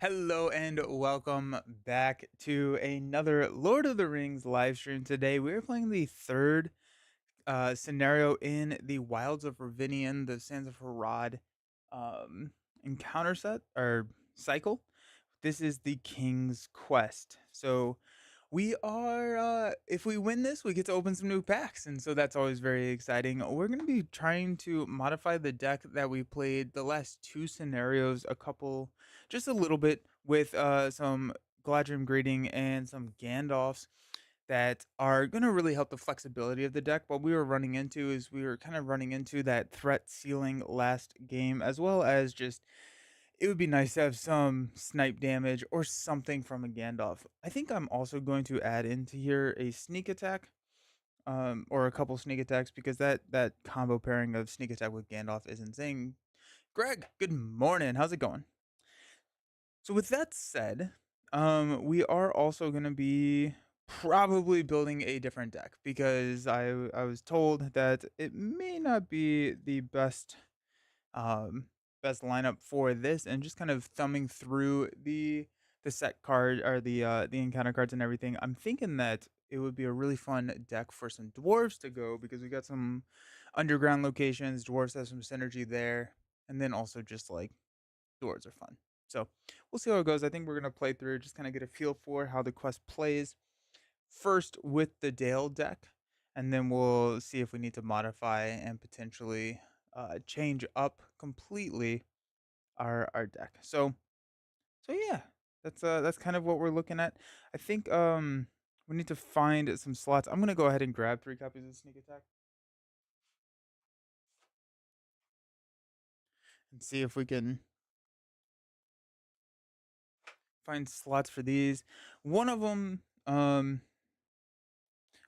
Hello and welcome back to another Lord of the Rings live stream. Today we are playing the third scenario in the Wilds of Ravinion, the Sands of Harad um, encounter set or cycle. This is the King's Quest. So we are, if we win this, we get to open some new packs, and so that's always very exciting. We're going to be trying to modify the deck that we played the last two scenarios, just a little bit, with some Galadrim Greeting and some Gandalfs that are going to really help the flexibility of the deck. What we were running into is we were kind of running into that threat ceiling last game, as well as just it would be nice to have some snipe damage or something from a Gandalf. I think I'm also going to add into here a sneak attack, or a couple sneak attacks because that combo pairing of sneak attack with Gandalf is insane. Greg, good morning. How's it going? So with that said, we are also going to be probably building a different deck because I was told that it may not be the um, best lineup for this, and just kind of thumbing through the set card or the encounter cards and everything. I'm thinking that it would be a really fun deck for some dwarves to go because we got some underground locations. Dwarves have some synergy there, and then also just like dwarves are fun. So we'll see how it goes. I think we're gonna play through, just kind of get a feel for how the quest plays first with the Dale deck, and then we'll see if we need to modify and potentially change up completely our deck. So yeah, that's kind of what we're looking at. I think we need to find some slots. I'm gonna go ahead and grab 3 copies of Sneak Attack and see if we can find slots for these. One of them,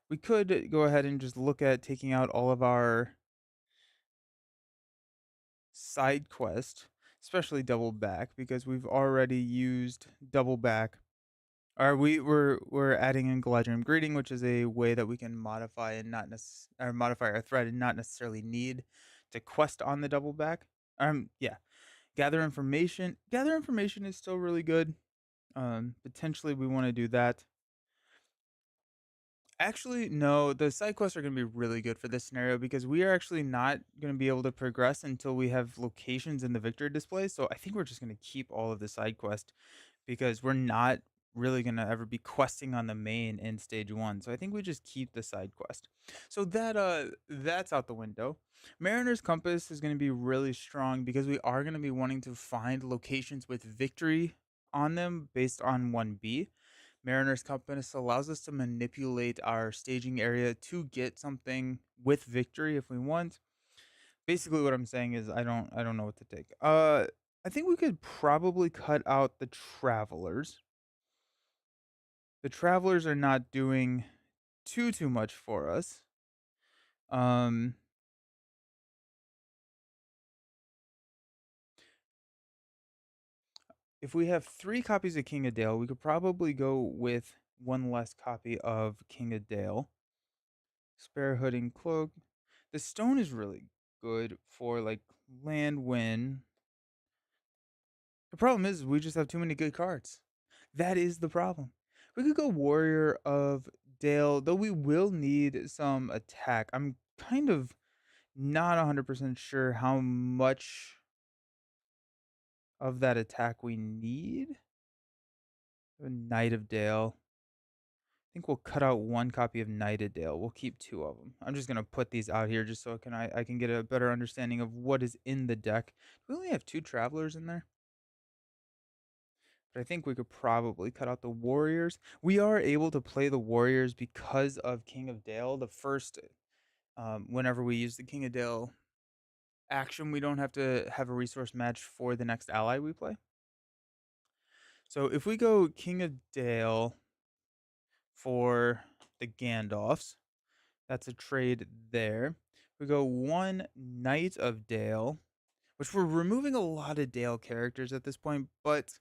we could go ahead and just look at taking out all of our side quest, especially double back, because we've already used double back. Or we're adding in Galadrim Greeting, which is a way that we can modify and not or modify our threat and not necessarily need to quest on the double back. Yeah. Gather information. Gather information is still really good. Potentially we want to do that. Actually, no, the side quests are going to be really good for this scenario because we are actually not going to be able to progress until we have locations in the victory display. So I think we're just going to keep all of the side quest because we're not really going to ever be questing on the main in stage 1. So I think we just keep the side quest. So that's out the window. Mariner's Compass is going to be really strong because we are going to be wanting to find locations with victory on them based on 1B. Mariner's Compass allows us to manipulate our staging area to get something with victory if we want. Basically, what I'm saying is I don't know what to take. I think we could probably cut out the travelers. The travelers are not doing too much for us. Um, if we have 3 copies of King of Dale, we could probably go with one less copy of King of Dale. Spare hood and cloak. The stone is really good for like land win. The problem is we just have too many good cards. That is the problem. We could go Warrior of Dale, though we will need some attack. I'm kind of not 100% sure how much of that attack we need. A Knight of Dale. I think we'll cut out 1 copy of Knight of Dale. We'll keep 2 of them. I'm just gonna put these out here just so I can get a better understanding of what is in the deck. We only have 2 travelers in there, but I think we could probably cut out the warriors. We are able to play the warriors because of King of Dale. The first, whenever we use the King of Dale action, we don't have to have a resource match for the next ally we play. So if we go King of Dale for the Gandalfs, that's a trade there. We go 1 Knight of Dale, which we're removing a lot of Dale characters at this point, but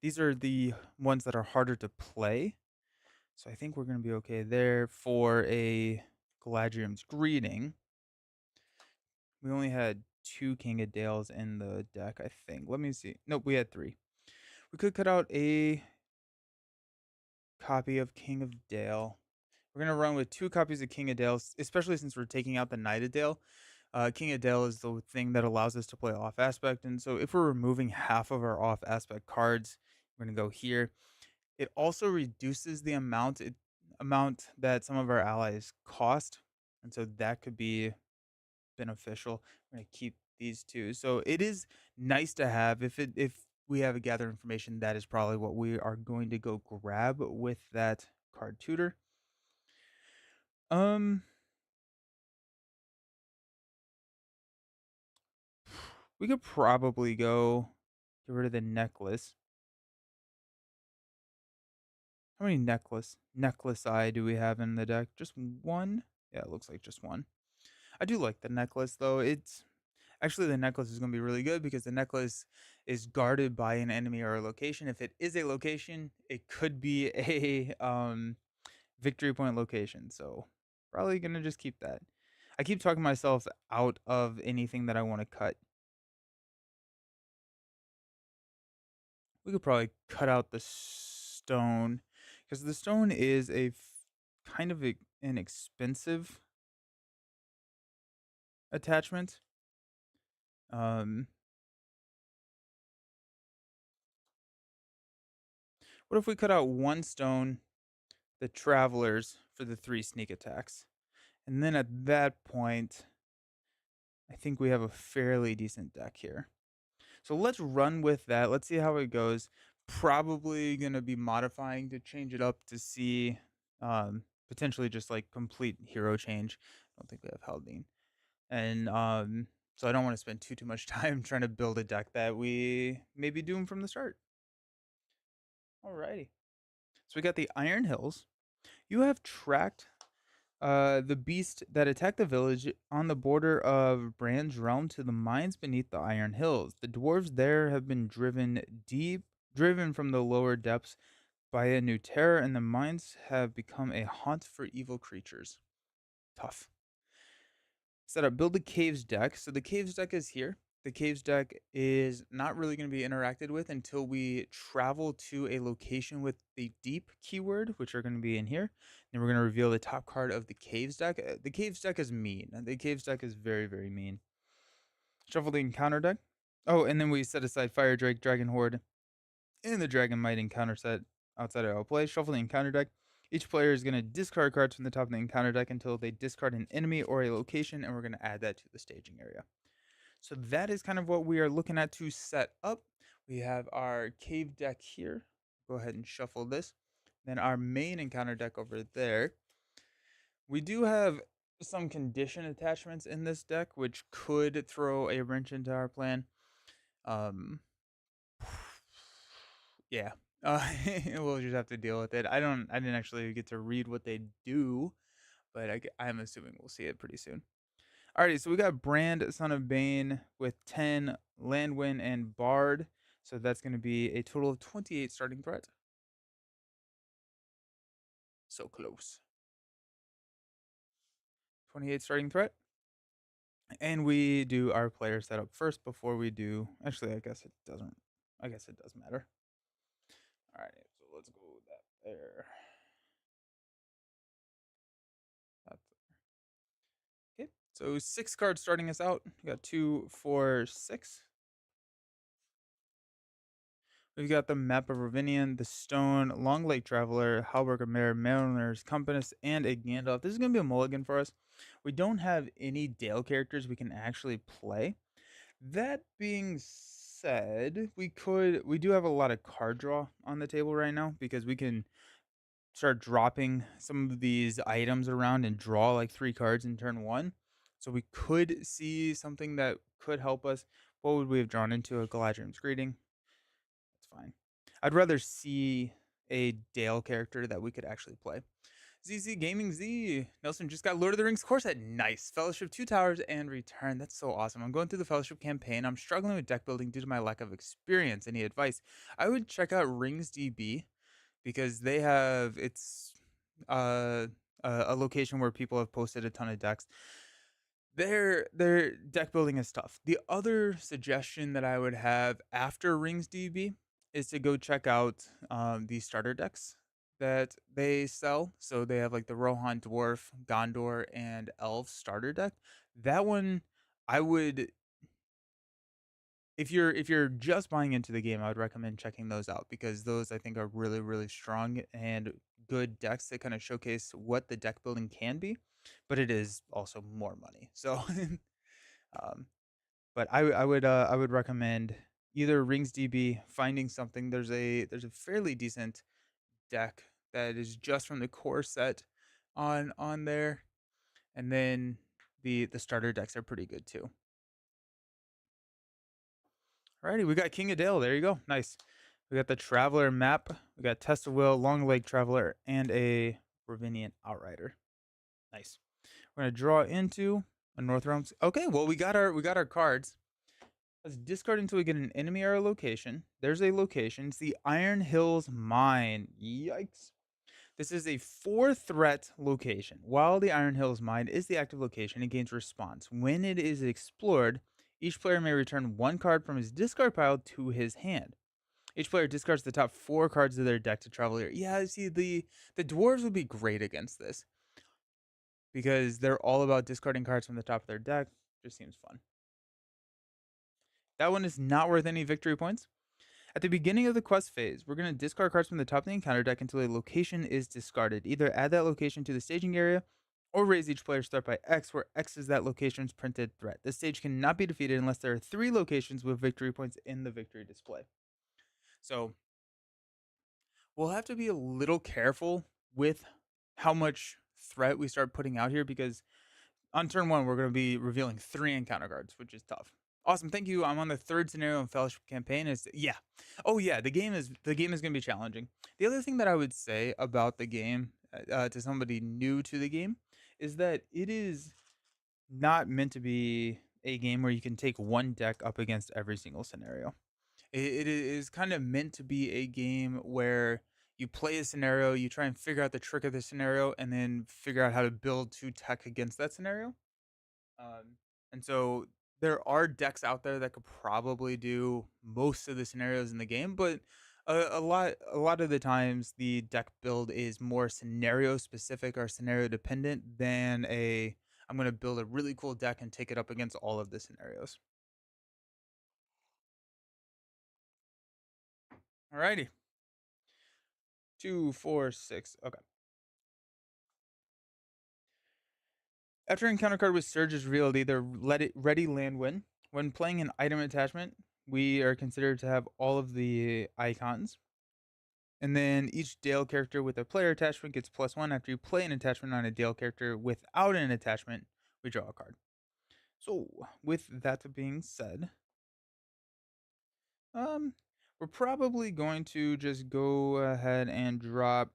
these are the ones that are harder to play. So I think we're going to be okay there for a Galadriel's Greeting. We only had 2 King of Dales in the deck, I think. Let me see. Nope, we had 3. We could cut out a copy of King of Dale. We're gonna run with 2 copies of King of Dale, especially since we're taking out the Knight of Dale. King of Dale is the thing that allows us to play off aspect, and so if we're removing half of our off aspect cards, we're gonna go here. It also reduces the amount that some of our allies cost, and so that could be beneficial. I'm gonna keep these 2. So it is nice to have. If we have a gather information, that is probably what we are going to go grab with that card tutor. Um, we could probably go get rid of the necklace. How many necklace eye do we have in the deck? Just one? Yeah, it looks like just one. I do like the necklace though. It's actually the necklace is going to be really good because the necklace is guarded by an enemy or a location. If it is a location, it could be a victory point location. So probably going to just keep that. I keep talking myself out of anything that I want to cut. We could probably cut out the stone because the stone is kind of an expensive attachment. Um, what if we cut out one stone, the travelers, for the 3 sneak attacks? And then at that point, I think we have a fairly decent deck here. So let's run with that. Let's see how it goes. Probably going to be modifying to change it up to see potentially just like complete hero change. I don't think we have Haldane. And so I don't want to spend too much time trying to build a deck that we maybe doom from the start. Alrighty. So we got the Iron Hills. You have tracked the beast that attacked the village on the border of Brand's realm to the mines beneath the Iron Hills. The dwarves there have been driven from the lower depths by a new terror, and the mines have become a haunt for evil creatures. Tough. Set up build a caves deck. So the caves deck is here. The caves deck is not really going to be interacted with until we travel to a location with the deep keyword, which are going to be in here. Then we're going to reveal the top card of the caves deck. The caves deck is mean. The caves deck is very, very mean. Shuffle the encounter deck. Oh, and then we set aside Fire Drake, Dragon Horde, and the Dragon Might encounter set outside of our play. Shuffle the encounter deck. Each player is going to discard cards from the top of the encounter deck until they discard an enemy or a location, and we're going to add that to the staging area. So that is kind of what we are looking at to set up. We have our cave deck here. Go ahead and shuffle this. Then our main encounter deck over there. We do have some condition attachments in this deck, which could throw a wrench into our plan. Um, yeah, we'll just have to deal with it. I didn't actually get to read what they do, but I'm assuming we'll see it pretty soon. Alrighty, so we got Brand, Son of Bane with 10, Landwin, and Bard. So that's going to be a total of 28 starting threat. So close. 28 starting threat. And we do our player setup first before we do. Actually, I guess it doesn't. I guess it does matter. Alright, so let's go with that there. That's okay. So 6 cards starting us out. We got 2, 4, 6. We've got the Map of Ravinian, the Stone, Long Lake Traveler, Halberg Mare, Mariner's Compass, and a Gandalf. This is going to be a mulligan for us. We don't have any Dale characters we can actually play. That being said, we do have a lot of card draw on the table right now because we can start dropping some of these items around and draw like 3 cards in turn 1. So we could see something that could help us. What would we have drawn into? A Galadriel's Greeting. That's fine. I'd rather see a Dale character that we could actually play. ZZ Gaming Z. Nelson just got Lord of the Rings core set. Nice. Fellowship 2 Towers and Return. That's so awesome. I'm going through the Fellowship campaign. I'm struggling with deck building due to my lack of experience. Any advice? I would check out Rings DB because they have uh a location where people have posted a ton of decks. Their deck building is tough. The other suggestion that I would have after Rings DB is to go check out the starter decks that they sell. So they have like the Rohan Dwarf, Gondor, and Elf starter deck. That one, I would, if you're just buying into the game, I would recommend checking those out because those I think are really really strong and good decks that kind of showcase what the deck building can be, but it is also more money. So, um, but I would recommend either Rings DB, finding something. There's a fairly decent deck that is just from the core set on there, and then the starter decks are pretty good too. Alrighty, we got King of Dale. There you go. Nice. We got the Traveler map. We got Test of Will, Long Leg Traveler, and a Ravinian Outrider. Nice. We're gonna draw into a North Realms. Okay, well we got our cards. Let's discard until we get an enemy or a location. There's a location. It's the Iron Hills Mine. Yikes. This is a 4 threat location. While the Iron Hills Mine is the active location, it gains response. When it is explored, each player may return 1 card from his discard pile to his hand. Each player discards the top 4 cards of their deck to travel here. Yeah, see, the dwarves would be great against this because they're all about discarding cards from the top of their deck. Just seems fun. That one is not worth any victory points. At the beginning of the quest phase, we're going to discard cards from the top of the encounter deck until a location is discarded. Either add that location to the staging area or raise each player's threat by X, where X is that location's printed threat. This stage cannot be defeated unless there are 3 locations with victory points in the victory display. So we'll have to be a little careful with how much threat we start putting out here because on turn 1, we're going to be revealing 3 encounter cards, which is tough. Awesome, thank you. I'm on the 3rd scenario in Fellowship campaign. Is yeah, oh yeah, the game is going to be challenging. The other thing that I would say about the game to somebody new to the game is that it is not meant to be a game where you can take one deck up against every single scenario. It is kind of meant to be a game where you play a scenario, you try and figure out the trick of the scenario, and then figure out how to build 2 tech against that scenario. Um, and so there are decks out there that could probably do most of the scenarios in the game, but a lot of the times the deck build is more scenario specific or scenario dependent than a I'm going to build a really cool deck and take it up against all of the scenarios. Alrighty, 2, 4, 6. Okay. After an encounter card with Surge is revealed, either let it ready land win. When playing an item attachment, we are considered to have all of the icons. And then each Dale character with a player attachment gets +1. After you play an attachment on a Dale character without an attachment, we draw a card. So, with that being said, um, we're probably going to just go ahead and drop.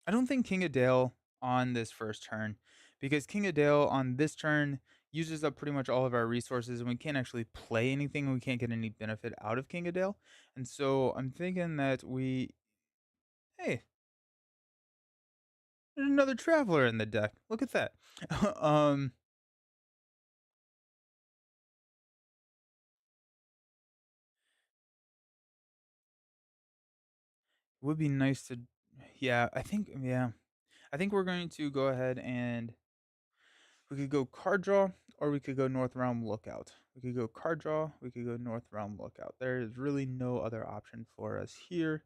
I don't think King of Dale on this first turn because King of Dale on this turn uses up pretty much all of our resources and we can't actually play anything and we can't get any benefit out of King of Dale. And so I'm thinking that hey, there's another traveler in the deck. Look at that. um, would be nice to, yeah. I think we're going to go ahead and we could go card draw or we could go North Realm Lookout. We could go card draw, we could go North Realm Lookout. There is really no other option for us here.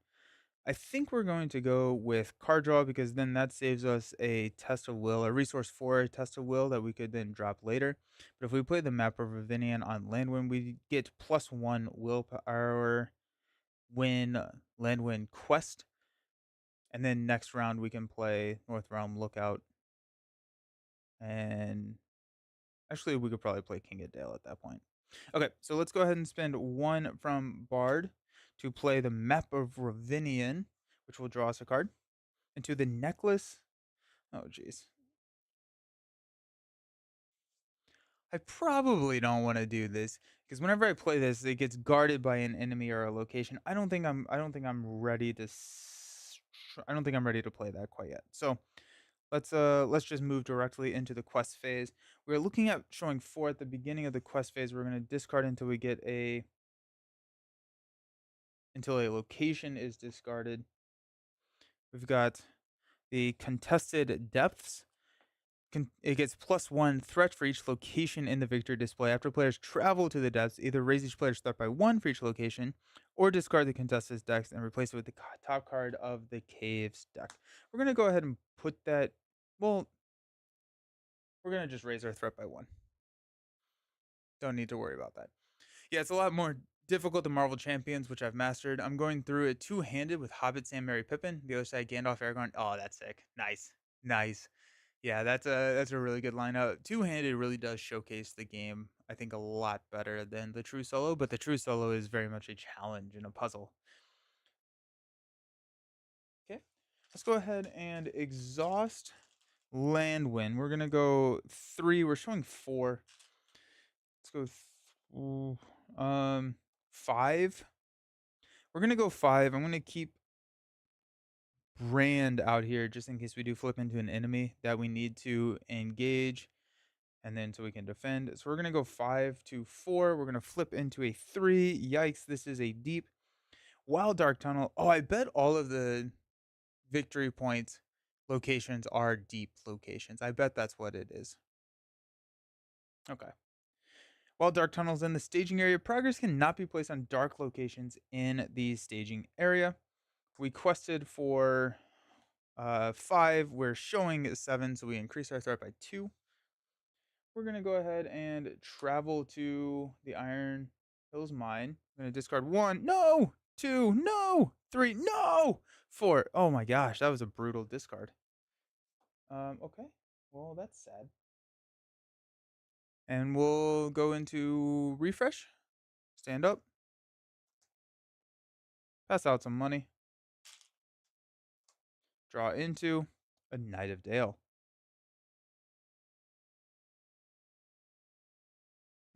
I think we're going to go with card draw because then that saves us a test of will, a resource for a test of will that we could then drop later. But if we play the map of Ravinian on Landwin, we get +1 willpower when Landwin quest. And then next round we can play North Realm Lookout. And actually we could probably play King of Dale at that point. Okay, so let's go ahead and spend 1 from Bard to play the map of Ravinian, which will draw us a card. Into the necklace. Oh, jeez. I probably don't want to do this because whenever I play this, it gets guarded by an enemy or a location. I don't think I'm ready to. I don't think I'm ready to play that quite yet. So let's just move directly into the quest phase. We're looking at showing 4 at the beginning of the quest phase. We're going to discard until we get a until a location is discarded. We've got the Contested Depths. It gets +1 threat for each location in the victory display. After players travel to the depths, either raise each player's threat by 1 for each location, or discard the Contested Decks and replace it with the top card of the Caves deck. We're going to go ahead and put that, well, we're going to just raise our threat by 1. Don't need to worry about that. Yeah, it's a lot more difficult than Marvel Champions, which I've mastered. I'm going through it two-handed with Hobbit, Sam, Mary, Pippin. The other side, Gandalf, Aragorn. Oh, that's sick. Nice. Nice. Yeah, that's a really good lineup. Two-handed really does showcase the game, I think, a lot better than the true solo, but the true solo is very much a challenge and a puzzle. Okay, let's go ahead and exhaust land win. We're gonna go 3. We're showing 4. Let's go 5. We're gonna go 5. I'm gonna keep Brand out here just in case we do flip into an enemy that we need to engage, and then so we can defend. So we're gonna go 5 to 4. We're gonna flip into a 3. Yikes! This is a deep Wild Dark Tunnel. Oh, I bet all of the victory points locations are deep locations. I bet that's what it is. Okay. While Dark Tunnel's in the staging area, progress cannot be placed on dark locations in the staging area. We quested for 5. We're showing 7, so we increase our threat by 2. We're going to go ahead and travel to the Iron Hills Mine. I'm going to discard 1. No! 2. No! 3. No! 4. Oh my gosh, that was a brutal discard. Okay. Well, that's sad. And we'll go into refresh. Stand up. Pass out some money. Draw into a Knight of Dale.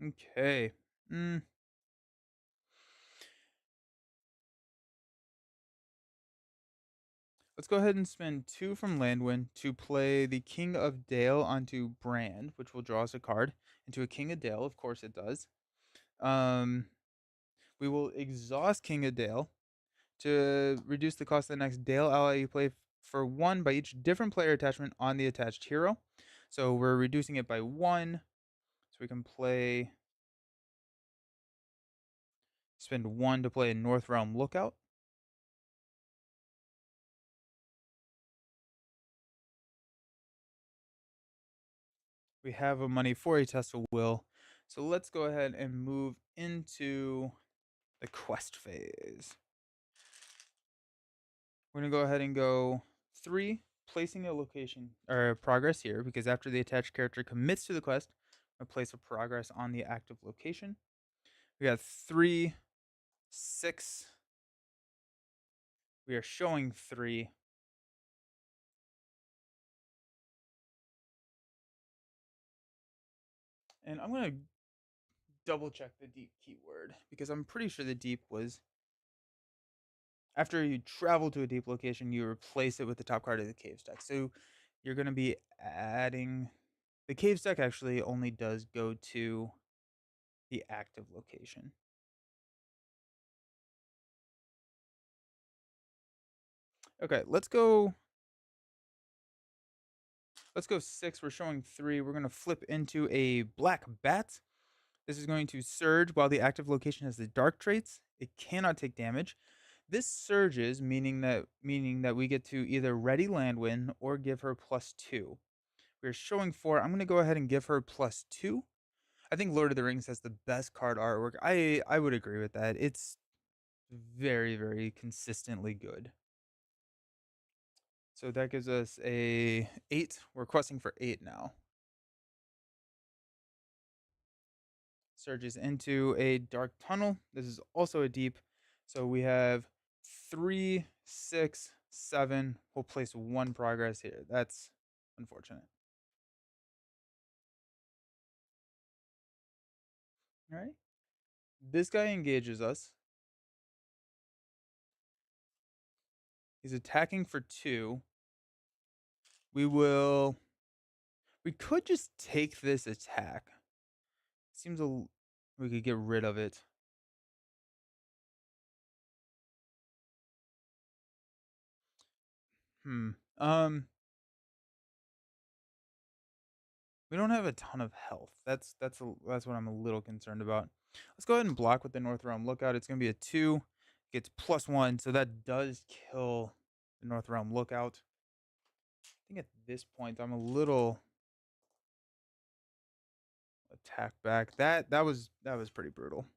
Okay. Let's go ahead and spend 2 from Landwin to play the King of Dale onto Brand, which will draw us a card into a King of Dale. Of course it does. We will exhaust King of Dale to reduce the cost of the next Dale ally you play for 1 by each different player attachment on the attached hero. So we're reducing it by 1. So we can spend 1 to play a North Realm Lookout. We have a money for a Test of Will. So let's go ahead and move into the quest phase. We're going to go ahead and go 3, placing a location or progress here, because after the attached character commits to the quest, I'm going to place a progress on the active location. We got 3, 6. We are showing 3. And I'm going to double check the deep keyword, because I'm pretty sure the deep was after you travel to a deep location, you replace it with the top card of the Caves deck. So you're going to be adding the Caves deck actually only does go to the active location. Okay, let's go 6. We're showing 3. We're going to flip into a Black Bat. This is going to surge while the active location has the dark traits. It cannot take damage. This surges, meaning that we get to either ready Landwin or give her +2. We're showing 4. I'm going to go ahead and give her +2. I think Lord of the Rings has the best card artwork. I would agree with that. It's very, very consistently good. So that gives us a 8. We're questing for 8 now. Surges into a dark tunnel. This is also a deep. So we have 3, 6, 7. We'll place 1 progress here. That's unfortunate. All right. This guy engages us. He's attacking for 2. We could just take this attack. Seems we could get rid of it. Hmm. Um, we don't have a ton of health. That's what I'm a little concerned about. Let's go ahead and block with the North Realm Lookout. It's gonna be a 2. Gets +1, so that does kill the North Realm Lookout. I think at this point I'm a little attack back. That was pretty brutal.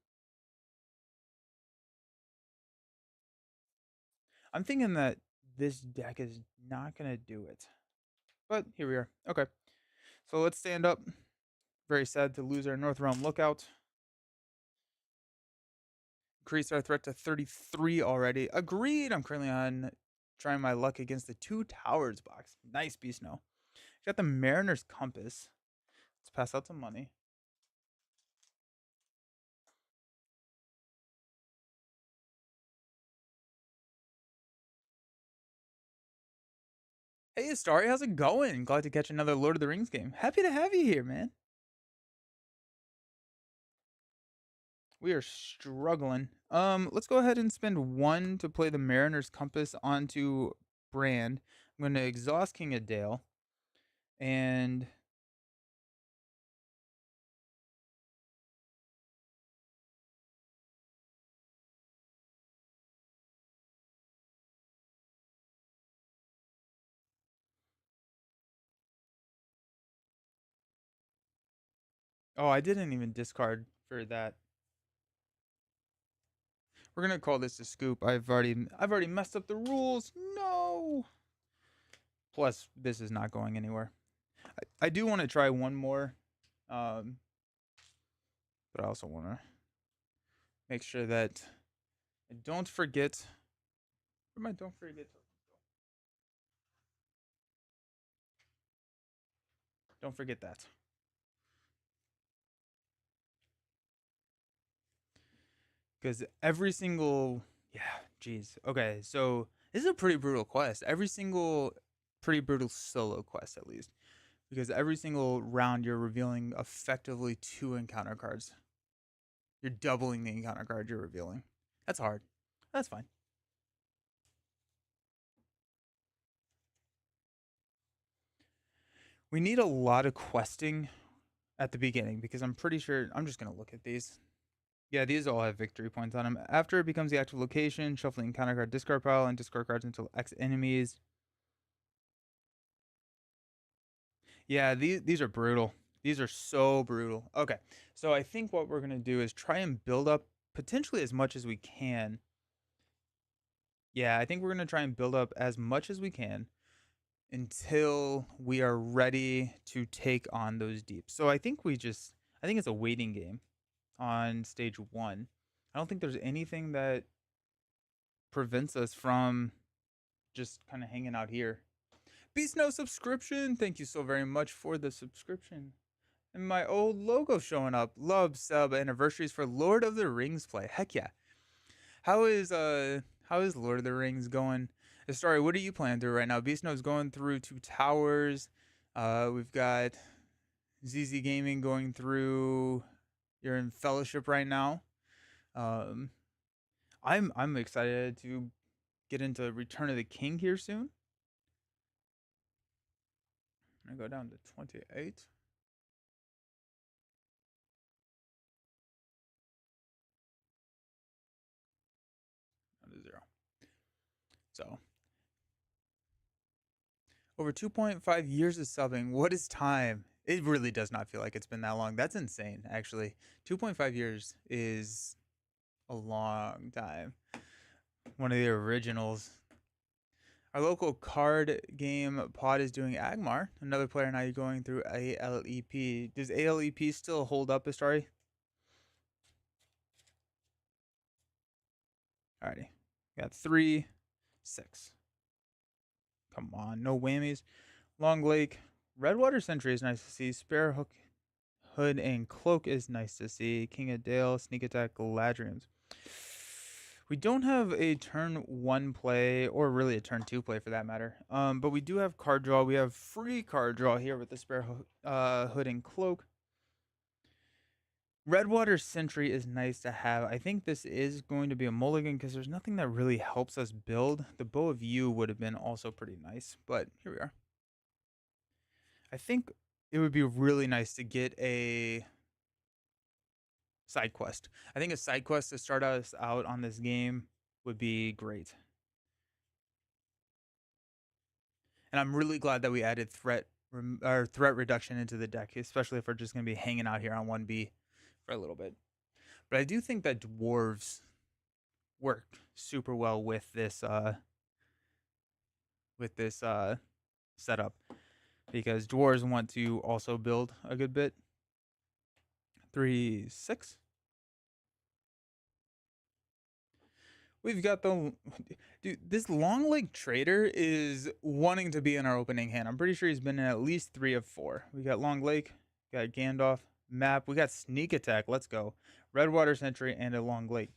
I'm thinking that this deck is not gonna do it. But here we are. Okay. So let's stand up. Very sad to lose our North Realm Lookout. Increase our threat to 33 already. Agreed. I'm currently on trying my luck against the 2 Towers box. Nice, Beast Snow. Got the Mariner's Compass. Let's pass out some money. Hey, Starry, how's it going? Glad to catch another Lord of the Rings game. Happy to have you here, man. We are struggling. Let's go ahead and spend 1 to play the Mariner's Compass onto Brand. I'm going to exhaust King of Dale. And oh, I didn't even discard for that. We're gonna call this a scoop. I've already messed up the rules. No. Plus, this is not going anywhere. I do want to try one more, um, but I also want to make sure that I don't forget. Don't forget. Don't forget that. Because every single geez. Okay, so this is a pretty brutal quest. Every single pretty brutal solo quest at least. Because every single round you're revealing effectively 2 encounter cards. You're doubling the encounter card you're revealing. That's hard. That's fine. We need a lot of questing at the beginning because I'm pretty sure I'm just gonna look at these. Yeah, these all have victory points on them. After it becomes the active location, shuffle the encounter card discard pile and discard cards until X enemies. Yeah, these are brutal. These are so brutal. Okay, so I think what we're gonna do is try and build up potentially as much as we can. Yeah, I think we're gonna try and build up as much as we can until we are ready to take on those deeps. So I think it's a waiting game on stage 1. I don't think there's anything that prevents us from just kind of hanging out here. Beast No subscription. Thank you so very much for the subscription. And my old logo showing up. Love sub anniversaries for Lord of the Rings play. Heck yeah. How is Lord of the Rings going? Story, what are you playing through right now? Beast No's going through 2 Towers. We've got ZZ Gaming going through. You're in Fellowship right now. Um, I'm excited to get into Return of the King here soon. I go down to 28. Down to 0. So over 2.5 years of subbing. What is time? It really does not feel like it's been that long. That's insane, actually. 2.5 years is a long time. One of the originals. Our local card game pod is doing Agmar. Another player and I going through ALEP. Does ALEP still hold up, Astari? Alrighty. Got 3, 6. Come on, no whammies. Long Lake. Redwater Sentry is nice to see. Spare Hook, Hood, and Cloak is nice to see. King of Dale, Sneak Attack, Galadrians. We don't have a turn 1 play, or really a turn 2 play for that matter. But we do have card draw. We have free card draw here with the Spare Hood and Cloak. Redwater Sentry is nice to have. I think this is going to be a mulligan because there's nothing that really helps us build. The Bow of You would have been also pretty nice, but here we are. I think it would be really nice to get a side quest. I think a side quest to start us out on this game would be great. And I'm really glad that we added threat reduction into the deck, especially if we're just going to be hanging out here on 1B for a little bit. But I do think that dwarves work super well with this setup because dwarves want to also build a good bit. 3, 6. We've got the dude. This Long Lake Trader is wanting to be in our opening hand. I'm pretty sure he's been in at least 3 of 4. We got Long Lake, got Gandalf, Map. We got Sneak Attack. Let's go. Redwater Sentry and a Long Lake.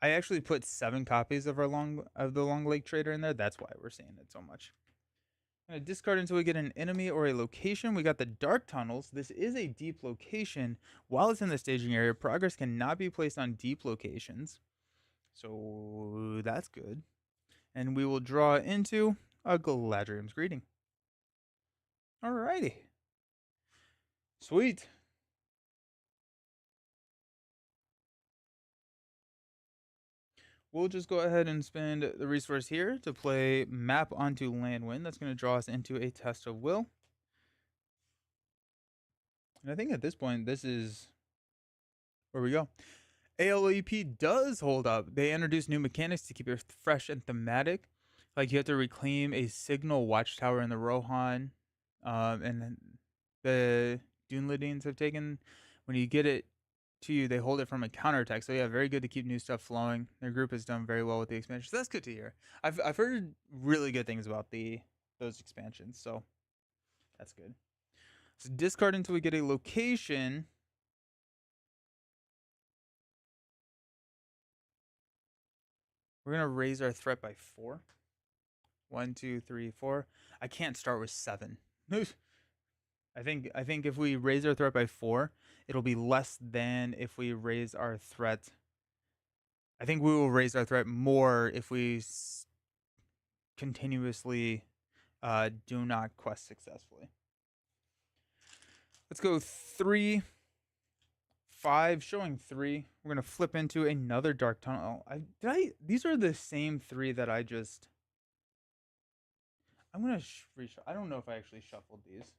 I actually put 7 copies of the Long Lake Trader in there. That's why we're seeing it so much. I'm gonna discard until we get an enemy or a location. We got the Dark Tunnels. This is a deep location. While it's in the staging area, progress cannot be placed on deep locations. So that's good. And we will draw into a Galadriel's Greeting. Alrighty. Sweet. We'll just go ahead and spend the resource here to play Map onto Landwind. That's going to draw us into a Test of Will. And I think at this point, this is where we go. ALEP does hold up. They introduced new mechanics to keep it fresh and thematic. Like you have to reclaim a signal watchtower in the Rohan. And the Dunedins have taken, when you get it to you, they hold it from a counterattack. So yeah, very good to keep new stuff flowing. Their group has done very well with the expansion. So that's good to hear. I've heard really good things about those expansions, so that's good. So discard until we get a location. We're gonna raise our threat by 4. 1, 2, 3, 4. I can't start with 7. I think if we raise our threat by 4, it'll be less than if we raise our threat. I think we will raise our threat more if we continuously do not quest successfully. Let's go 3, 5, showing 3. We're gonna flip into another Dark Tunnel. These are the same 3 that I just. I'm gonna I don't know if I actually shuffled these.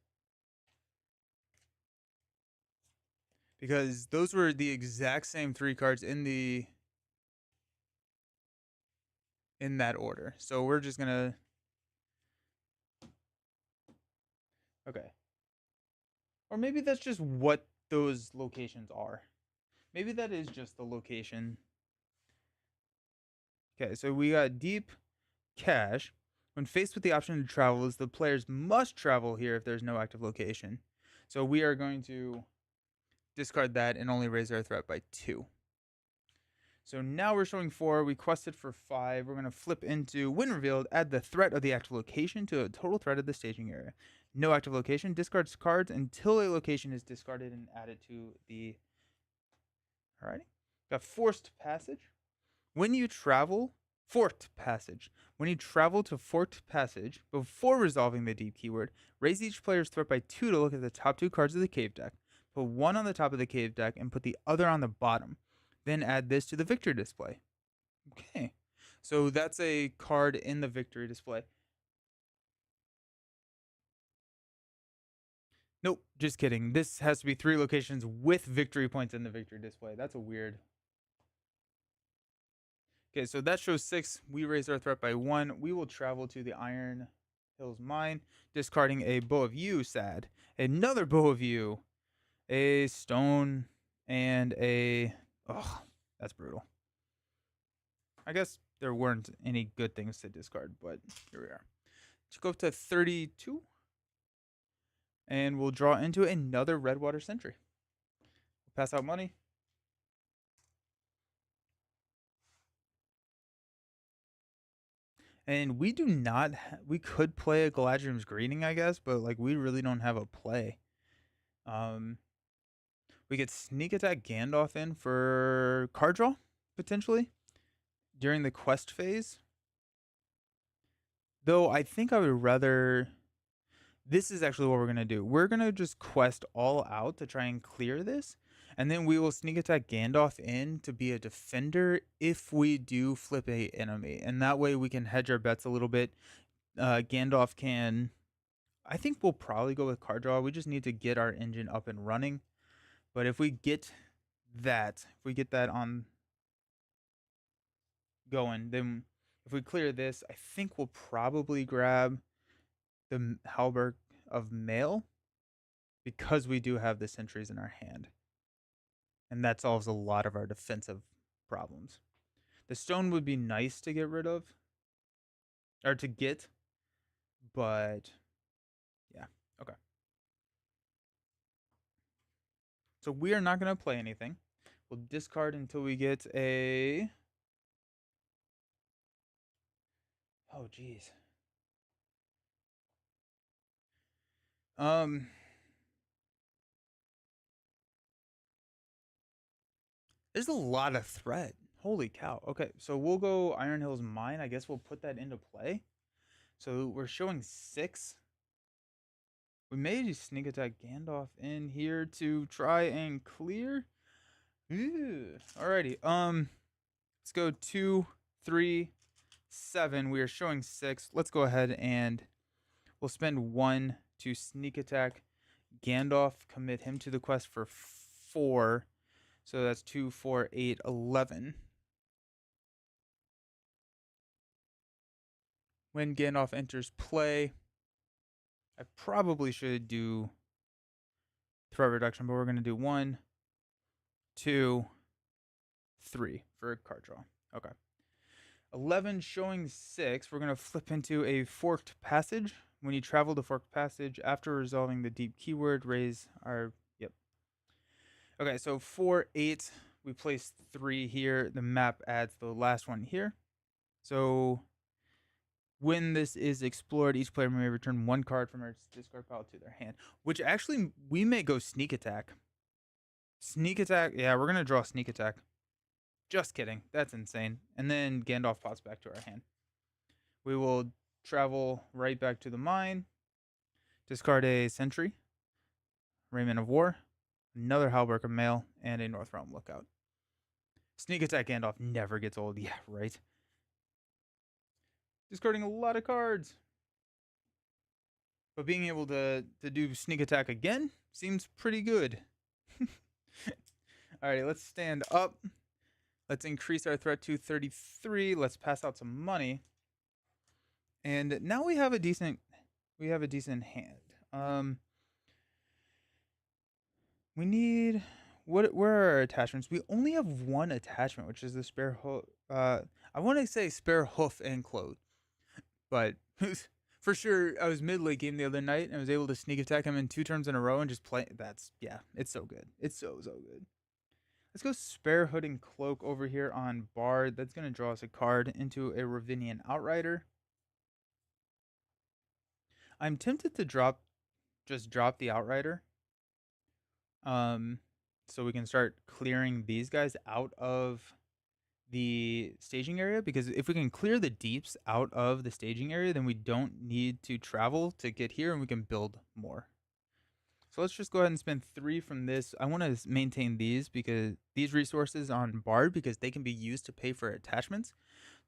Because those were the exact same 3 cards in that order. So we're just gonna. Okay. Or maybe that's just what those locations are. Maybe that is just the location. Okay, so we got Deep Cache. When faced with the option to travel, the players must travel here if there's no active location. So we are going to discard that and only raise our threat by 2. So now we're showing 4. We quested for 5. We're going to flip into When Revealed, add the threat of the active location to a total threat of the staging area. No active location. Discards cards until a location is discarded and added to the. Alrighty. Got Forced Passage. When you travel, Forked Passage. When you travel to Forked Passage, before resolving the deep keyword, raise each player's threat by 2 to look at the top 2 cards of the cave deck. Put 1 on the top of the cave deck and put the other on the bottom. Then add this to the victory display. Okay. So that's a card in the victory display. Nope, just kidding. This has to be 3 locations with victory points in the victory display. That's a weird. Okay, so that shows 6. We raise our threat by 1. We will travel to the Iron Hills Mine, discarding a Bow of You, sad. Another Bow of You, a Stone, and a. Oh, that's brutal. I guess there weren't any good things to discard, but here we are. Let's go up to 32. And we'll draw into another Redwater Sentry. We'll pass out money. And we do not. We could play a Galadriel's Greeting, I guess, but like we really don't have a play. We could sneak attack Gandalf in for card draw, potentially, during the quest phase. Though I think I would rather. This is actually what we're going to do. We're going to just quest all out to try and clear this. And then we will sneak attack Gandalf in to be a defender if we do flip a enemy. And that way we can hedge our bets a little bit. Gandalf can. I think we'll probably go with card draw. We just need to get our engine up and running. But if we get that, on going, then if we clear this, I think we'll probably grab the Halberd of Mail because we do have the sentries in our hand. And that solves a lot of our defensive problems. The stone would be nice to get rid of, or to get, but yeah, okay. So we are not going to play anything. We'll discard until we get a... Oh, geez. There's a lot of threat. Holy cow. Okay, so we'll go Iron Hills Mine. I guess we'll put that into play. So we're showing 6. We may just sneak attack Gandalf in here to try and clear. Ew. Alrighty. Let's go 2, 3, 7. We are showing 6. Let's go ahead and we'll spend 1 to sneak attack Gandalf. Commit him to the quest for 4. So that's 2, 4, 8, 11. When Gandalf enters play, I probably should do threat reduction, but we're going to do 1, 2, 3 for a card draw. Okay. 11 showing 6. We're going to flip into a Forked Passage. When you travel to Forked Passage, after resolving the deep keyword, raise our... Yep. Okay, so 4, 8. We place 3 here. The map adds the last one here. So when this is explored, each player may return 1 card from its discard pile to their hand. Which actually, we may go Sneak Attack. Sneak Attack? Yeah, we're going to draw Sneak Attack. Just kidding. That's insane. And then Gandalf pops back to our hand. We will travel right back to the mine. Discard a Sentry. Raiment of War. Another Halberd of Mail. And a North Realm Lookout. Sneak Attack Gandalf never gets old. Yeah, right. Discarding a lot of cards. But being able to do Sneak Attack again seems pretty good. Alrighty, let's stand up. Let's increase our threat to 33. Let's pass out some money. And now we have a decent hand. We need where are our attachments? We only have 1 attachment, which is the spare hoof. I want to say spare hoof and clothes. But for sure, I was mid late game the other night and I was able to sneak attack him in 2 turns in a row and just play. It's so good. It's so good. Let's go Spare Hood and Cloak over here on Bard. That's going to draw us a card into a Ravinian Outrider. I'm tempted to just drop the Outrider. So we can start clearing these guys out of the staging area, because if we can clear the deeps out of the staging area, then we don't need to travel to get here and we can build more. So let's just go ahead and spend 3 from this. I want to maintain these because these resources on Bard, because they can be used to pay for attachments.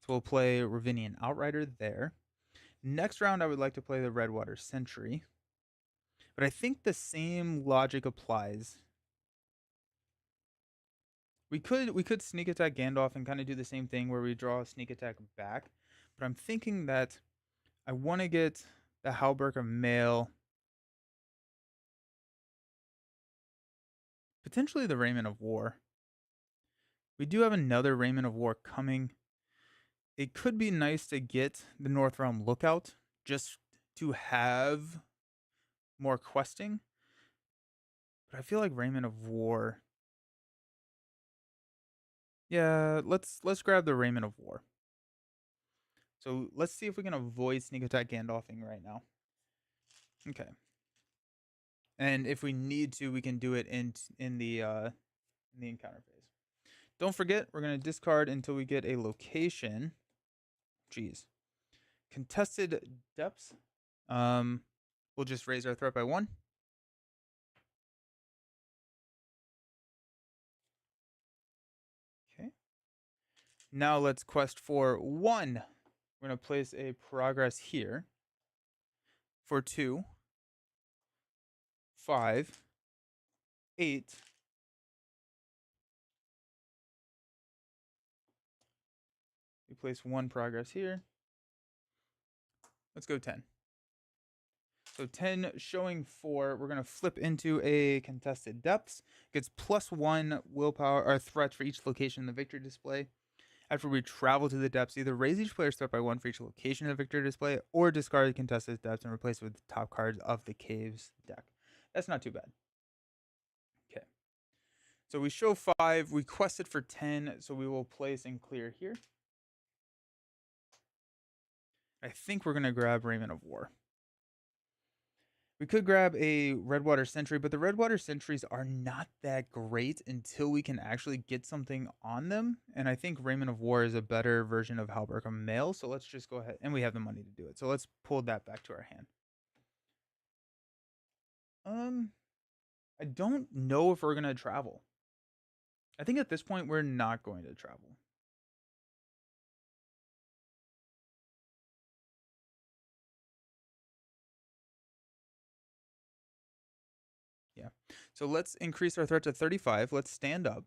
So we'll play Ravinian Outrider there. Next round, I would like to play the Redwater Sentry. But I think the same logic applies. We could sneak attack Gandalf and kind of do the same thing where we draw a sneak attack back. But I'm thinking that I want to get the Halberd of Mail. Potentially the Raiment of War. We do have another Raiment of War coming. It could be nice to get the North Realm Lookout just to have more questing. But I feel like Raiment of War. Yeah, let's grab the Raiment of War. So let's see if we can avoid sneak attack Gandalfing right now. Okay. And if we need to, we can do it in the encounter phase. Don't forget, we're going to discard until we get a location. Jeez. Contested depths. We'll just raise our threat by 1. Okay. Now let's quest for 1. We're going to place a progress here for 2, 5, 8. We place 1 progress here. Let's go 10. So 10 showing 4. We're going to flip into a contested depths. Gets +1 willpower or threat for each location in the victory display. After we travel to the depths, either raise each player's threat by 1 for each location in the victory display, or discard the contested depths and replace it with the top cards of the caves deck. That's not too bad. Okay. So we show 5. We quested for 10, so we will place and clear here. I think we're going to grab Raiment of War. We could grab a Redwater Sentry, but the Redwater Sentries are not that great until we can actually get something on them. And I think Raiment of War is a better version of Halberkham Mail. So let's just go ahead. And we have the money to do it. So let's pull that back to our hand. I don't know if we're going to travel. I think at this point, we're not going to travel. Yeah. So let's increase our threat to 35. Let's stand up.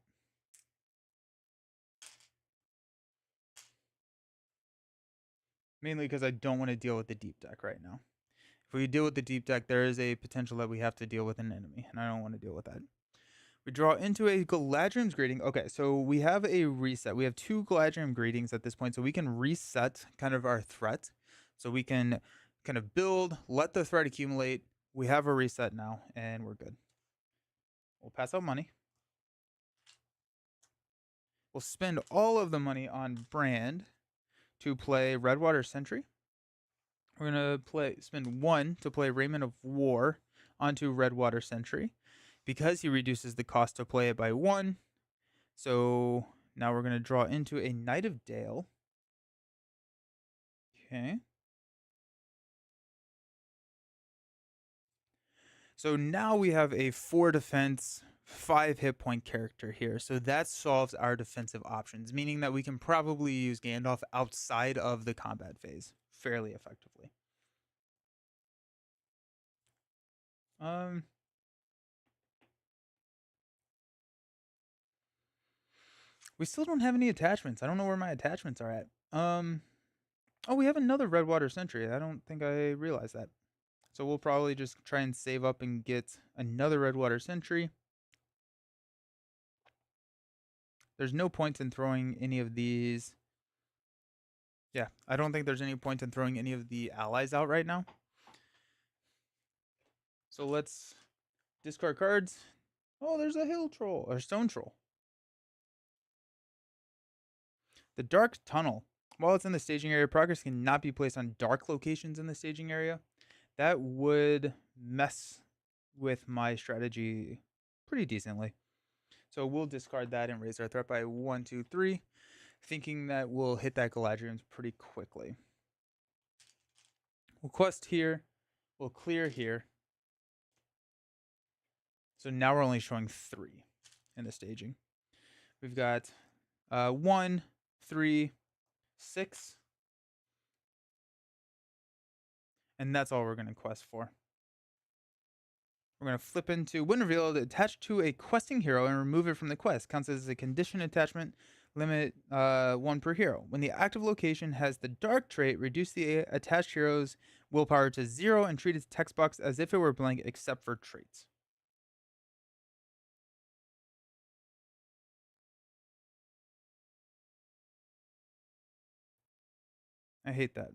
Mainly because I don't want to deal with the deep deck right now. If we deal with the deep deck, there is a potential that we have to deal with an enemy, and I don't want to deal with that. We draw into a Galadriel's Greeting. Okay, so we have a reset. We have 2 Galadriel Greetings at this point, so we can reset kind of our threat. So we can kind of build, let the threat accumulate. We have a reset now, and we're good. We'll pass out money. We'll spend all of the money on Brand to play Redwater Sentry. We're going to spend 1 to play Raiment of War onto Redwater Sentry because he reduces the cost to play it by 1. So now we're going to draw into a Knight of Dale. Okay. So now we have a 4 defense, 5 hit point character here. So that solves our defensive options, meaning that we can probably use Gandalf outside of the combat phase fairly effectively. We still don't have any attachments. I don't know where my attachments are at. Oh, we have another Redwater Sentry. I don't think I realized that. So we'll probably just try and save up and get another Redwater Sentry. There's no point in throwing any of these. Yeah, I don't think there's any point in throwing any of the allies out right now. So let's discard cards. Oh, there's a hill troll or stone troll. The Dark Tunnel. While it's in the staging area, progress cannot be placed on dark locations in the staging area. That would mess with my strategy pretty decently. So we'll discard that and raise our threat by 1, 2, 3, thinking that we'll hit that Galadriel's pretty quickly. We'll quest here. We'll clear here. So now we're only showing 3 in the staging. We've got 1, 3, 6. And that's all we're going to quest for. We're going to flip into Winterfield, attach to a questing hero and remove it from the quest. Counts as a condition attachment, limit 1 per hero. When the active location has the dark trait, reduce the attached hero's willpower to 0 and treat its text box as if it were blank except for traits. I hate that.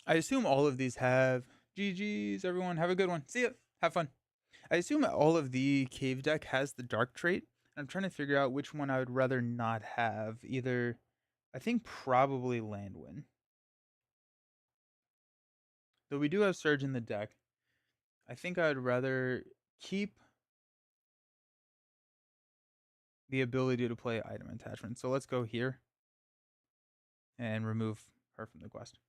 I assume all of these have GG's, everyone. Have a good one. See ya. Have fun. I assume all of the cave deck has the dark trait. I'm trying to figure out which one I would rather not have. Either I think probably Landwin. Though we do have Surge in the deck, I think I'd rather keep the ability to play item attachment. So let's go here and remove her from the quest.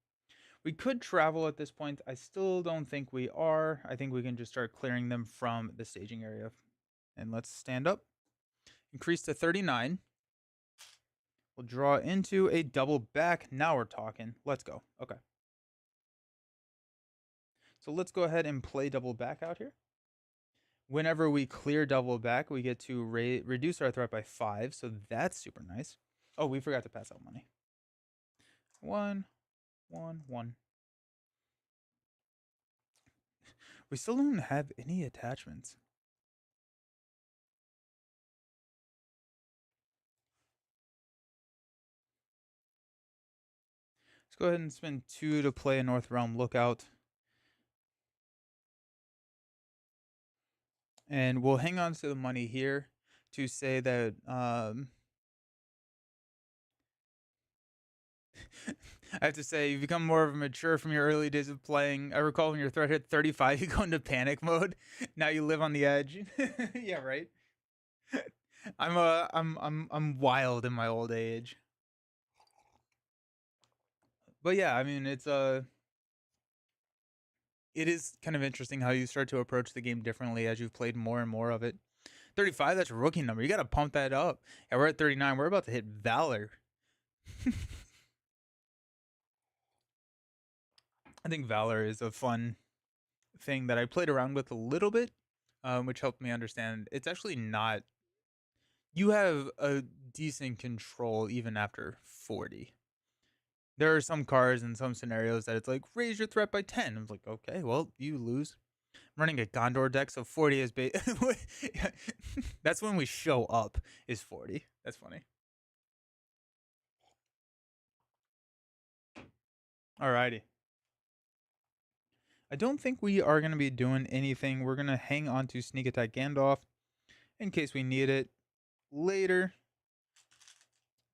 We could travel at this point. I still don't think we are. I think we can just start clearing them from the staging area. And let's stand up. Increase to 39. We'll draw into a double back. Now we're talking. Let's go. Okay. So let's go ahead and play double back out here. Whenever we clear double back, we get to reduce our threat by 5. So that's super nice. Oh, we forgot to pass out money. 1, 1, 1. We still don't have any attachments. Let's go ahead and spend 2 to play a North Realm Lookout. And we'll hang on to the money here to say that I have to say, you've become more of a mature from your early days of playing. I recall when your threat hit 35, you go into panic mode. Now you live on the edge. Yeah, right. I'm wild in my old age. But yeah, I mean, it is kind of interesting how you start to approach the game differently as you've played more and more of it. 35, that's a rookie number. You got to pump that up. Yeah, we're at 39. We're about to hit Valor. I think Valor is a fun thing that I played around with a little bit, which helped me understand it's actually not. You have a decent control even after 40. There are some cards in some scenarios that it's like, raise your threat by 10. I'm like, okay, well, you lose. I'm running a Gondor deck, so 40 is that's when we show up, is 40. That's funny. Alrighty. I don't think we are going to be doing anything. We're going to hang on to Sneak Attack Gandalf in case we need it later.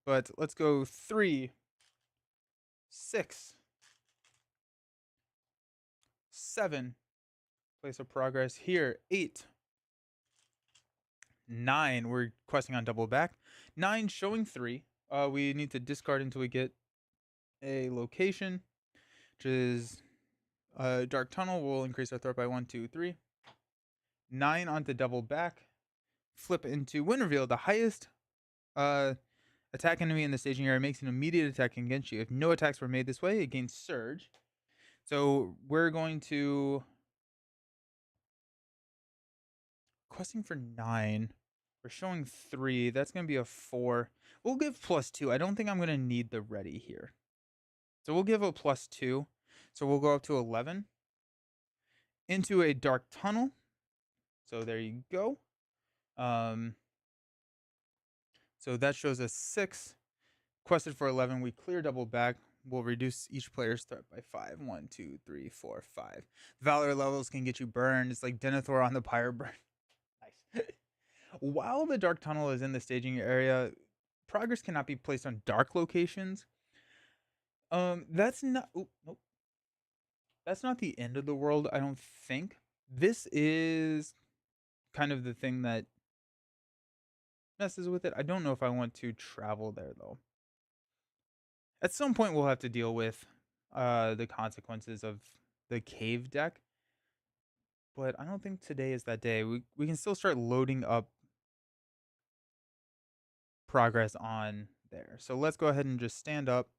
But let's go 3, 6, 7. Place of progress here. 8, 9. We're questing on double back. 9 showing 3. We need to discard until we get a location, which is Dark Tunnel. Will increase our threat by 1, 2, 3. 9 onto double back. Flip into Wind Reveal. The highest attack enemy in the staging area makes an immediate attack against you. If no attacks were made this way, it gains Surge. So we're going to questing for 9. We're showing 3. That's going to be a 4. We'll give +2. I don't think I'm going to need the ready here. So we'll give a +2. So we'll go up to 11. Into a Dark Tunnel. So there you go. So that shows us 6. Quested for 11. We clear double back. We'll reduce each player's threat by 5. 1, 2, 3, 4, 5. Valor levels can get you burned. It's like Denethor on the Pyre Burn. Nice. While the Dark Tunnel is in the staging area, progress cannot be placed on dark locations. That's not. Nope. That's not the end of the world, I don't think. This is kind of the thing that messes with it. I don't know if I want to travel there though. At some point, we'll have to deal with the consequences of the cave deck, but I don't think today is that day. We can still start loading up progress on there. So let's go ahead and just stand up.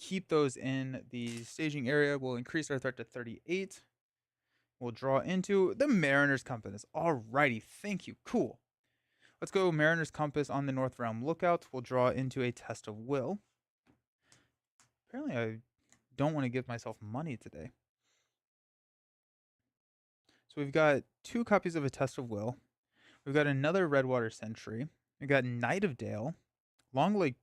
Keep those in the staging area. We'll increase our threat to 38. We'll draw into the Mariner's Compass. Alrighty, thank you. Cool. Let's go Mariner's Compass on the North Realm Lookout. We'll draw into a Test of Will. Apparently, I don't want to give myself money today. So we've got 2 copies of a Test of Will. We've got another Redwater Sentry. We've got Knight of Dale, Longleg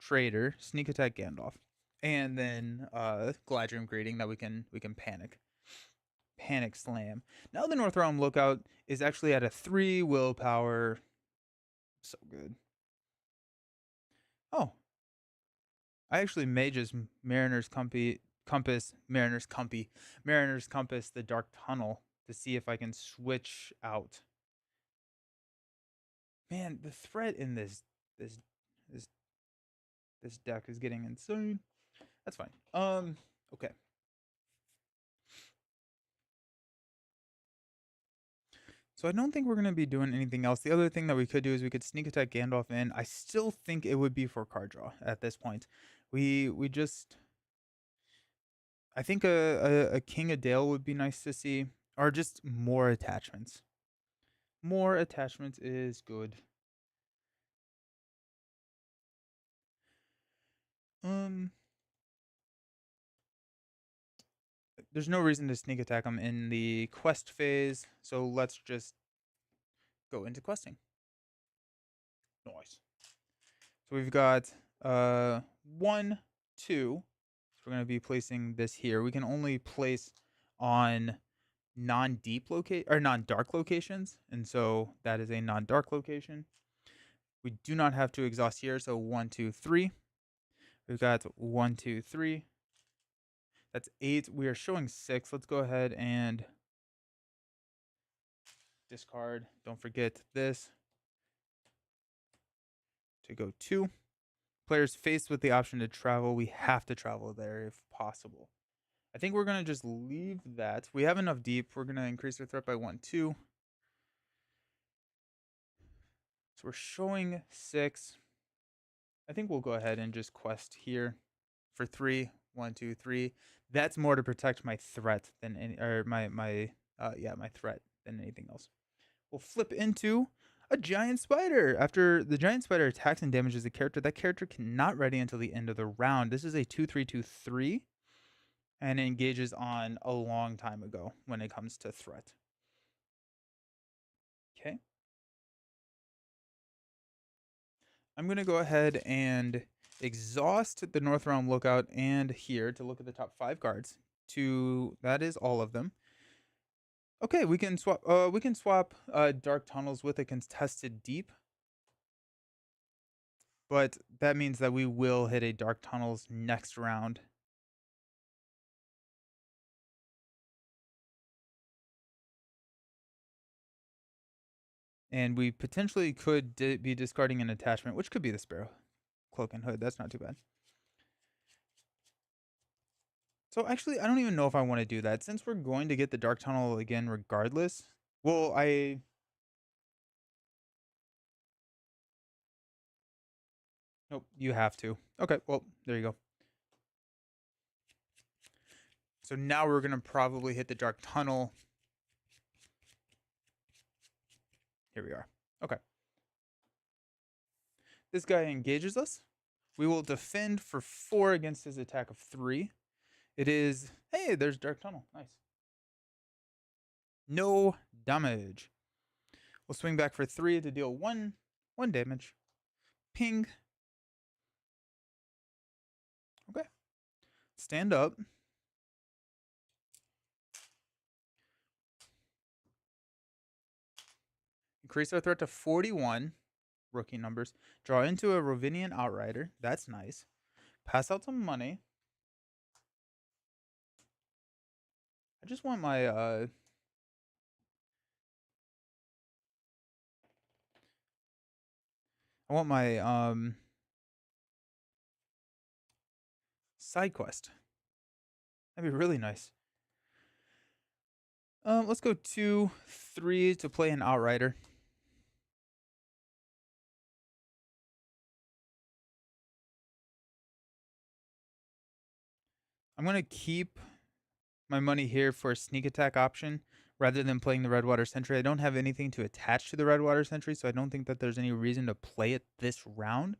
Trader, Sneak Attack Gandalf, and then Gladrim Greeting that we can panic slam. Now the North Realm Lookout is actually at a 3 willpower. So good. Oh, I actually may just Mariner's Compass, the Dark Tunnel to see if I can switch out. Man, the threat in this this this deck is getting insane. That's fine. Okay. So I don't think we're gonna be doing anything else. The other thing that we could do is we could sneak attack Gandalf in. I still think it would be for card draw at this point. We just I think a King of Dale would be nice to see, or just more attachments. More attachments is good. Um, there's no reason to sneak attack them in the quest phase, so let's just go into questing. Nice. So we've got 1, 2. So we're gonna be placing this here. We can only place on non-deep locate or non-dark locations, and so that is a non-dark location. We do not have to exhaust here, so 1, 2, 3. We've got 1, 2, 3. That's 8. We are showing 6. Let's go ahead and discard. Don't forget this to go 2. Players faced with the option to travel, we have to travel there if possible. I think we're going to just leave that. We have enough deep. We're going to increase our threat by 1, 2. So we're showing 6. I think we'll go ahead and just quest here for 3. 1, 2, 3. That's more to protect my threat than any, or my threat than anything else. We'll flip into a giant spider. After the giant spider attacks and damages a character, that character cannot ready until the end of the round. This is a 2/3/2/3, and it engages on a long time ago when it comes to threat. Okay. I'm going to go ahead and exhaust the North Realm Lookout and here to look at the top 5 cards. That is all of them. Okay, we can swap Dark Tunnels with a Contested Deep. But that means that we will hit a Dark Tunnels next round. And we potentially could be discarding an attachment, which could be the Sparrow Cloak and Hood. That's not too bad. So actually, I don't even know if I want to do that. Since we're going to get the Dark Tunnel again regardless. Well, Nope, you have to. Okay, well, there you go. So now we're going to probably hit the Dark Tunnel. Here we are. Okay. This guy engages us. We will defend for 4 against his attack of 3. It is, hey, there's Dark Tunnel. Nice. No damage. We'll swing back for 3 to deal 1 damage. Ping. Okay. Stand up. Increase our threat to 41. Rookie numbers. Draw into a Rovinian Outrider. That's nice. Pass out some money. I just want my side quest. That'd be really nice. Let's go 2, 3 to play an Outrider. I'm gonna keep my money here for a sneak attack option rather than playing the Redwater Sentry. I don't have anything to attach to the Redwater Sentry, so I don't think that there's any reason to play it this round.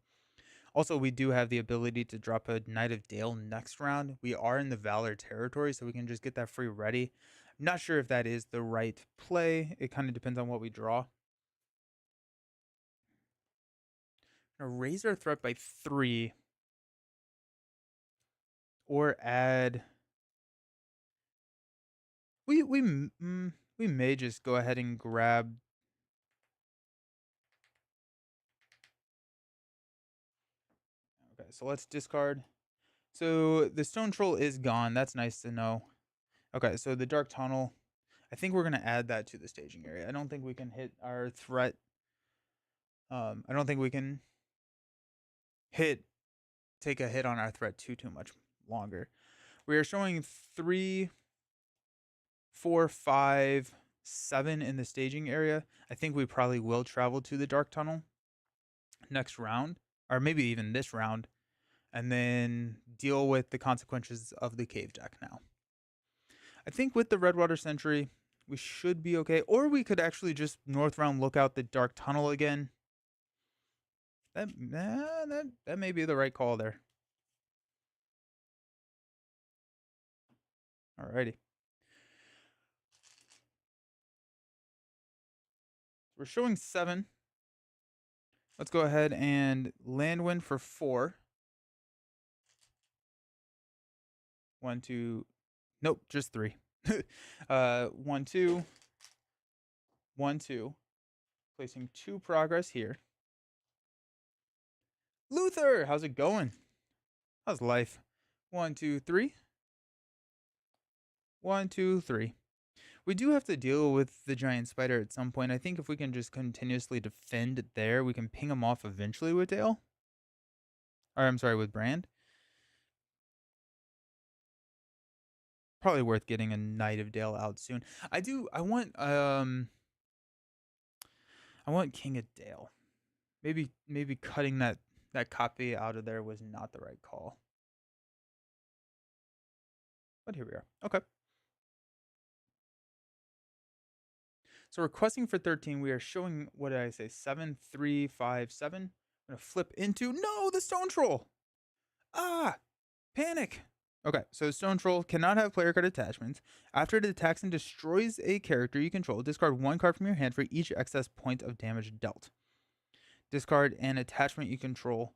Also, we do have the ability to drop a Knight of Dale next round. We are in the Valor territory, so we can just get that free ready. I'm not sure if that is the right play. It kind of depends on what we draw. I'm gonna raise our threat by 3. Or add... We may just go ahead and grab... Okay, so let's discard So the stone troll is gone. That's nice to know. Okay, so the dark tunnel. I think we're gonna add that to the staging area. I don't think we can hit our threat. I don't think we can hit take a hit on our threat too much longer. We are showing 3, 4, 5, 7 in the staging area. I think we probably will travel to the dark tunnel next round, or maybe even this round, and then deal with the consequences of the cave deck now. I think with the Redwater Sentry, we should be okay. Or we could actually just North Round look out the dark tunnel again. That may be the right call there. Alrighty. We're showing 7. Let's go ahead and Landwind for 4. 1, 2. Nope, just 3. 1, 2. 1, 2. Placing 2 progress here. Luther, how's it going? How's life? 1, 2, 3. 1, 2, 3. We do have to deal with the giant spider at some point. I think if we can just continuously defend it there, we can ping him off eventually with Dale. Or I'm sorry, with Brand. Probably worth getting a Knight of Dale out soon. I want King of Dale. Maybe cutting that copy out of there was not the right call. But here we are. Okay. So requesting for 13, we are showing, what did I say, 7, 3, 5, 7. I'm going to flip into, no, the Stone Troll. Ah, panic. Okay, so Stone Troll cannot have player card attachments. After it attacks and destroys a character you control, discard 1 card from your hand for each excess point of damage dealt. Discard an attachment you control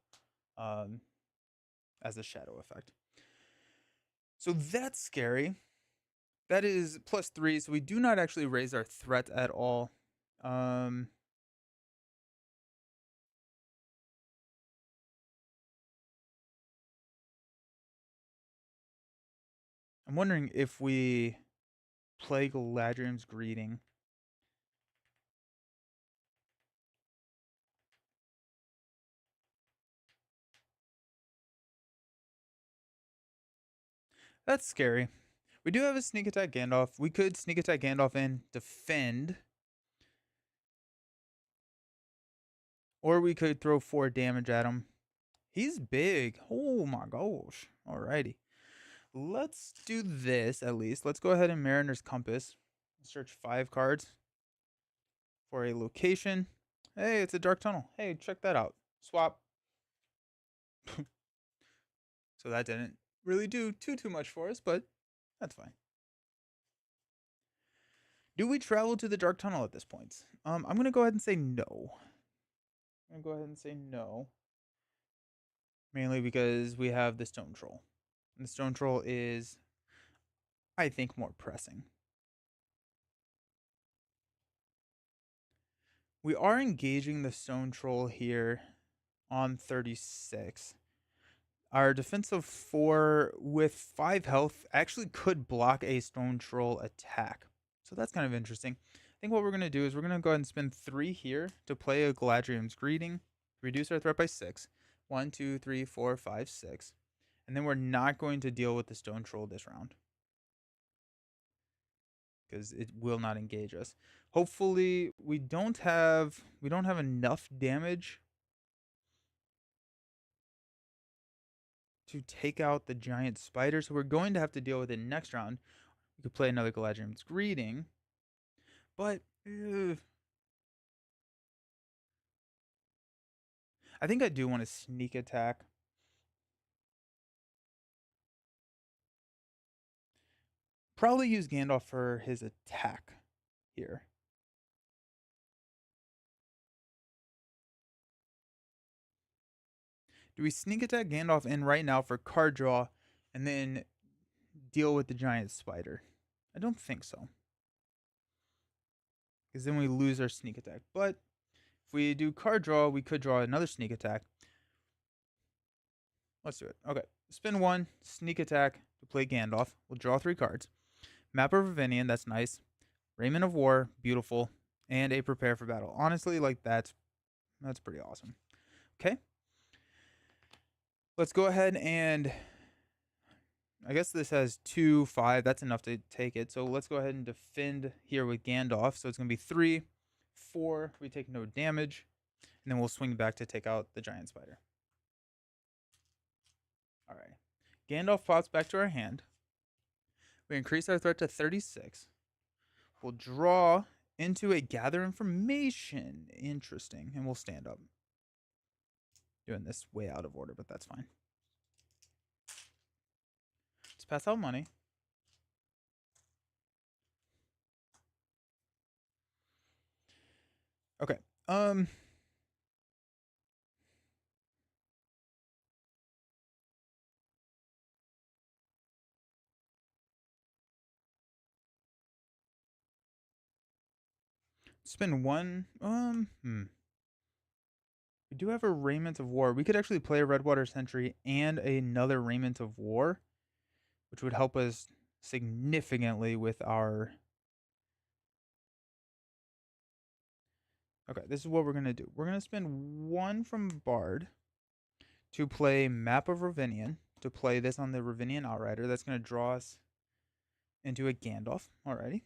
as a shadow effect. So that's scary. That is +3, so we do not actually raise our threat at all. I'm wondering if we play Galadriel's Greeting. That's scary. We do have a sneak attack Gandalf. We could sneak attack Gandalf and defend. Or we could throw 4 damage at him. He's big. Oh my gosh. Alrighty. Let's do this at least. Let's go ahead and Mariner's Compass. Search 5 cards for a location. Hey, it's a dark tunnel. Hey, check that out. Swap. So that didn't really do too much for us, but that's fine. Do we travel to the dark tunnel at this point? I'm going to go ahead and say no. I'm going to go ahead and say no. Mainly because we have the Stone Troll. And the Stone Troll is, I think, more pressing. We are engaging the Stone Troll here on 36. Our defensive 4 with 5 health actually could block a Stone Troll attack. So that's kind of interesting. I think what we're going to do is we're going to go ahead and spend 3 here to play a Galadriel's Greeting. Reduce our threat by 6. 1, 2, 3, 4, 5, 6. And then we're not going to deal with the Stone Troll this round, because it will not engage us. Hopefully we don't have enough damage to take out the giant spider, so we're going to have to deal with it next round. We could play another Galadriel's Greeting, but I think I do want to sneak attack. Probably use Gandalf for his attack here. Do we sneak attack Gandalf in right now for card draw and then deal with the giant spider? I don't think so, because then we lose our sneak attack. But if we do card draw, we could draw another sneak attack. Let's do it. Okay, Spin 1, Sneak Attack to play Gandalf. We'll draw 3 cards. Map of Ravinian, that's nice. Raiment of War, beautiful. And a Prepare for Battle. Honestly, like that's pretty awesome. Okay. Let's go ahead and I guess this has 2, 5. That's enough to take it. So let's go ahead and defend here with Gandalf. So it's going to be 3, 4. We take no damage. And then we'll swing back to take out the giant spider. All right. Gandalf pops back to our hand. We increase our threat to 36. We'll draw into a gather information. Interesting. And we'll stand up. Doing this way out of order, but that's fine. Let's pass out money. Okay. Spend 1. We do have a Raiment of War. We could actually play a Redwater Sentry and another Raiment of War, which would help us significantly with our... Okay, this is what we're going to do. We're going to spend 1 from Bard to play Map of Ravinian, to play this on the Ravinian Outrider. That's going to draw us into a Gandalf. Alrighty.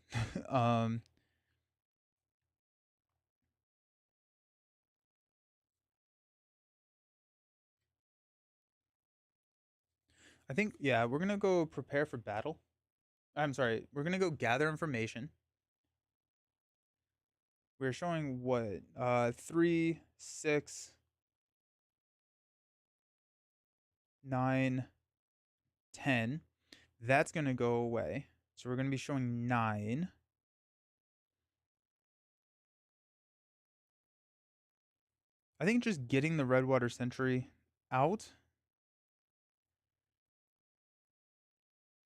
I think, yeah, we're going to go Prepare for Battle. I'm sorry, we're going to go Gather Information. We're showing what? 3, 6, 9, 10. That's going to go away. So we're going to be showing 9. I think just getting the Redwater Sentry out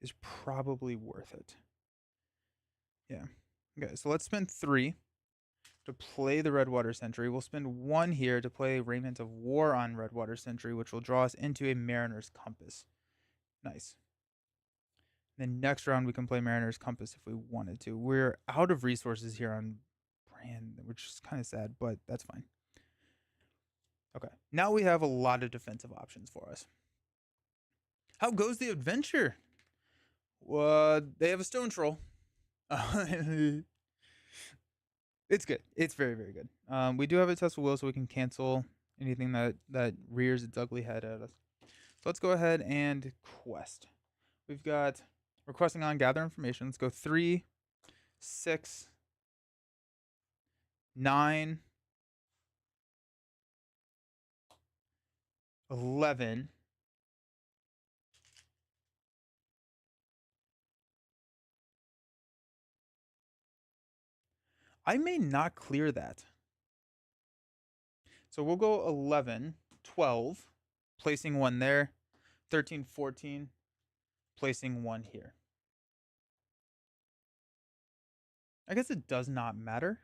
is probably worth it. Yeah. Okay, so let's spend 3 to play the Redwater Sentry. We'll spend 1 here to play Raiment of War on Redwater Sentry, which will draw us into a Mariner's Compass. Nice. Then next round we can play Mariner's Compass if we wanted to. We're out of resources here on Brand, which is kind of sad, but that's fine. Okay, now we have a lot of defensive options for us. How goes the adventure? They have a stone troll. It's good. It's very, very good. We do have a test of will, so we can cancel anything that rears its ugly head at us. So let's go ahead and quest. We've got requesting on gather information. Let's go 3, 6, 9, 11. I may not clear that. So we'll go 11, 12, placing 1 there, 13, 14, placing 1 here. I guess it does not matter.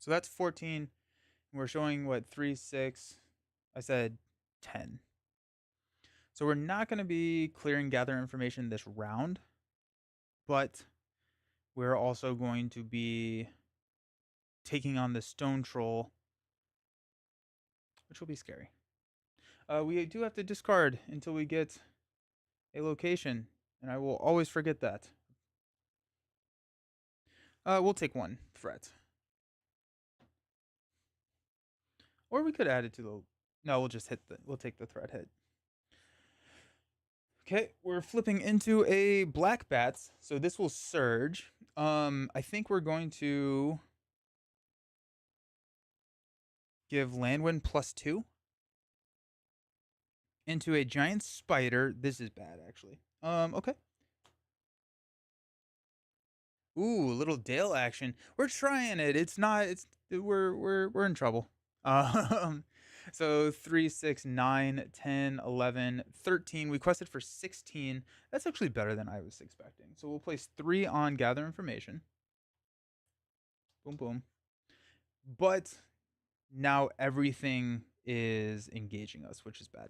So that's 14. We're showing what, 3, 6. I said 10. So we're not going to be clearing gather information this round, but we're also going to be taking on the stone troll, which will be scary. We do have to discard until we get a location, and I will always forget that. We'll take 1 threat. Or we could add it to the... No, we'll just we'll take the threat hit. Okay, we're flipping into a black bats, so this will surge. I think we're going to give Landwind +2 into a giant spider. This is bad, actually. Okay. Ooh, little Dale action. We're trying it. It's not. We're in trouble. So 3, 6, 9, 10, 11, 13. We quested for 16. That's actually better than I was expecting. So we'll place 3 on gather information. Boom, boom. But now everything is engaging us, which is bad.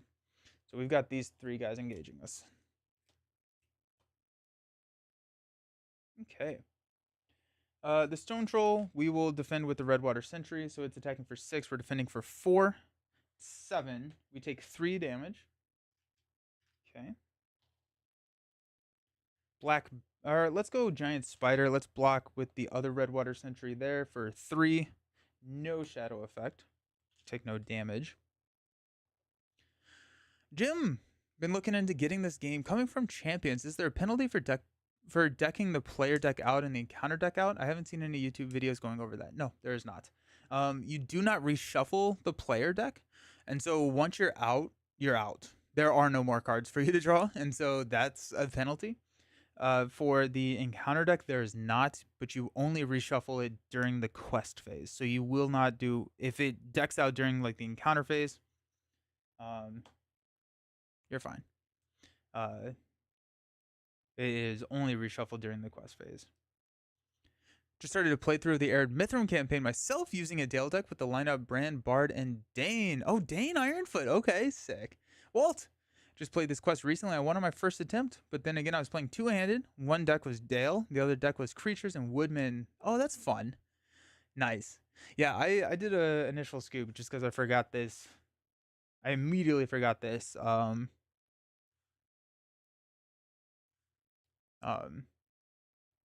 So we've got these 3 guys engaging us. Okay. The Stone Troll, we will defend with the Redwater Sentry, so it's attacking for 6. We're defending for 4. 7. We take 3 damage. Okay. Black, or let's go Giant Spider. Let's block with the other Redwater Sentry there for 3. No shadow effect. Take no damage. Jim, been looking into getting this game. Coming from Champions, is there a penalty for decking the player deck out and the encounter deck out? I haven't seen any YouTube videos going over that. No, there is not. You do not reshuffle the player deck, and so once you're out, you're out. There are no more cards for you to draw, and so that's a penalty. For the encounter deck, there is not, but you only reshuffle it during the quest phase. So you will not do, if it decks out during like the encounter phase, you're fine. It is only reshuffled during the quest phase. Just started to play through the Arid Mithrin campaign myself using a Dale deck with the lineup Brand, Bard, and Dane. Oh, Dane Ironfoot. Okay, sick. Walt, just played this quest recently. I won on my first attempt, but then again, I was playing two-handed. One deck was Dale, the other deck was Creatures and Woodman. Oh, that's fun. Nice. Yeah, I did a initial scoop just because I forgot this. I immediately forgot this.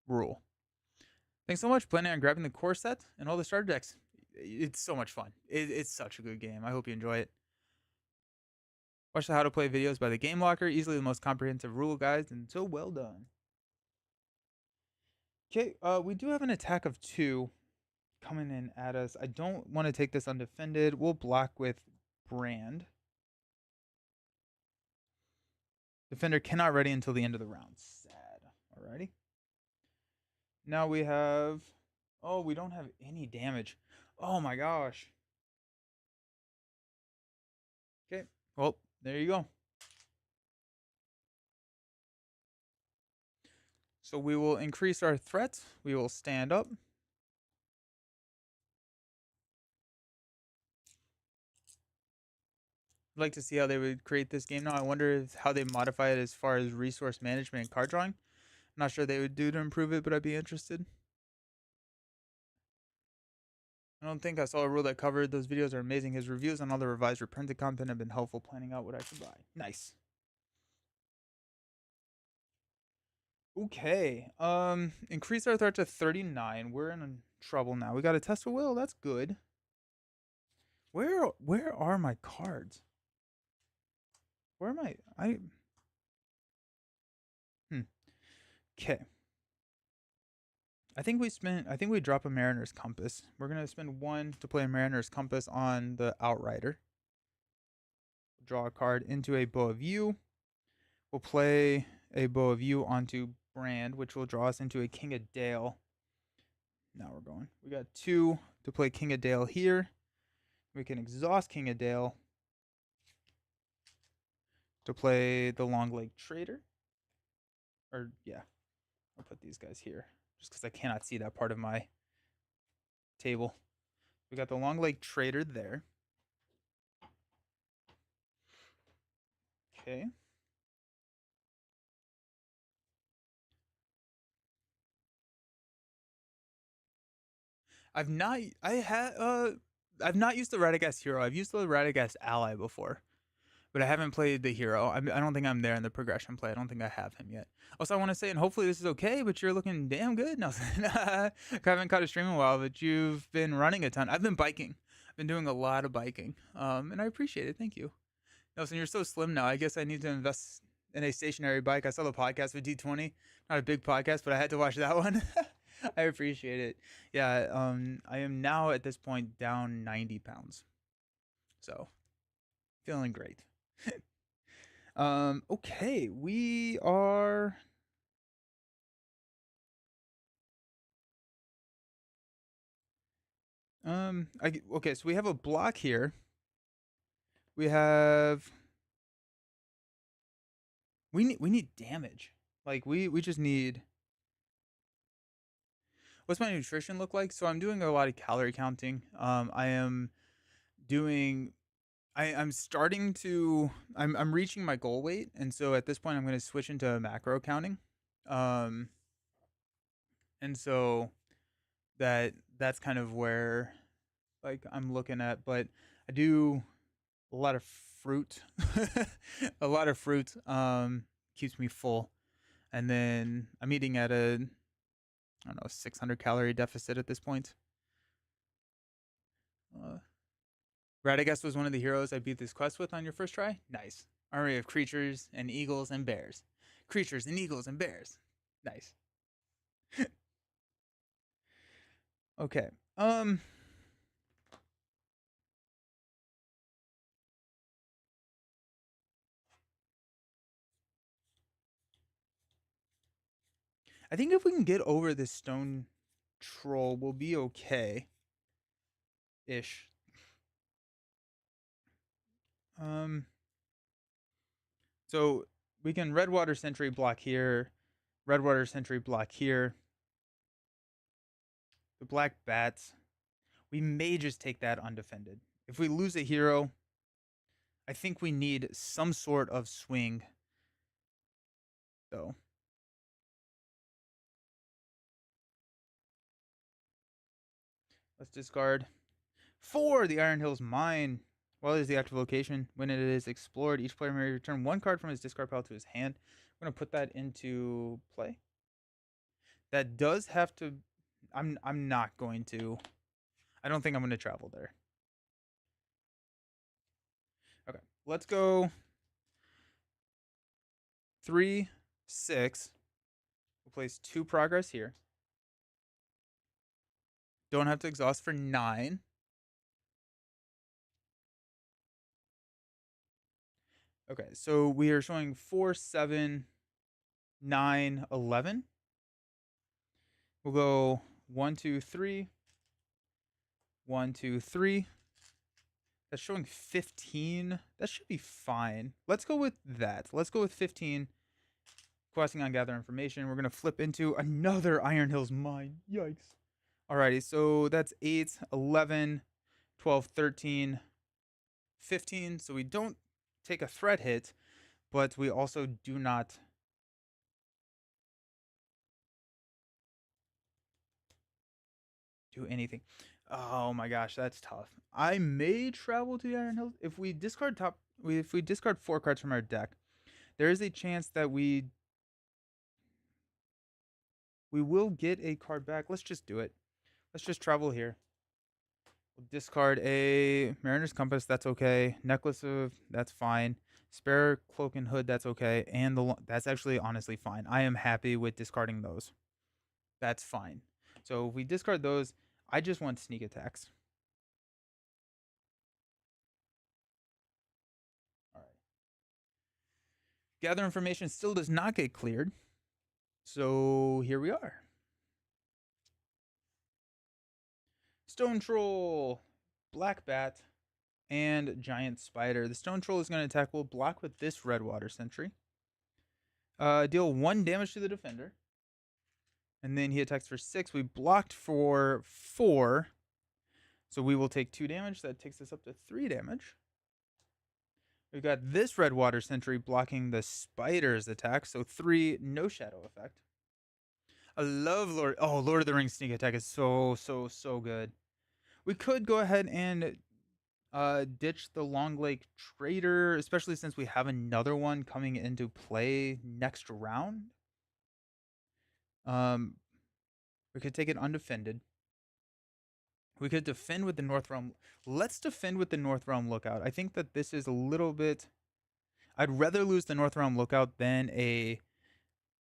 Rule. Thanks so much. Planning on grabbing the core set and all the starter decks. It's so much fun. It's such a good game. I hope you enjoy it. Watch the how to play videos by the Game Locker. Easily the most comprehensive rule guides, and so well done. Okay, we do have an attack of 2 coming in at us. I don't want to take this undefended. We'll block with Brand. Defender cannot ready until the end of the round. Sad. Alrighty. Now we have... Oh, we don't have any damage. Oh my gosh. Okay. Well, there you go. So we will increase our threat. We will stand up. I'd like to see how they would create this game now. I wonder how they modify it as far as resource management and card drawing. I'm not sure they would do to improve it, but I'd be interested. I don't think I saw a rule that covered. Those videos are amazing. His reviews on all the revised reprinted content have been helpful planning out what I should buy. Nice. Okay. Increase our threat to 39. We're in trouble now. We got a test of will. That's good. Where are my cards? Where am I? Okay. I think we drop a Mariner's Compass. We're gonna spend 1 to play a Mariner's Compass on the Outrider. Draw a card into a Bow of You. We'll play a Bow of You onto Brand, which will draw us into a King of Dale. Now we're going. We got 2 to play King of Dale here. We can exhaust King of Dale to play the Long Lake Trader. Or, yeah. I'll put these guys here just because I cannot see that part of my table. We got the Long Lake Trader there. Okay. I've not used the Radagast Hero. I've used the Radagast Ally before, but I haven't played the Hero. I don't think I'm there in the progression play. I don't think I have him yet. Also, I want to say, and hopefully this is okay, but you're looking damn good, Nelson. I haven't caught a stream in a while, but you've been running a ton. I've been biking. I've been doing a lot of biking, and I appreciate it. Thank you, Nelson. You're so slim now. I guess I need to invest in a stationary bike. I saw the podcast with D20. Not a big podcast, but I had to watch that one. I appreciate it. Yeah, I am now at this point down 90 pounds. So, feeling great. Okay, we are... okay, so we have a block here. We have... We need damage. Like, we just need... What's my nutrition look like? So I'm doing a lot of calorie counting. I am doing. I'm starting to. I'm reaching my goal weight, and so at this point, I'm going to switch into macro counting. Um, and so that's kind of where like I'm looking at, but I do a lot of fruit. A lot of fruit keeps me full. And then I'm eating at a I don't know, 600 calorie deficit at this point. Uh, Radagast was one of the heroes I beat this quest with on your first try. Nice. Army of creatures and eagles and bears. Creatures and eagles and bears. Nice. Okay. I think if we can get over this stone troll, we'll be okay. Ish. Um so we can Redwater Sentry block here, Redwater Sentry block here. The Black Bats. We may just take that undefended. If we lose a hero, I think we need some sort of swing, though. Let's discard 4. The Iron Hills Mine. While it is the active location, when it is explored, each player may return 1 card from his discard pile to his hand. I'm going to put that into play. That does have to. I'm not going to. I don't think I'm going to travel there. Okay, let's go 3, 6. We'll place 2 progress here. Don't have to exhaust for 9. Okay, so we are showing 4, 7, 9, 11. We'll go 1, 2, 3. 1, 2, 3. That's showing 15. That should be fine. Let's go with that. Let's go with 15. Questing on gather information. We're going to flip into another Iron Hills mine. Yikes. Alrighty, so that's 8, 11, 12, 13, 15. So we don't take a threat hit, but we also do not do anything. Oh my gosh, that's tough. I may travel to the Iron Hills if we discard if we discard 4 cards from our deck. There is a chance that we will get a card back. Let's just do it. Let's just travel here. We'll discard a Mariner's Compass. That's okay. Necklace of that's fine. Spare Cloak and Hood. That's okay. And that's actually honestly fine. I am happy with discarding those. That's fine. So if we discard those, I just want sneak attacks. All right. Gather information still does not get cleared. So here we are. Stone Troll, Black Bat, and Giant Spider. The Stone Troll is going to attack. We'll block with this Redwater Sentry. Deal 1 damage to the defender. And then he attacks for 6. We blocked for 4. So we will take 2 damage. That takes us up to 3 damage. We've got this Redwater Sentry blocking the Spider's attack. So 3, no shadow effect. I love Lord of the Rings sneak attack is so good. We could go ahead and ditch the Long Lake Trader, especially since we have another one coming into play next round. We could take it undefended. We could defend with the North Realm. Let's defend with the North Realm Lookout. I think that this is a little bit. I'd rather lose the North Realm Lookout than a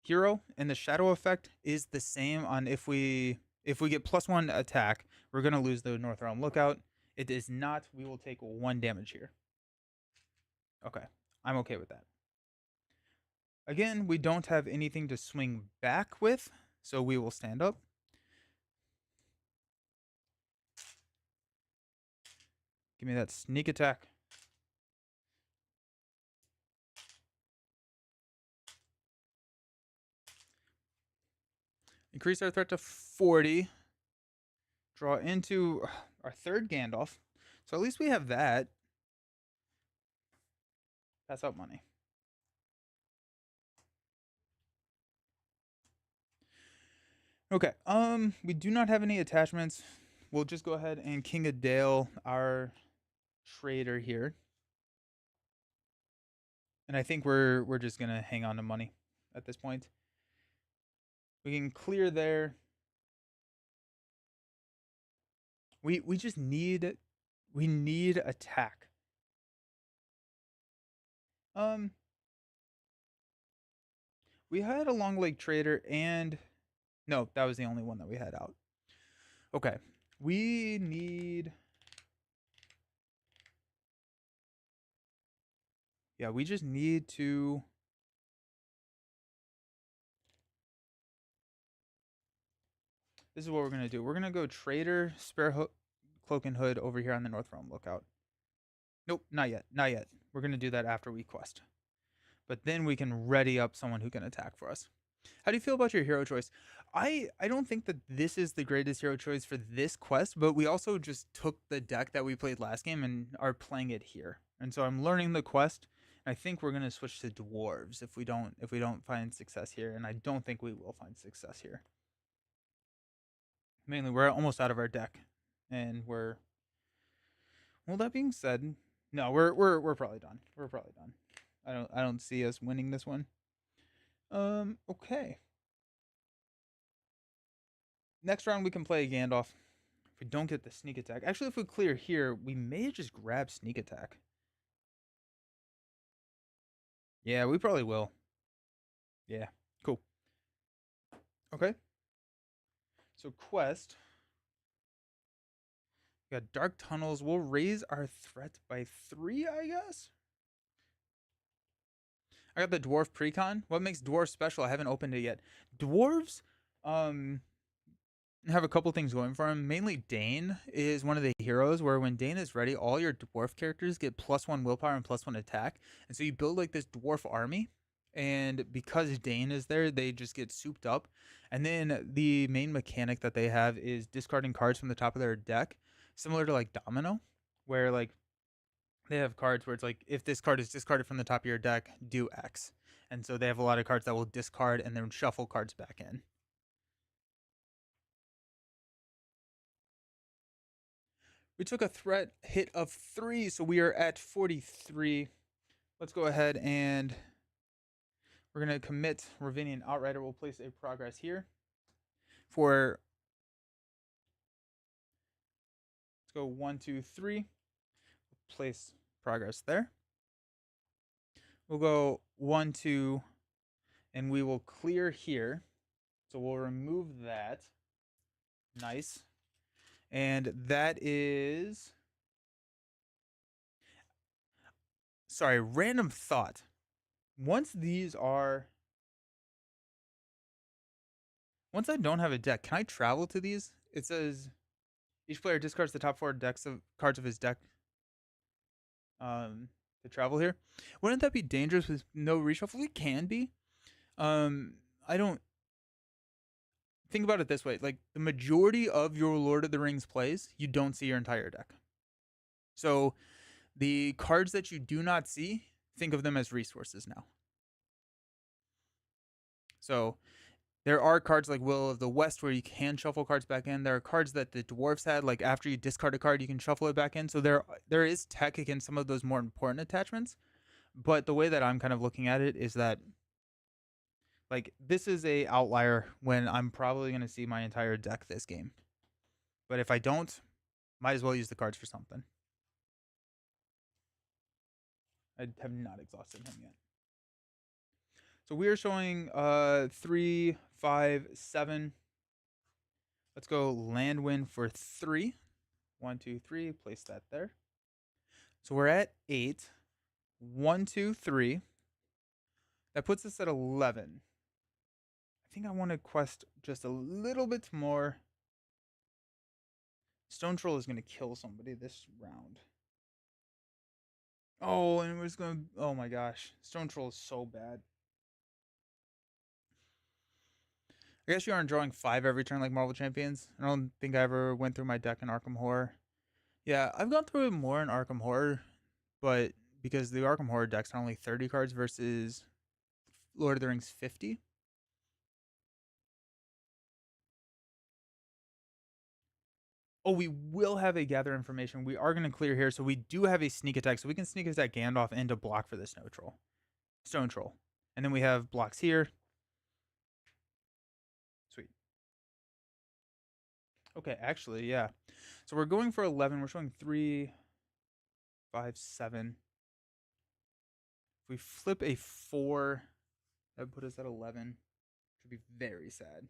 hero, and the shadow effect is the same on if we get +1 attack, we're gonna lose the North Realm Lookout. It is not. We will take 1 damage here. Okay, I'm okay with that. Again, we don't have anything to swing back with, so we will stand up. Give me that sneak attack. Increase our threat to 40. Draw into our 3rd Gandalf. So at least we have that. Pass out money. Okay. We do not have any attachments. We'll just go ahead and King of Dale our trader here. And I think we're just gonna hang on to money at this point. We can clear there. We just need attack. Um we had a long leg trader and no, that was the only one that we had out. Okay. We need yeah, we just need to this is what we're gonna do. We're gonna go trader, cloak and hood over here on the North Realm lookout. Nope, not yet. Not yet. We're gonna do that after we quest. But then we can ready up someone who can attack for us. How do you feel about your hero choice? I don't think that this is the greatest hero choice for this quest, but we also just took the deck that we played last game and are playing it here. And so I'm learning the quest. And I think we're gonna switch to dwarves if we don't find success here, and I don't think we will find success here. Mainly, we're almost out of our deck, and we're. Well, that being said, no, we're probably done. We're probably done. I don't see us winning this one. Okay. Next round we can play a Gandalf. If we don't get the sneak attack, actually, if we clear here, we may just grab sneak attack. Yeah, we probably will. Yeah, cool. Okay. So quest. We got dark tunnels. We'll raise our threat by 3, I guess. I got the dwarf precon. What makes dwarf special? I haven't opened it yet. Dwarves, have a couple things going for him. Mainly Dane is one of the heroes where when Dane is ready, all your dwarf characters get +1 willpower and +1 attack. And so you build like this dwarf army. And because Dane is there, they just get souped up. And then the main mechanic that they have is discarding cards from the top of their deck, similar to like Domino, where like they have cards where it's like if this card is discarded from the top of your deck, do X. And so they have a lot of cards that will discard and then shuffle cards back in. We took a threat hit of 3, so we are at 43. Let's go ahead and we're going to commit Ravinian Outrider. We'll place a progress here. For let's go 1, 2, 3. Place progress there. We'll go 1, 2, and we will clear here. So we'll remove that. Nice. And that is. Sorry, random thought. Once these are. Once I don't have a deck, can I travel to these? It says each player discards the top 4 decks of cards of his deck to travel here. Wouldn't that be dangerous with no reshuffle? It can be. I don't think about it this way. Like the majority of your Lord of the Rings plays, you don't see your entire deck. So the cards that you do not see, think of them as resources now. So there are cards like Will of the West where you can shuffle cards back in. There are cards that the dwarves had, like after you discard a card, you can shuffle it back in. So there is tech against some of those more important attachments. But the way that I'm kind of looking at it is that like this is a outlier when I'm probably going to see my entire deck this game. But if I don't, might as well use the cards for something. I have not exhausted him yet. So we are showing 3, 5, 7. Let's go land win for 3. 1, 2, 3. Place that there. So we're at 8. 1, 2, 3. That puts us at 11. I think I want to quest just a little bit more. Stone Troll is going to kill somebody this round. Oh, and it was going to. Oh my gosh. Stone Troll is so bad. I guess you aren't drawing 5 every turn like Marvel Champions. I don't think I ever went through my deck in Arkham Horror. Yeah, I've gone through it more in Arkham Horror, but because the Arkham Horror decks are only 30 cards versus Lord of the Rings 50. Oh, we will have a gather information. We are going to clear here, so we do have a sneak attack, so we can sneak attack Gandalf into block for the Stone Troll. And then we have blocks here. Sweet. Okay, actually, yeah. So we're going for 11. We're showing 3, 5, 7. If we flip a 4, that would put us at 11. Which would be very sad.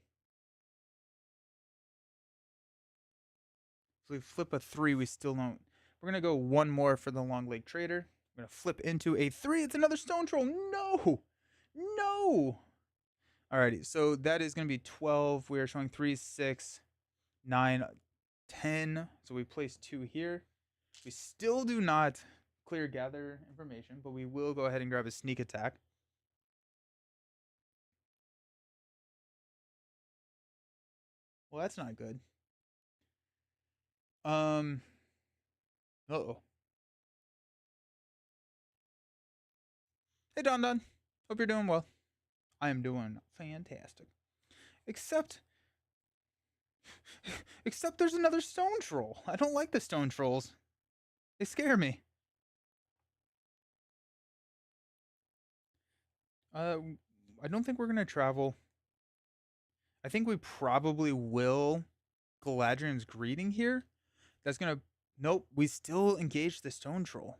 If we flip a 3, we still don't. We're going to go one more for the Long Lake Trader. We're going to flip into a 3. It's another Stone Troll. No! No! Alrighty, so that is going to be 12. We are showing 3, 6, 9, 10. So we place 2 here. We still do not clear gather information, but we will go ahead and grab a sneak attack. Well, that's not good. Uh-oh. Hey, Don Don. Hope you're doing well. I am doing fantastic. Except there's another Stone Troll. I don't like the Stone Trolls. They scare me. I don't think we're gonna travel. I think we probably will Galadriel's Greeting here. That's gonna. Nope, we still engage the Stone Troll.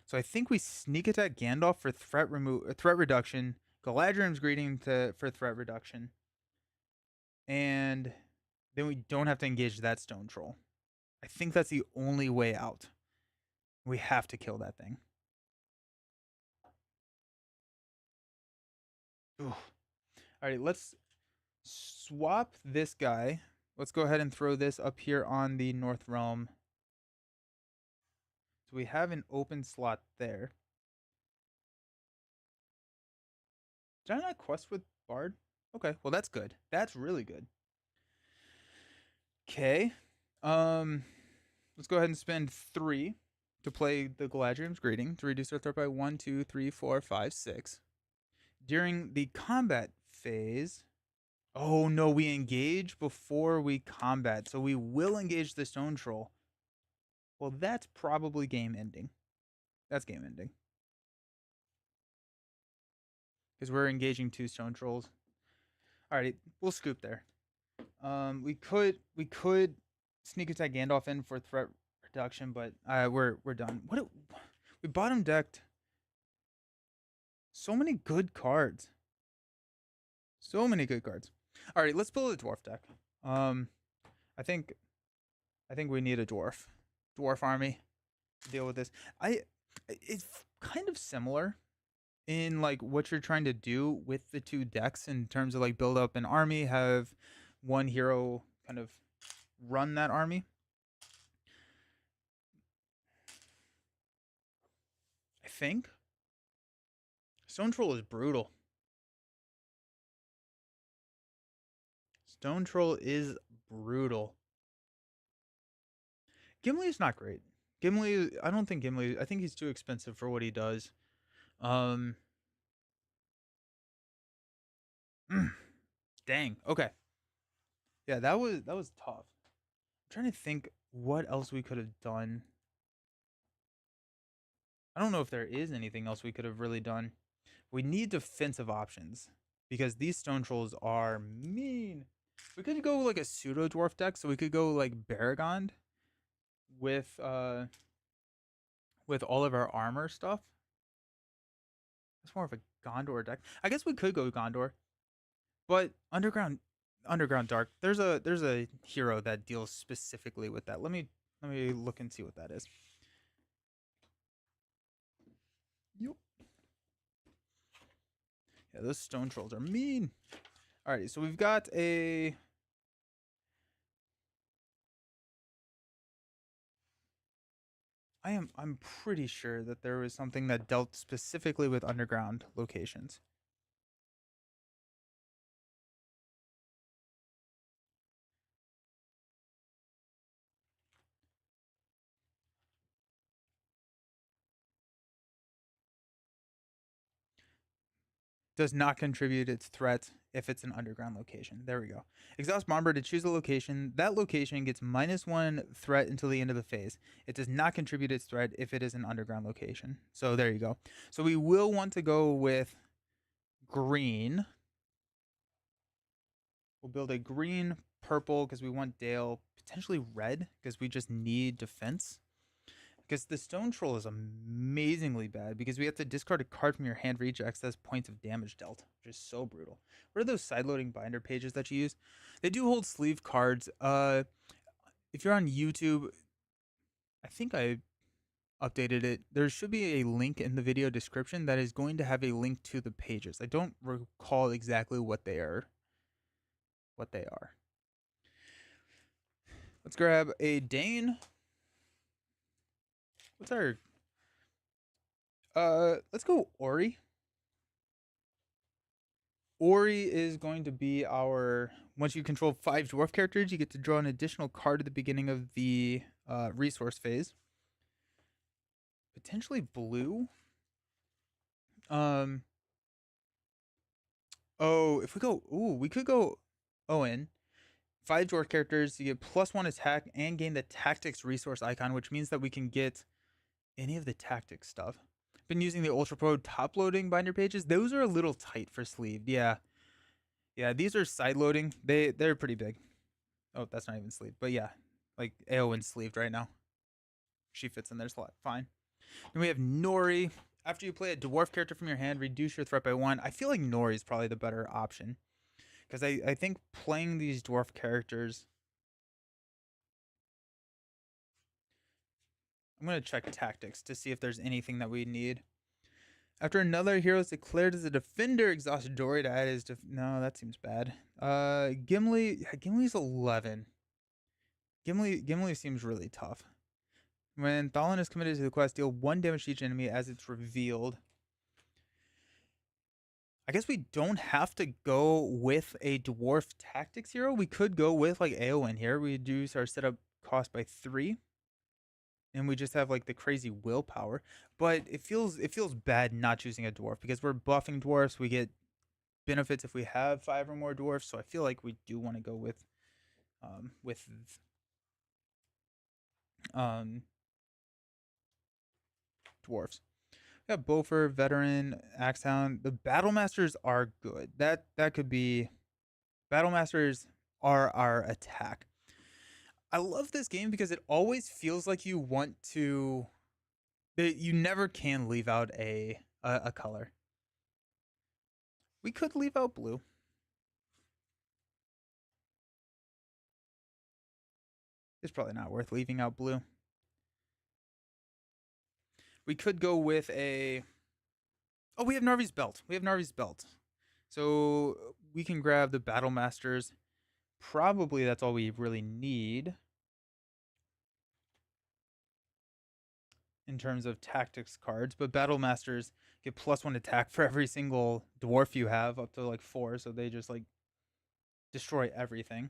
So I think we sneak attack Gandalf for threat reduction, Galadriel's Greeting for threat reduction, and then we don't have to engage that Stone Troll. I think that's the only way out. We have to kill that thing. Ooh. All right, let's swap this guy. Let's go ahead and throw this up here on the North Realm. So we have an open slot there. Did I not quest with Bard? Okay, well that's good. That's really good. Okay. Let's go ahead and spend 3 to play the Galadriel's Greeting to reduce our threat by 1, 2, 3, 4, 5, 6. During the combat phase, oh no, we engage before we combat, so we will engage the Stone Troll. Well, that's probably game ending. That's game ending. Because we're engaging 2 Stone Trolls. Alright, we'll scoop there. We could sneak attack Gandalf in for threat reduction, but we're done. We bottom decked so many good cards. So many good cards. All right, let's build a dwarf deck. I think we need a dwarf army to deal with this. It's kind of similar in like what you're trying to do with the 2 decks in terms of like build up an army, have one hero kind of run that army. I think Stone Troll is brutal. Stone Troll is brutal. Gimli is not great. I don't think Gimli. I think he's too expensive for what he does. Um, dang. Okay. Yeah, that was tough. I'm trying to think what else we could have done. I don't know if there is anything else we could have really done. We need defensive options because these Stone Trolls are mean. We could go like a pseudo dwarf deck, so we could go like Baragond with all of our armor stuff. It's more of a Gondor deck. I guess we could go Gondor, but underground dark. There's a hero that deals specifically with that. Let me look and see what that is. Yep. Yeah, those Stone Trolls are mean. Alrighty, so we've got a. I'm pretty sure that there was something that dealt specifically with underground locations. does not contribute its threat if it's an underground location. There we go. Exhaust Bomber to choose a location. That location gets -1 threat until the end of the phase. It does not contribute its threat if it is an underground location. So there you go. So we will want to go with green. We'll build a green, purple because we want Dale, potentially red because we just need defense. Because the Stone Troll is amazingly bad because we have to discard a card from your hand for each excess points of damage dealt, which is so brutal. What are those side-loading binder pages that you use? They do hold sleeve cards. If you're on YouTube, I think I updated it. There should be a link in the video description that is going to have a link to the pages. I don't recall exactly what they are. Let's grab a Dane. What's our let's go Ori. Ori is going to be our, once you control 5 dwarf characters, you get to draw an additional card at the beginning of the resource phase. Potentially blue. Oh, if we go, we could go Owen. 5 dwarf characters, you get +1 attack and gain the tactics resource icon, which means that we can get any of the tactics stuff. Been using the Ultra Pro top loading binder pages. Those are a little tight for sleeved. Yeah, these are side loading. They're pretty big. Oh, that's not even sleeved, but yeah, like Eowyn's sleeved right now. She fits in their slot fine. Then we have Nori. After you play a dwarf character from your hand, reduce your threat by 1. I feel like Nori is probably the better option because I think playing these dwarf characters. I'm going to check tactics to see if there's anything that we need. After another hero is declared as a defender, exhaust Dory to add his no, that seems bad. Gimli, Gimli's 11. Gimli seems really tough. When Thalin is committed to the quest, deal 1 damage to each enemy as it's revealed. I guess we don't have to go with a dwarf tactics hero. We could go with like Eowyn here. We reduce our setup cost by 3. And we just have like the crazy willpower. But it feels bad not choosing a dwarf because we're buffing dwarfs. We get benefits if we have 5 or more dwarfs. So I feel like we do want to go with dwarfs. We have Beaufort, Veteran, Axehound. The Battle Masters are good. That could be. Battle Masters are our attack. I love this game because it always feels like you want to. You never can leave out a color. We could leave out blue. It's probably not worth leaving out blue. We could go with a. Oh, we have Narvi's belt. So we can grab the Battle Masters. Probably that's all we really need in terms of tactics cards. But Battle Masters get +1 attack for every single dwarf you have, up to like 4. So they just like destroy everything.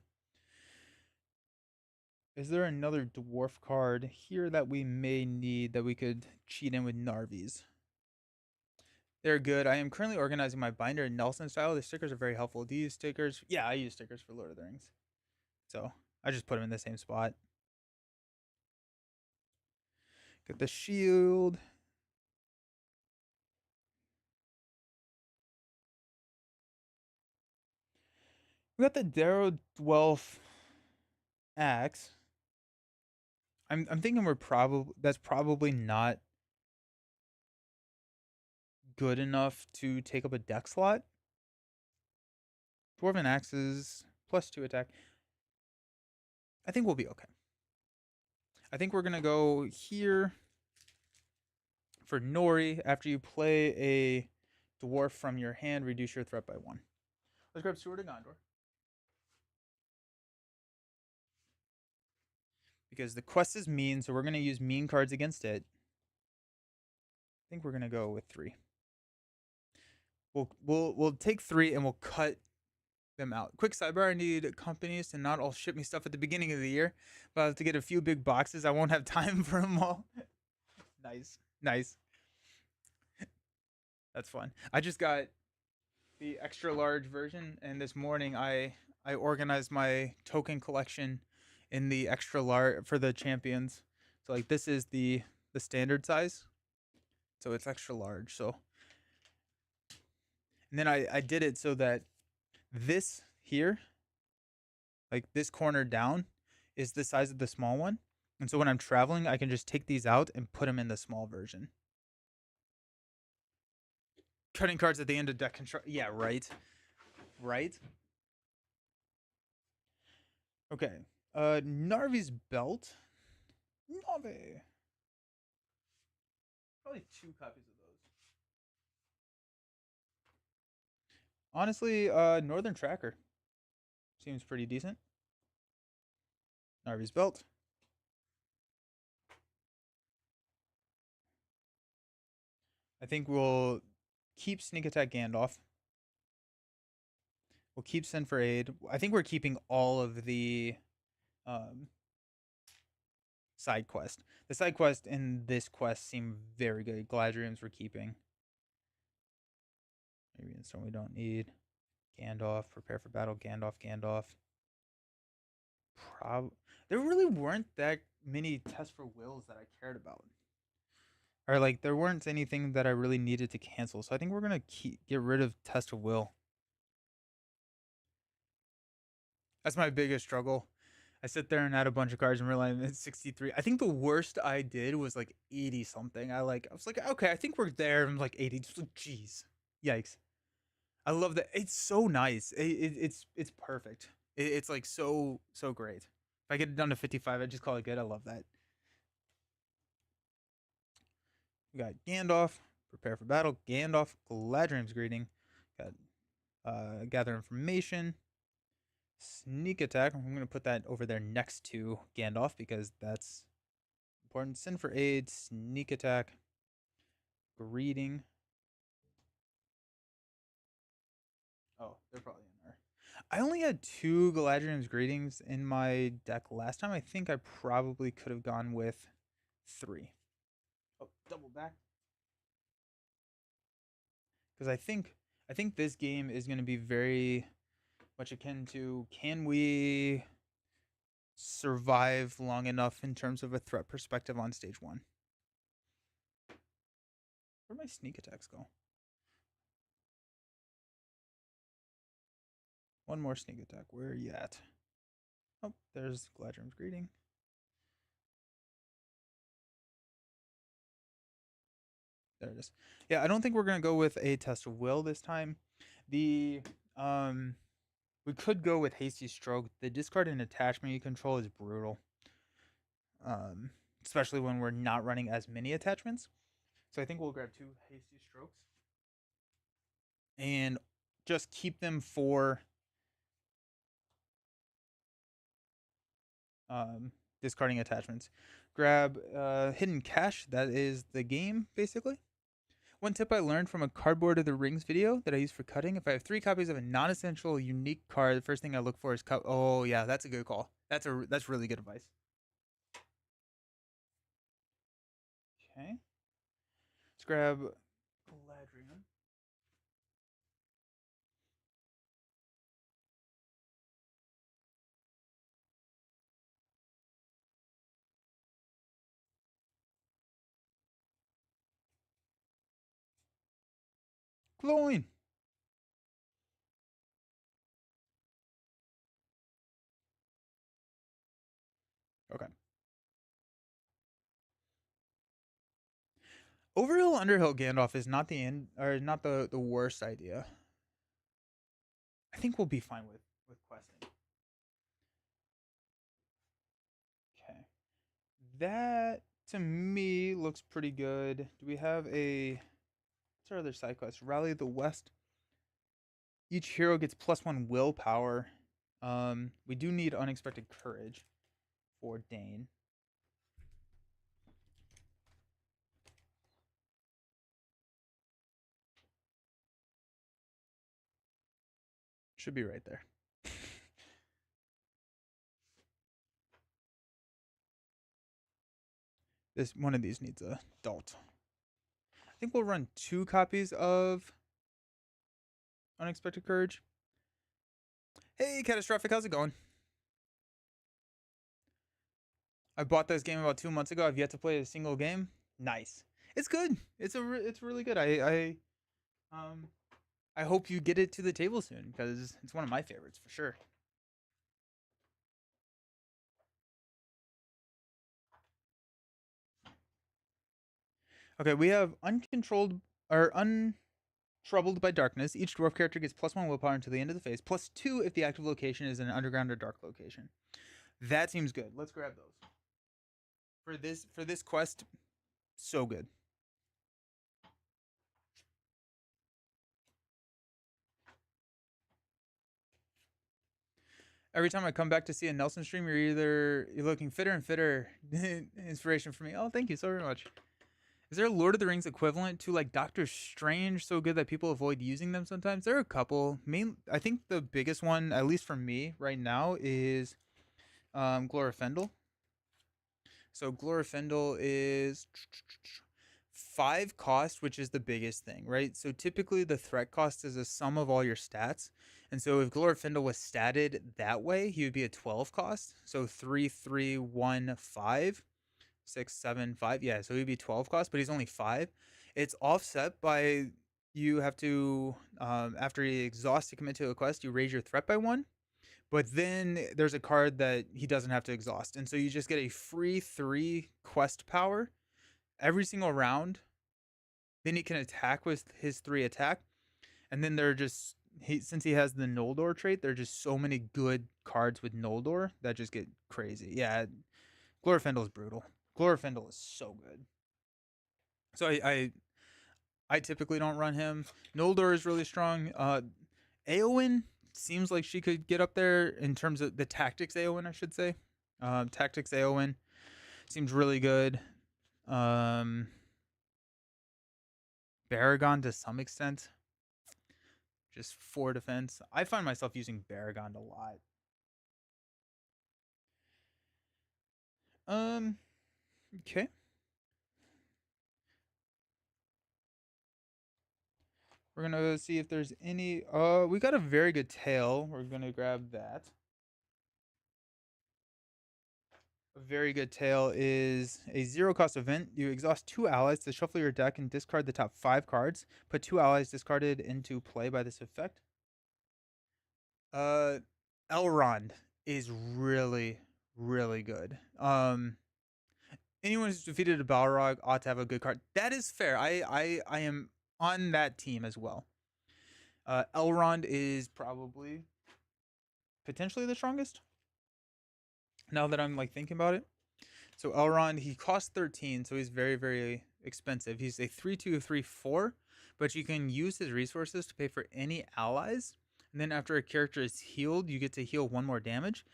Is there another dwarf card here that we may need that we could cheat in with Narvi's? They're good. I am currently organizing my binder in Nelson style. The stickers are very helpful. Do you use stickers? Yeah, I use stickers for Lord of the Rings. So I just put them in the same spot. Get the shield. We got the Darrow Dwelf axe. I'm thinking that's probably not good enough to take up a deck slot. Dwarven axes +2 attack. I think we'll be okay. I think we're gonna go here for Nori. After you play a dwarf from your hand, reduce your threat by 1. Let's grab Sword of Gondor. Because the quest is mean, so we're gonna use mean cards against it. I think we're gonna go with 3. We'll take 3 and we'll cut them out. Quick sidebar: I need companies to not all ship me stuff at the beginning of the year, but I have to get a few big boxes. I won't have time for them all. Nice. That's fun. I just got the extra large version, and this morning I organized my token collection in the extra large for the champions. So like this is the standard size, so it's extra large. So and then I did it so that this here, like this corner down, is the size of the small one. And so when I'm traveling, I can just take these out and put them in the small version. Cutting cards at the end of deck control. Yeah, right. Right. Okay. Narvi's belt. Narvi. Probably 2 copies of those. Honestly, Northern Tracker seems pretty decent. Narvi's belt. I think we'll keep Sneak Attack Gandalf. We'll keep Send for Aid. I think we're keeping all of the um, side quest. The side quest in this quest seem very good. Gladriums we're keeping. Maybe in Storm we don't need. Gandalf, prepare for battle. Gandalf. There really weren't that many tests for wills that I cared about. Or like there weren't anything that I really needed to cancel. So I think we're gonna get rid of test of will. That's my biggest struggle. I sit there and add a bunch of cards and realize it's 63. I think the worst I did was like 80 something. I was like, okay, I think we're there. I'm like 80. Just like, jeez, yikes. I love that. It's so nice. It's perfect. It's like so great. If I get it down to 55, I just call it good. I love that. We got Gandalf, prepare for battle. Gandalf, Gladrium's greeting. Got gather information. Sneak attack. I'm going to put that over there next to Gandalf because that's important. Send for aid. Sneak attack. Greeting. Oh, they're probably in there. I only had 2 Galadriel's greetings in my deck last time. I think I probably could have gone with 3. Oh, double back. Because I think this game is going to be very much akin to, can we survive long enough in terms of a threat perspective on stage 1? Where'd my sneak attacks go? One more sneak attack. Where are you at? Oh, there's Gladrium's greeting. There it is. Yeah, I don't think we're gonna go with a test of will this time. The we could go with hasty stroke. The discard and attachment you control is brutal. Um, especially when we're not running as many attachments. So I think we'll grab 2 hasty strokes and just keep them for discarding attachments. Grab hidden cache. That is the game basically. One tip I learned from a Cardboard of the Rings video that I use for cutting: if I have 3 copies of a non-essential unique card, the first thing I look for is cut. Oh yeah, that's a good call. That's really good advice. Okay, let's grab Galadriel. Glowing. Okay. Overhill Underhill Gandalf is not the end, or not the worst idea. I think we'll be fine with questing. Okay, that to me looks pretty good. Do we have what's our other side quest? Rally the West. Each hero gets +1 willpower. We do need unexpected courage for Dane. Should be right there. This one of these needs a adult. I think we'll run 2 copies of Unexpected Courage. Hey, Catastrophic, how's it going? I bought this game about 2 months ago. I've yet to play a single game. Nice. It's good. It's really good. Um I hope you get it to the table soon because it's one of my favorites for sure. Okay, we have uncontrolled or untroubled by darkness. Each dwarf character gets +1 willpower until the end of the phase, +2 if the active location is an underground or dark location. That seems good. Let's grab those. For this quest, so good. Every time I come back to see a Nelson stream, you're looking fitter and fitter. Inspiration for me. Oh, thank you so very much. Is there a Lord of the Rings equivalent to like Doctor Strange so good that people avoid using them sometimes? There are a couple. I think the biggest one, at least for me right now, is Glorfindel. So Glorfindel is 5 cost, which is the biggest thing, right? So typically the threat cost is a sum of all your stats. And so if Glorfindel was statted that way, he would be a 12 cost. So 3, 3, 1, 5, 6, 7, 5. Yeah, so he'd be 12 cost, but he's only 5. It's offset by you have to, after you exhaust to commit to a quest, you raise your threat by 1. But then there's a card that he doesn't have to exhaust. And so you just get a free 3 quest power every single round. Then he can attack with his 3 attack. And then they're just since he has the Noldor trait, there are just so many good cards with Noldor that just get crazy. Yeah, Glorfindel is brutal. Glorfindel is so good. So I typically don't run him. Noldor is really strong. Eowyn seems like she could get up there in terms of the tactics Eowyn, I should say. Tactics Eowyn seems really good. Baragon to some extent. Just 4 defense. I find myself using Baragon a lot. Okay. We're gonna see if there's any. We got a very good tail. We're gonna grab that. A very good tail is a 0 cost event. You exhaust 2 allies to shuffle your deck and discard the top 5 cards. Put 2 allies discarded into play by this effect. Uh, Elrond is really, really good. Anyone who's defeated a Balrog ought to have a good card. That is fair. I am on that team as well. Elrond is probably potentially the strongest. Now that I'm like thinking about it. So Elrond, he costs 13, so he's very, very expensive. He's a 3/2/3/4, but you can use his resources to pay for any allies. And then after a character is healed, you get to heal 1 more damage.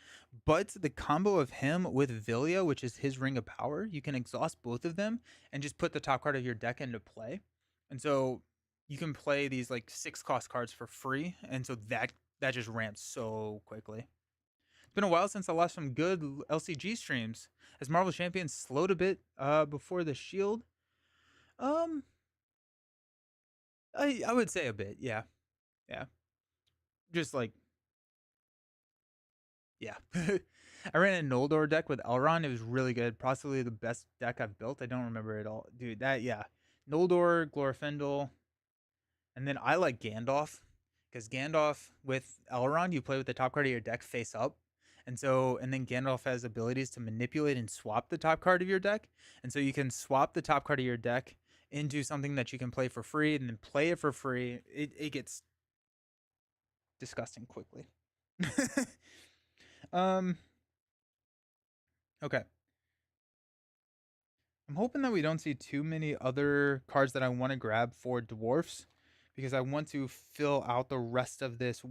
But the combo of him with Vilya, which is his Ring of Power, you can exhaust both of them and just put the top card of your deck into play. And so you can play these like 6 cost cards for free, and so that just ramps so quickly. It's been a while since I watched some good LCG streams. As Marvel Champions slowed a bit before the Shield. Um, I would say a bit, yeah, yeah. Just like yeah. I ran a Noldor deck with Elrond. It was really good. Possibly the best deck I've built. I don't remember it all, dude. That yeah, Noldor, Glorfindel, and then I like Gandalf because Gandalf with Elrond, you play with the top card of your deck face up. And then Gandalf has abilities to manipulate and swap the top card of your deck. And so you can swap the top card of your deck into something that you can play for free and then play it for free. It gets disgusting quickly. um okay. I'm hoping that we don't see too many other cards that I want to grab for dwarfs because I want to fill out the rest of this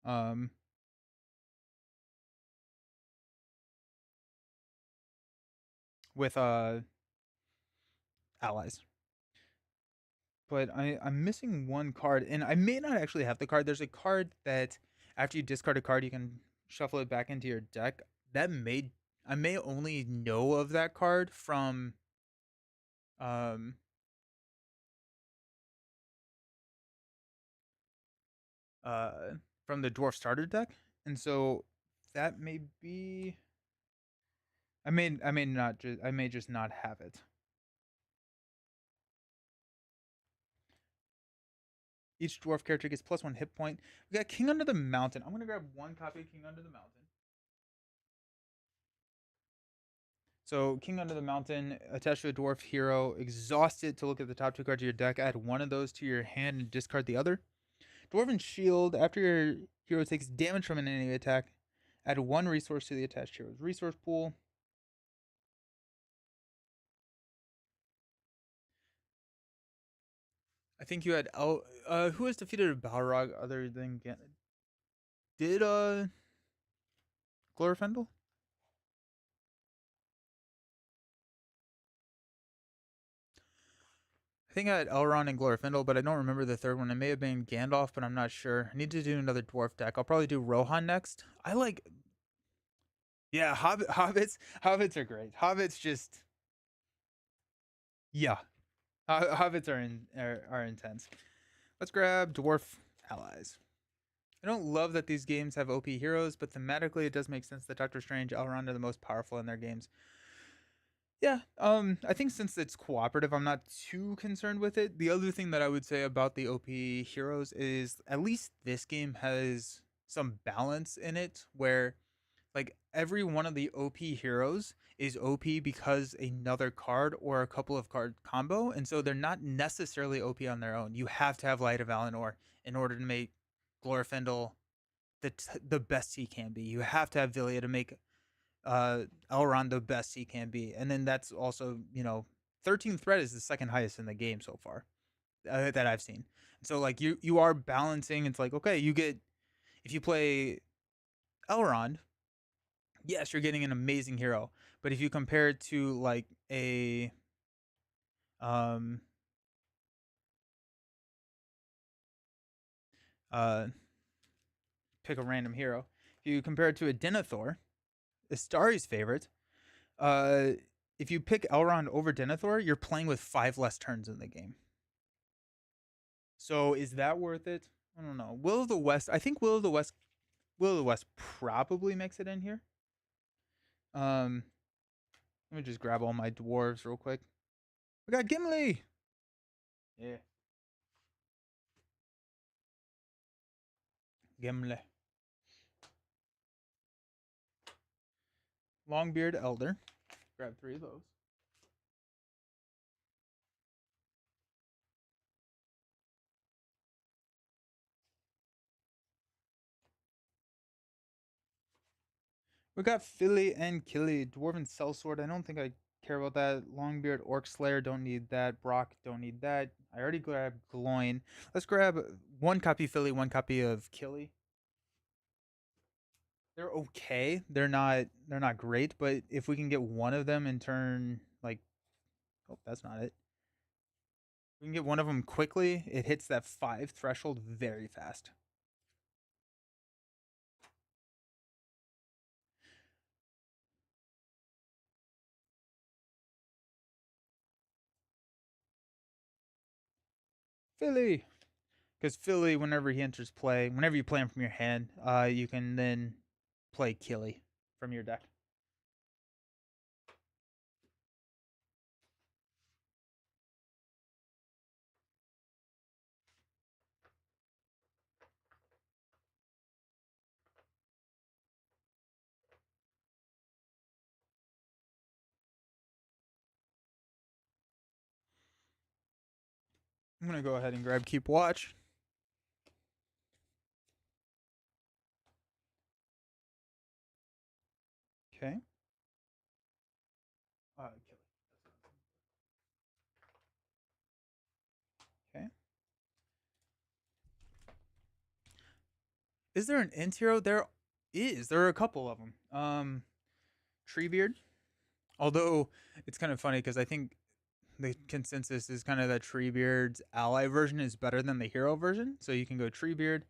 um with allies. But I'm missing one card, and I may not actually have the card. There's a card that after you discard a card, you can shuffle it back into your deck. That may I may only know of that card from um uh, from the dwarf starter deck, and so that may be. I may just not have it. Each dwarf character gets +1 hit point. We got King Under the Mountain. I'm gonna grab one copy of King Under the Mountain. So King Under the Mountain, attached to a dwarf hero, exhaust it to look at the top 2 cards of your deck. Add one of those to your hand and discard the other. Dwarven Shield, after your hero takes damage from an enemy attack, add 1 resource to the attached hero's resource pool. I think you had who has defeated a Balrog other than did Glorfindel? I think I had Elrond and Glorfindel, but I don't remember the third one. It may have been Gandalf, but I'm not sure. I need to do another dwarf deck. I'll probably do Rohan next. I like, yeah, hobbits are great. Hobbits just, yeah, hobbits are intense. Let's grab dwarf allies. I don't love that these games have OP heroes, but thematically it does make sense that Doctor Strange, Elrond are the most powerful in their games. Yeah, I think since it's cooperative, I'm not too concerned with it. The other thing that I would say about the OP heroes is at least this game has some balance in it where like every one of the OP heroes is OP because another card or a couple of card combo, and so they're not necessarily OP on their own. You have to have Light of Valinor in order to make Glorfindel the best he can be. You have to have Villia to make Elrond the best he can be. And then that's also, 13th threat is the second highest in the game so far that I've seen. So like you are balancing. It's like, okay, you get, if you play Elrond, yes, you're getting an amazing hero. But if you compare it to like um uh pick a random hero, if you compare it to a Denethor, Astari's favorite, uh if you pick Elrond over Denethor, you're playing with 5 less turns in the game. So is that worth it? I don't know. Will of the West. I think Will of the West probably makes it in here. Um, Let me just grab all my dwarves real quick. We got Gimli. Yeah, Gimli. Longbeard Elder. Grab 3 of those. We got Philly and Killy. Dwarven Sellsword. I don't think I care about that. Longbeard Orc Slayer. Don't need that. Brock. Don't need that. I already grabbed Gloin. Let's grab 1 copy Philly, 1 copy of Killy. They're okay. They're not great, but if we can get one of them in turn like, oh, that's not it. We can get one of them quickly, it hits that 5 threshold very fast. Philly. Because Philly, whenever he enters play, whenever you play him from your hand, you can then play Killy from your deck. I'm gonna go ahead and grab Keep Watch. Okay. Killy. Okay. Is there an int hero? There is. There are a couple of them. Treebeard. Although it's kind of funny because I think the consensus is kind of that Treebeard's ally version is better than the hero version. So you can go Treebeard.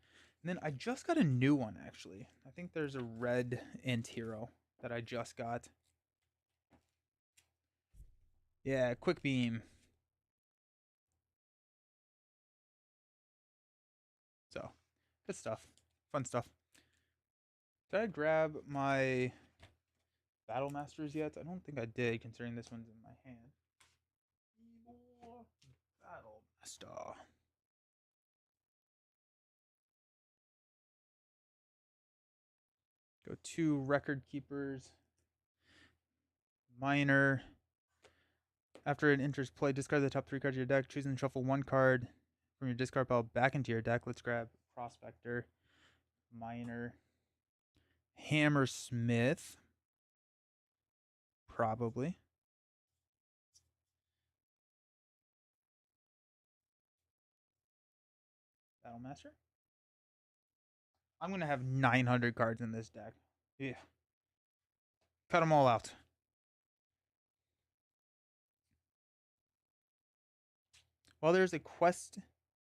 And then I just got a new one actually. I think there's a red int hero that I just got. Yeah, Quick Beam. So Good stuff. Fun stuff. Did I grab my Battle Masters yet? I don't think I did, considering this one's in my hand. Battle Master. Go 2 record keepers. Minor. After an enters play, discard the top 3 cards of your deck. Choose and shuffle 1 card from your discard pile back into your deck. Let's grab Prospector, Minor, Hammersmith. Probably. Battlemaster. I'm going to have 900 cards in this deck. Yeah. Cut them all out. While there's a quest,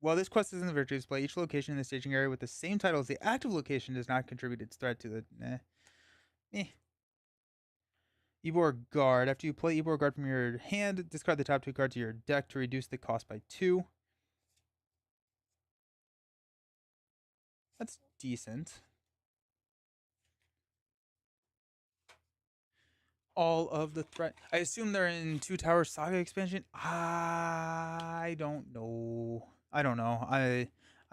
while this quest is in the virtuous play, each location in the staging area with the same title as the active location does not contribute its threat to the. Ybor Guard. After you play Ybor Guard from your hand, discard the top 2 cards of your deck to reduce the cost by 2. That's decent. All of the threat. I assume they're in Two Towers Saga expansion. I don't know. I don't know. I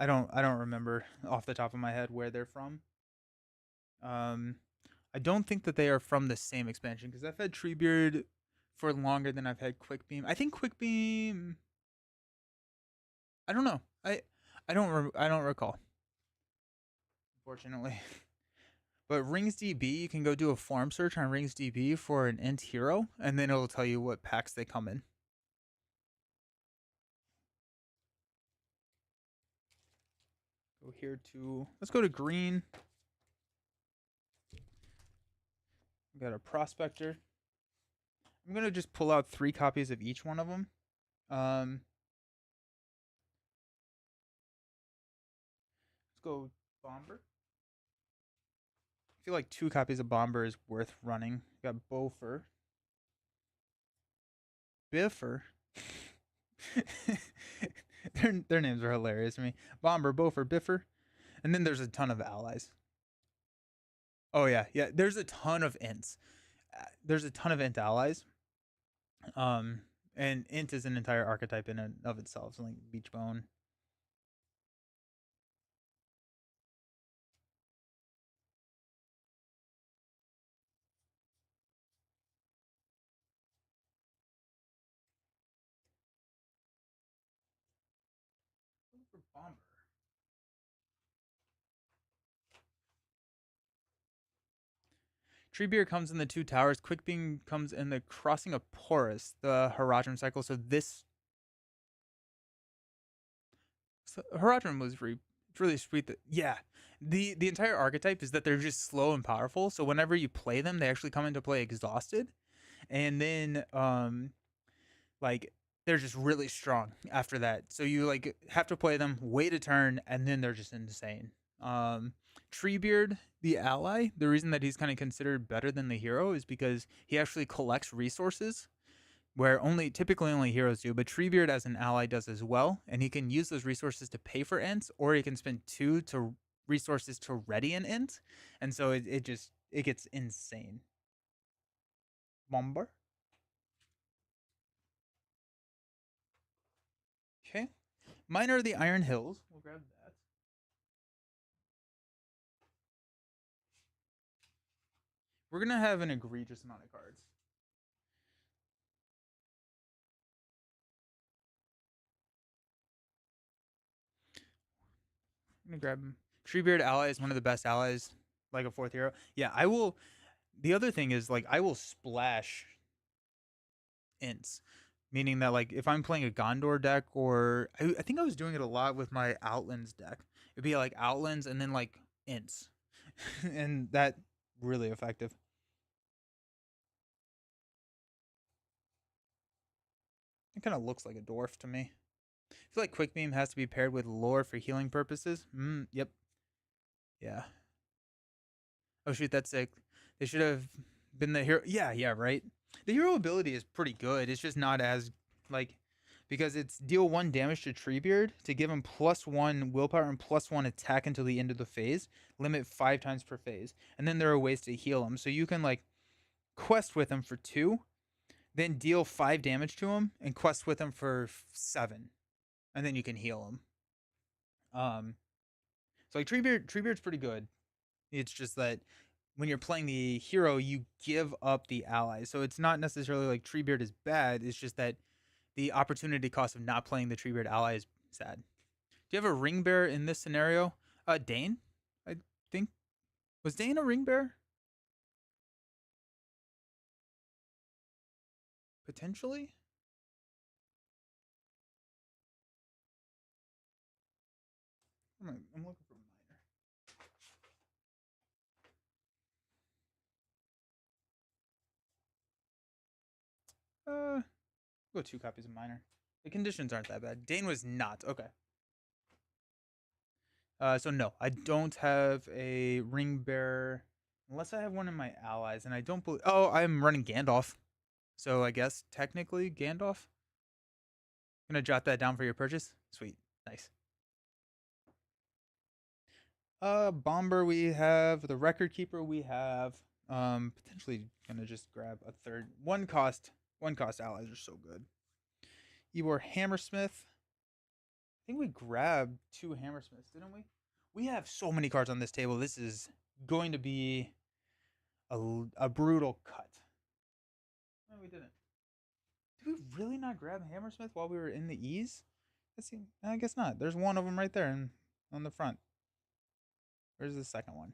don't remember off the top of my head where they're from. I don't think that they are from the same expansion because I've had Treebeard for longer than I've had Quickbeam. I think Quickbeam. I don't know. I don't recall. Unfortunately. But RingsDB, you can go do a farm search on RingsDB for an Ent hero, and then it'll tell you what packs they come in. Go here to, let's go to green. We got a Prospector. I'm going to just pull out 3 copies of each one of them. Let's go Bomber. I feel like 2 copies of Bomber is worth running. We got Bofur. Biffer. their names are hilarious to me. Bomber, Bofur, Biffer. And then there's a ton of allies. Oh yeah, yeah. There's a ton of Ints. There's a ton of Int allies. And Int is an entire archetype in and of itself, so like Beachbone. For Bomber. Treebeard comes in the 2 towers. Quickbeam comes in the Crossing of Porus, the Haradrim cycle. So this Haradrim was really sweet. Yeah, the entire archetype is that they're just slow and powerful. So whenever you play them, they actually come into play exhausted, and then like they're just really strong after that. So you like have to play them, wait a turn, and then they're just insane. Treebeard, the ally, the reason that he's kind of considered better than the hero is because he actually collects resources where typically only heroes do, but Treebeard as an ally does as well, and he can use those resources to pay for Ents, or he can spend 2 resources to ready an Ent, and so it gets insane. Bomber. Okay. Minor of the Iron Hills. We'll grab that. We're gonna have an egregious amount of cards. I'm gonna grab him. Treebeard ally is one of the best allies, like a 4th hero. Yeah, I will. The other thing is like I will splash Ints, meaning that like if I'm playing a Gondor deck, or I think I was doing it a lot with my Outlands deck. It'd be like Outlands and then like Ints, and that really effective. It kind of looks like a dwarf to me. I feel like Quickbeam has to be paired with lore for healing purposes. Yep. Yeah. Oh shoot, that's sick. They should have been the hero. Yeah, right. The hero ability is pretty good. It's just not as like because it's deal 1 damage to Treebeard to give him +1 willpower and +1 attack until the end of the phase, limit 5 times per phase. And then there are ways to heal him. So you can like quest with him for 2, then deal 5 damage to him and quest with him for 7. And then you can heal him. So like Treebeard's pretty good. It's just that when you're playing the hero, you give up the allies. So it's not necessarily like Treebeard is bad. It's just that the opportunity cost of not playing the Treebeard ally is sad. Do you have a ring bearer in this scenario? Dane, I think. Was Dane a ring bearer? Potentially? I'm looking for minor. Go 2 copies of minor. The conditions aren't that bad. Dane was not. Okay. So no, I don't have a ring bearer unless I have one in my allies, and I don't believe. Oh, I'm running Gandalf, so I guess technically Gandalf. Gonna jot that down for your purchase. Sweet, nice. Bomber we have, the Record Keeper we have. Potentially gonna just grab a third. One cost allies are so good. Ybor Hammersmith. I think we grabbed 2 Hammersmiths, didn't we? We have so many cards on this table. This is going to be a brutal cut. No, we didn't. Did we really not grab Hammersmith while we were in the E's? I guess not. There's one of them right there on the front. Where's the second one?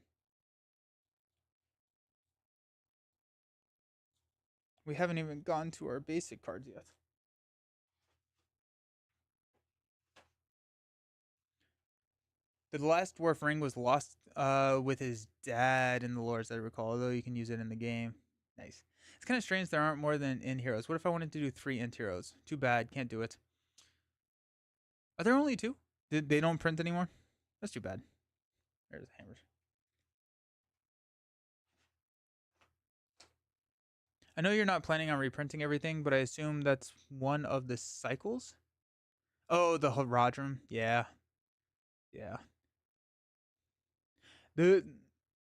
We haven't even gone to our basic cards yet. The last dwarf ring was lost with his dad in the lore, as I recall, although you can use it in the game. Nice. It's kind of strange there aren't more than int heroes. What if I wanted to do 3 int heroes? Too bad, can't do it. Are there only 2? They don't print anymore? That's too bad. There's hammers. I know you're not planning on reprinting everything, but I assume that's one of the cycles? Oh, the Horadrim. Yeah. Yeah. The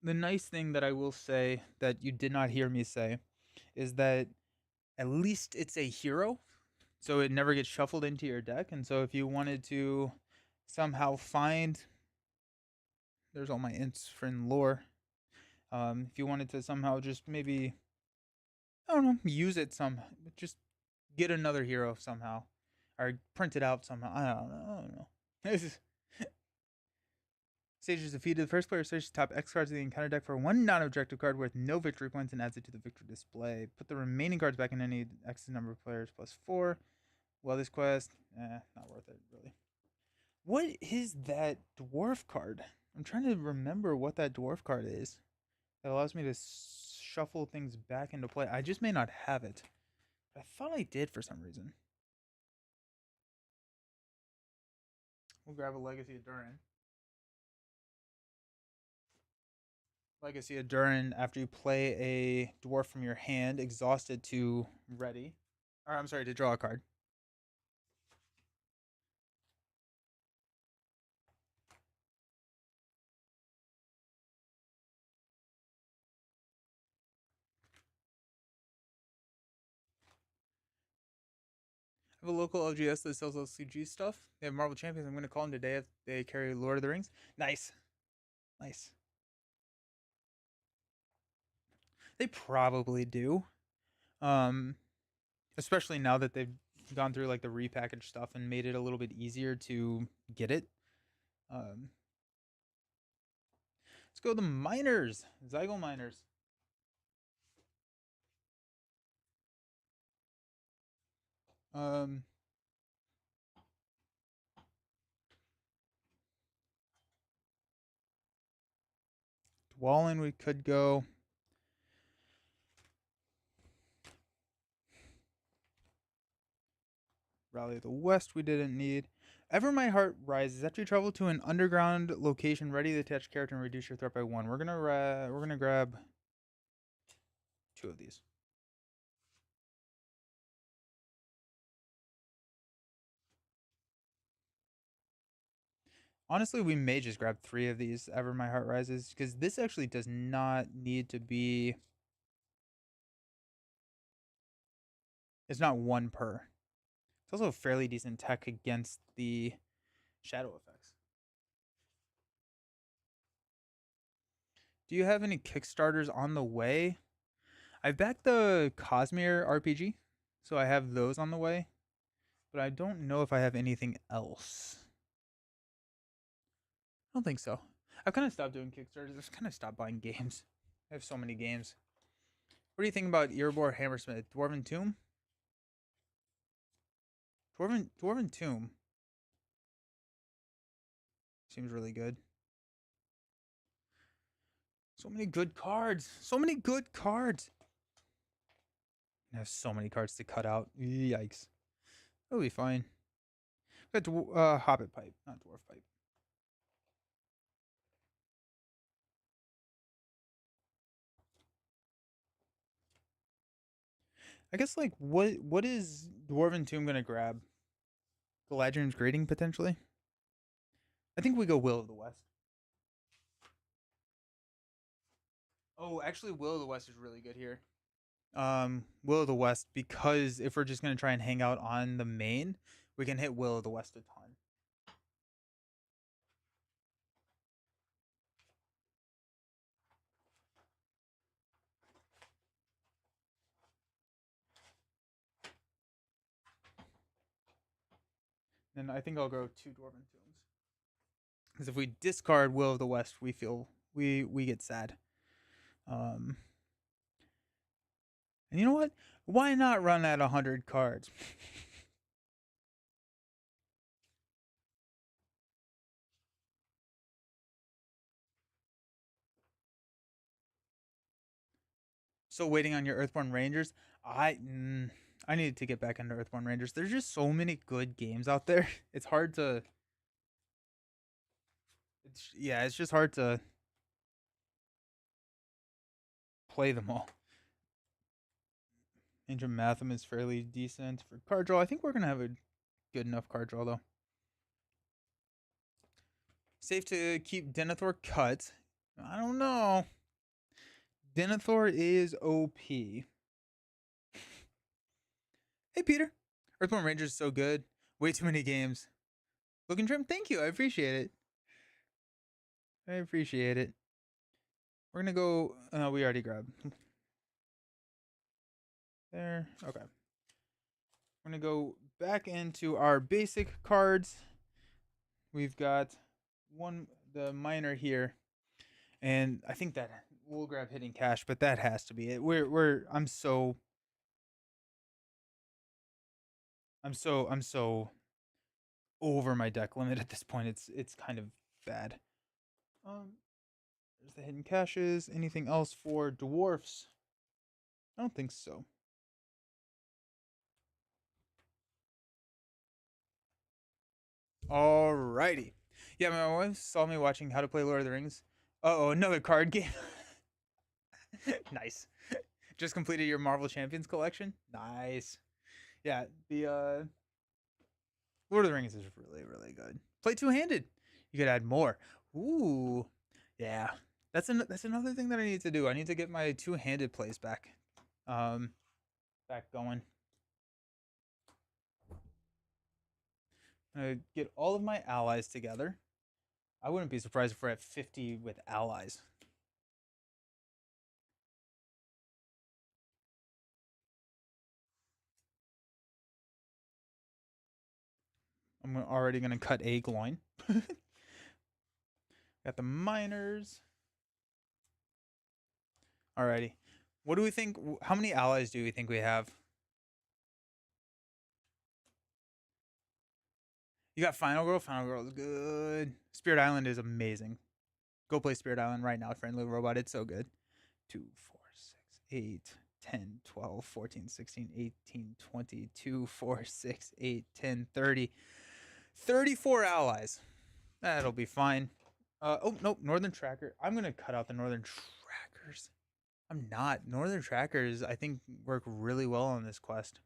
nice thing that I will say that you did not hear me say is that at least it's a hero, so it never gets shuffled into your deck. And so if you wanted to somehow find, there's all my ints for in lore. If you wanted to somehow just maybe, I don't know, use it somehow, just get another hero somehow, or print it out somehow. I don't know. Sage is defeated. The first player searches top X cards of the encounter deck for 1 non-objective card worth no victory points and adds it to the victory display. Put the remaining cards back in any X number of players plus 4. Well, this quest, not worth it, really. What is that dwarf card? I'm trying to remember what that dwarf card is that allows me to shuffle things back into play. I just may not have it. I thought I did for some reason. We'll grab a Legacy of Durin. Legacy of Durin, after you play a dwarf from your hand, exhausted to ready. Or, I'm sorry, to draw a card. I have a local LGS that sells LCG stuff. They have Marvel Champions. I'm going to call them today if they carry Lord of the Rings. Nice. Nice. They probably do. Especially now that they've gone through like the repackaged stuff and made it a little bit easier to get it. Let's go to the miners. Zygle miners. Dwalin we could go. Rally of the West we didn't need. Ever My Heart Rises. After you travel to an underground location, ready to attach character and reduce your threat by 1. We're gonna grab 2 of these. Honestly, we may just grab 3 of these Ever My Heart Rises, because this actually does not need to be... It's not 1 per. It's also a fairly decent tech against the shadow effects. Do you have any Kickstarters on the way? I've backed the Cosmere RPG, so I have those on the way, but I don't know if I have anything else. I don't think so. I've kind of stopped doing Kickstarters. I've kind of stopped buying games. I have so many games. What do you think about Erebor Hammersmith? Dwarven Tomb? Dwarven Tomb seems really good. So many good cards. So many good cards. I have so many cards to cut out. Yikes. It'll be fine. We got Hobbit Pipe, not Dwarf Pipe. I guess like what is Dwarven Tomb gonna grab? Galadriel's Greeting potentially. I think we go Will of the West. Oh, actually, Will of the West is really good here. Will of the West, because if we're just gonna try and hang out on the main, we can hit Will of the West a ton. And I think I'll go 2 Dwarven Tombs. Because if we discard Will of the West, we feel we get sad. And you know what? Why not run at 100 cards? So waiting on your Earthborn Rangers. I need to get back into Earthborn Rangers. There's just so many good games out there. It's hard to. It's just hard to play them all. Ancient Matham is fairly decent for card draw. I think we're gonna have a good enough card draw though. Safe to keep Denethor cut. I don't know. Denethor is OP. Hey Peter. Earthborn Rangers is so good. Way too many games. Looking trim, thank you. I appreciate it. I appreciate it. We're gonna go. We already grabbed. There. Okay. We're gonna go back into our basic cards. We've got the miner here, and I think that we'll grab Hidden Cash, but that has to be it. I'm so over my deck limit at this point. It's kind of bad. There's the Hidden Caches. Anything else for dwarfs? I don't think so. Alrighty. Yeah, my wife saw me watching How to Play Lord of the Rings. Oh, another card game. Nice. Just completed your Marvel Champions collection. Nice. Yeah, the Lord of the Rings is really, really good. Play two-handed. You could add more. Ooh, yeah. That's another thing that I need to do. I need to get my two-handed plays back, um, back going. Get all of my allies together. I wouldn't be surprised if we're at 50 with allies. I'm already gonna cut a Gloin. Got the miners. Alrighty. What do we think? How many allies do we think we have? You got Final Girl. Final Girl is good. Spirit Island is amazing. Go play Spirit Island right now, Friendly Robot. It's so good. 2, 4, 6, 8, 10, 12, 14, 16, 18, 20, 2, 4, 6, 8, 10, 30. 34 allies. That'll be fine. Oh, nope. Northern Tracker. I'm going to cut out the Northern Trackers. I'm not. Northern Trackers, I think, work really well on this quest.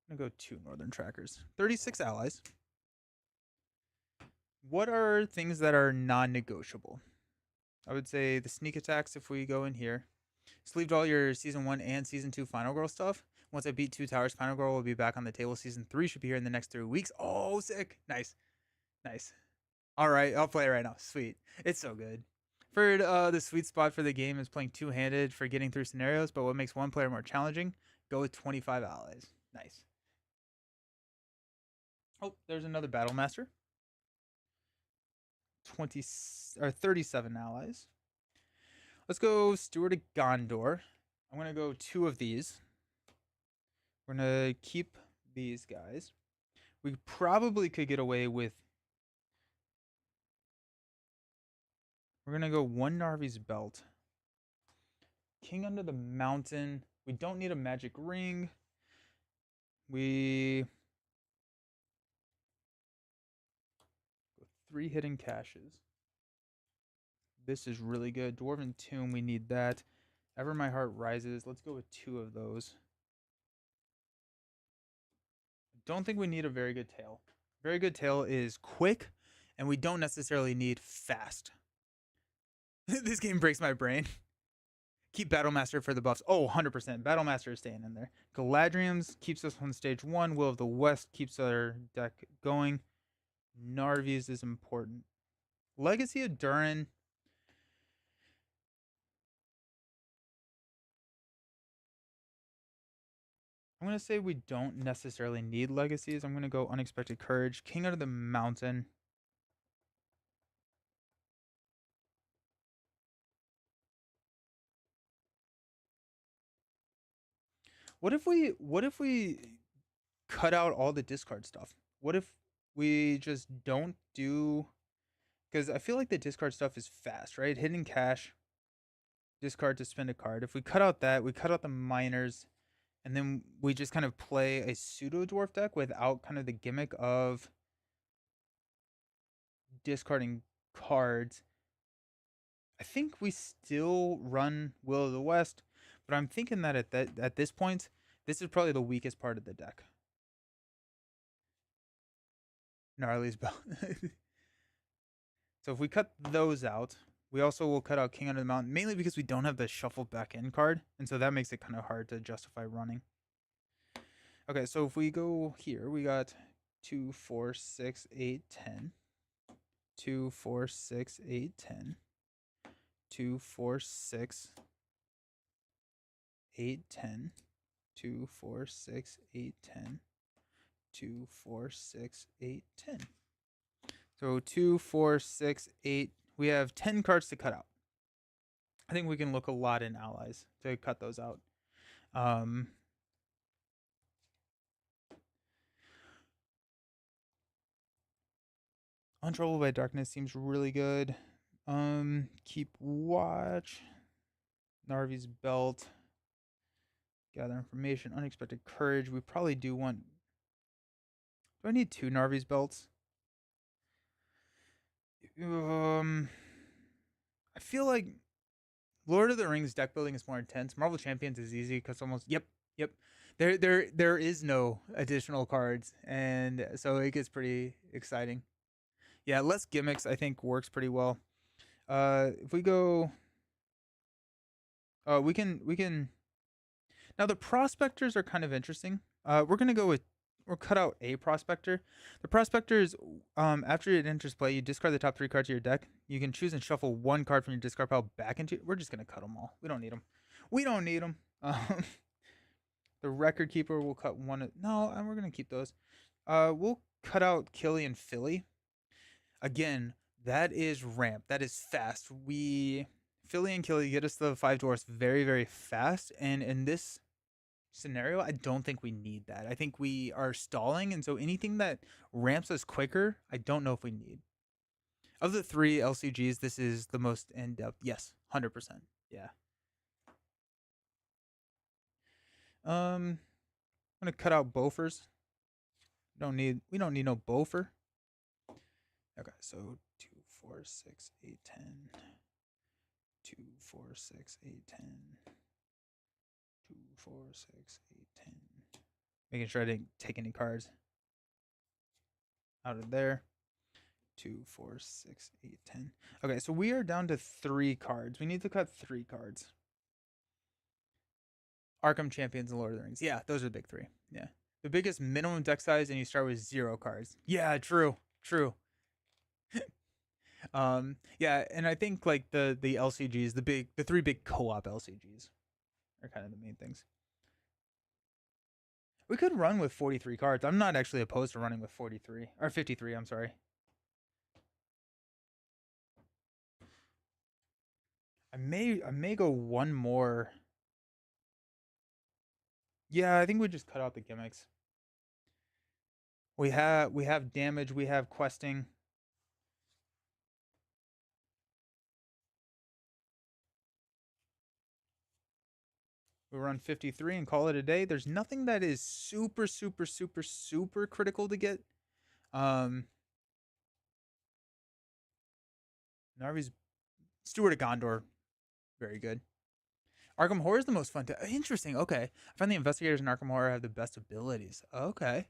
I'm going to go 2 Northern Trackers. 36 allies. What are things that are non-negotiable? I would say the sneak attacks if we go in here. Sleeved all your season 1 and season 2 Final Girl stuff. Once I beat 2 towers, Final Girl will be back on the table. Season 3 should be here in the next 3 weeks. Oh, sick. Nice. Nice. All right, I'll play it right now. Sweet. It's so good. For the sweet spot for the game is playing two-handed for getting through scenarios, but what makes one player more challenging? Go with 25 allies. Nice. Oh, there's another Battle Master. 20 or 37 allies. Let's go Steward of Gondor. I'm gonna go 2 of these. We're gonna keep these guys. We probably could get away with. We're gonna go 1 Narvi's Belt. King Under the Mountain. We don't need a magic ring. We 3 hidden caches. This is really good. Dwarven Tomb, we need that. Ever My Heart Rises. Let's go with 2 of those. Don't think we need a very good tail. Very good tail is quick, and we don't necessarily need fast. This game breaks my brain. Keep Battlemaster for the buffs. Oh, 100%. Battlemaster is staying in there. Galadriel's keeps us on stage 1. Will of the West keeps our deck going. Narvi's is important. Legacy of Durin. I'm going to say we don't necessarily need legacies. I'm going to go Unexpected Courage. King Under the Mountain. What if we cut out all the discard stuff? What if we just don't do, because I feel like the discard stuff is fast, right? Hidden cache, discard to spend a card. If we cut out that, we cut out the miners, and then we just kind of play a pseudo dwarf deck without kind of the gimmick of discarding cards. I think we still run Will of the West, but I'm thinking that at this point, this is probably the weakest part of the deck. Gnarly's Bell. So if we cut those out, we also will cut out King Under the Mountain, mainly because we don't have the shuffle back end card, and so that makes it kind of hard to justify running. Okay, so if we go here, we got 2, 4, 6, 8, 10. 2, 4, 6, 8, 10. 2, 4, 6, 8, 10. 2, 4, 6, 8, 10. 2, 4, 6, 8, 10. So 2, 4, 6, 8. We have 10 cards to cut out. I think we can look a lot in allies to cut those out. Untroubled by Darkness seems really good. Keep Watch. Narvi's Belt. Gather Information. Unexpected Courage. We probably do want. Do I need 2 Narvi's Belts? I feel like Lord of the Rings deck building is more intense. Marvel Champions is easy because almost yep. There is no additional cards, and so it gets pretty exciting. Yeah, less gimmicks I think works pretty well. If we go, we can. Now the prospectors are kind of interesting. We're gonna go with or cut out a prospector. The prospector is after it enters play, you discard the top 3 cards of your deck. You can choose and shuffle 1 card from your discard pile back into. We're just gonna cut them all. We don't need them. We don't need them. The record keeper will cut one. No, and we're gonna keep those. We'll cut out Killy and Philly. Again, that is ramp. That is fast. Philly and Killy get us the 5 dwarfs very, very fast. And in this scenario, I don't think we need that. I think we are stalling, and so anything that ramps us quicker, I don't know if we need. Of the 3 LCGs, this is the most in depth. Yes, 100%. Yeah. I'm gonna cut out Bofers. We don't need no Bofer. Okay, so 2, 4, 6, 8, 10. 2, 4, 6, 8, 10. 2, 4, 6, 8, 10. Making sure I didn't take any cards out of there. 2, 4, 6, 8, 10. Okay, so we are down to 3 cards. We need to cut 3 cards. Arkham Champions and Lord of the Rings. Yeah, those are the big 3. Yeah. The biggest minimum deck size, and you start with 0 cards. Yeah, true. True. Yeah, and I think like the LCGs, the 3 big co-op LCGs are kind of the main things. We could run with 43 cards. I'm not actually opposed to running with 43 or 53, I'm sorry. I may go one more. Yeah, I think we just cut out the gimmicks. We have damage, we have questing. We run 53 and call it a day. There's nothing that is super critical to get. Narvi's Steward of Gondor, very good. Arkham Horror is the most fun. Interesting. Okay, I find the investigators in Arkham Horror have the best abilities. Okay,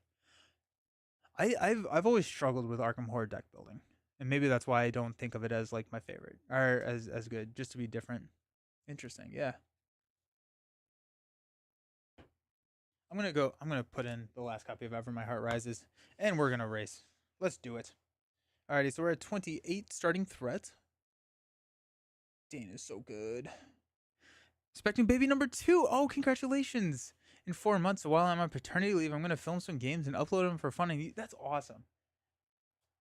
I've always struggled with Arkham Horror deck building, and maybe that's why I don't think of it as like my favorite or as good, just to be different. Interesting. Yeah. I'm gonna put in the last copy of Ever My Heart Rises, and we're gonna race. Let's do it. Alrighty, so we're at 28 starting threat. Dane is so good. Expecting baby number 2. Oh, congratulations! In 4 months, so while I'm on paternity leave, I'm gonna film some games and upload them for fun. And that's awesome.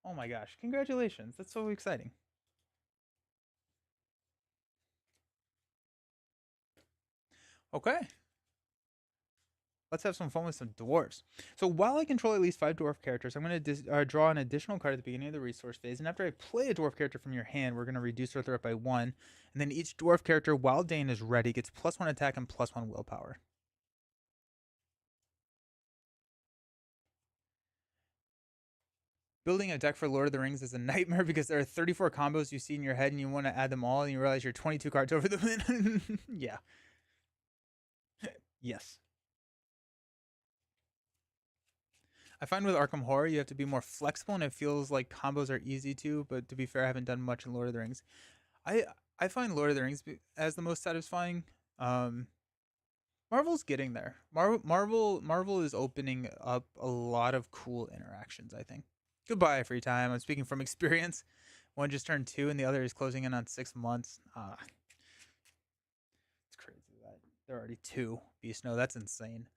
Oh my gosh, congratulations! That's so exciting. Okay. Let's have some fun with some dwarves. So while I control at least 5 dwarf characters, I'm going to draw an additional card at the beginning of the resource phase. And after I play a dwarf character from your hand, we're going to reduce our threat by 1. And then each dwarf character, while Dane is ready, gets +1 attack and +1 willpower. Building a deck for Lord of the Rings is a nightmare because there are 34 combos you see in your head and you want to add them all and you realize you're 22 cards over the limit. Yeah. Yes. I find with Arkham Horror, you have to be more flexible, and it feels like combos are easy to. But to be fair, I haven't done much in Lord of the Rings. I find Lord of the Rings as the most satisfying. Marvel's getting there. Marvel is opening up a lot of cool interactions, I think. Goodbye, free time. I'm speaking from experience. One just turned 2, and the other is closing in on 6 months. It's crazy that they're already 2. Beast Snow, that's insane.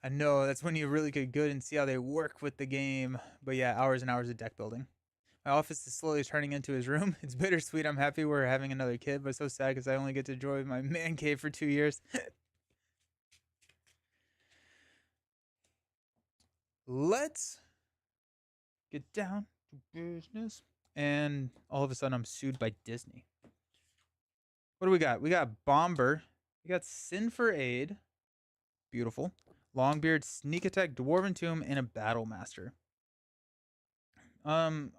I know that's when you really get good and see how they work with the game. But yeah, hours and hours of deck building. My office is slowly turning into his room. It's bittersweet. I'm happy we're having another kid, but so sad because I only get to enjoy my man cave for 2 years. Let's get down to business. And all of a sudden, I'm sued by Disney. What do we got? We got Bomber. We got Sin for Aid. Beautiful. Longbeard, Sneak Attack, Dwarven Tomb, and a Battle Master. I'm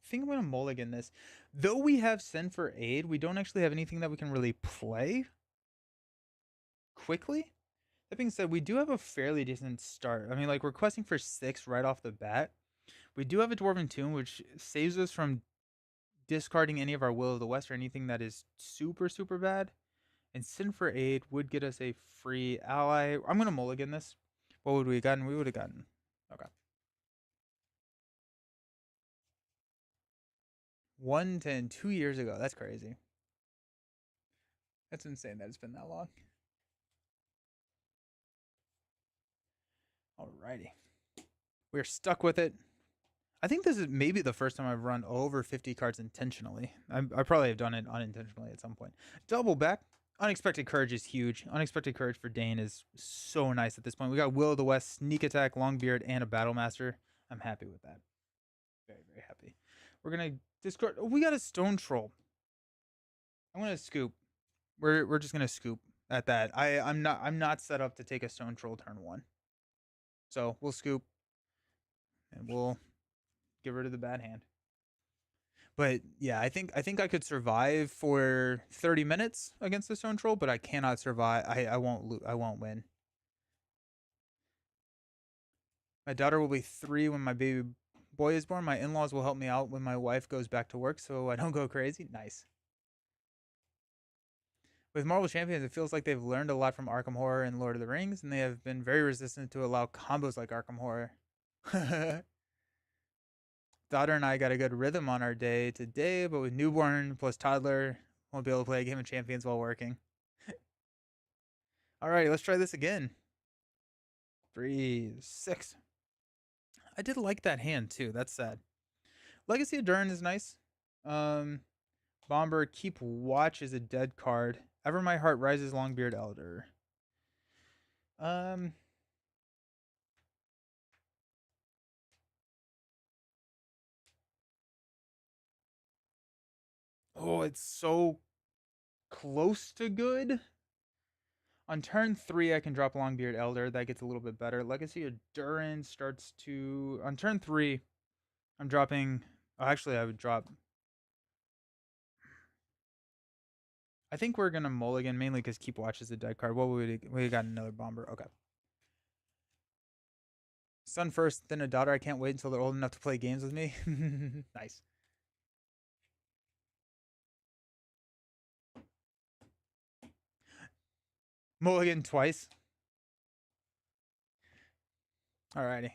thinking I'm gonna mulligan this. Though we have Send for Aid, we don't actually have anything that we can really play quickly. That being said, we do have a fairly decent start. I mean, like, we're questing for 6 right off the bat. We do have a Dwarven Tomb, which saves us from discarding any of our Will of the West or anything that is super bad. And Sin for Aid would get us a free ally. I'm gonna mulligan this. What would we have gotten? We would have gotten. Okay. 110, 2 years ago. That's crazy. That's insane that it's been that long. Alrighty. We're stuck with it. I think this is maybe the first time I've run over 50 cards intentionally. I probably have done it unintentionally at some point. Double back. Unexpected Courage is huge. Unexpected Courage for Dane is so nice at this point. We got Will of the West, Sneak Attack, Longbeard, and a Battle Master. I'm happy with that. Very happy. We're gonna discard. Oh, we got a Stone Troll. I'm gonna scoop. We're just gonna scoop at that. I'm not set up to take a Stone Troll turn 1. So we'll scoop, and we'll get rid of the bad hand. But yeah, I think I could survive for 30 minutes against the Stone Troll, but I cannot survive. I won't win. My daughter will be 3 when my baby boy is born, my in-laws will help me out when my wife goes back to work so I don't go crazy. Nice. With Marvel Champions, it feels like they've learned a lot from Arkham Horror and Lord of the Rings, and they have been very resistant to allow combos like Arkham Horror. Daughter and I got a good rhythm on our day today, but with newborn plus toddler, won't be able to play a game of Champions while working. Alrighty, let's try this again. 3, 6. I did like that hand too. That's sad. Legacy of Durin is nice. Bomber Keep Watch is a dead card. Ever My Heart Rises Longbeard Elder. Oh, it's so close to good. On turn 3, I can drop Longbeard Elder. That gets a little bit better. Legacy of Durin starts to... On turn 3, I'm dropping... Oh, actually, I would drop... I think we're going to mulligan, mainly because Keep Watch is a dead card. What would we got? Another Bomber. Okay. Son first, then a daughter. I can't wait until they're old enough to play games with me. Nice. Mulligan twice. Alrighty.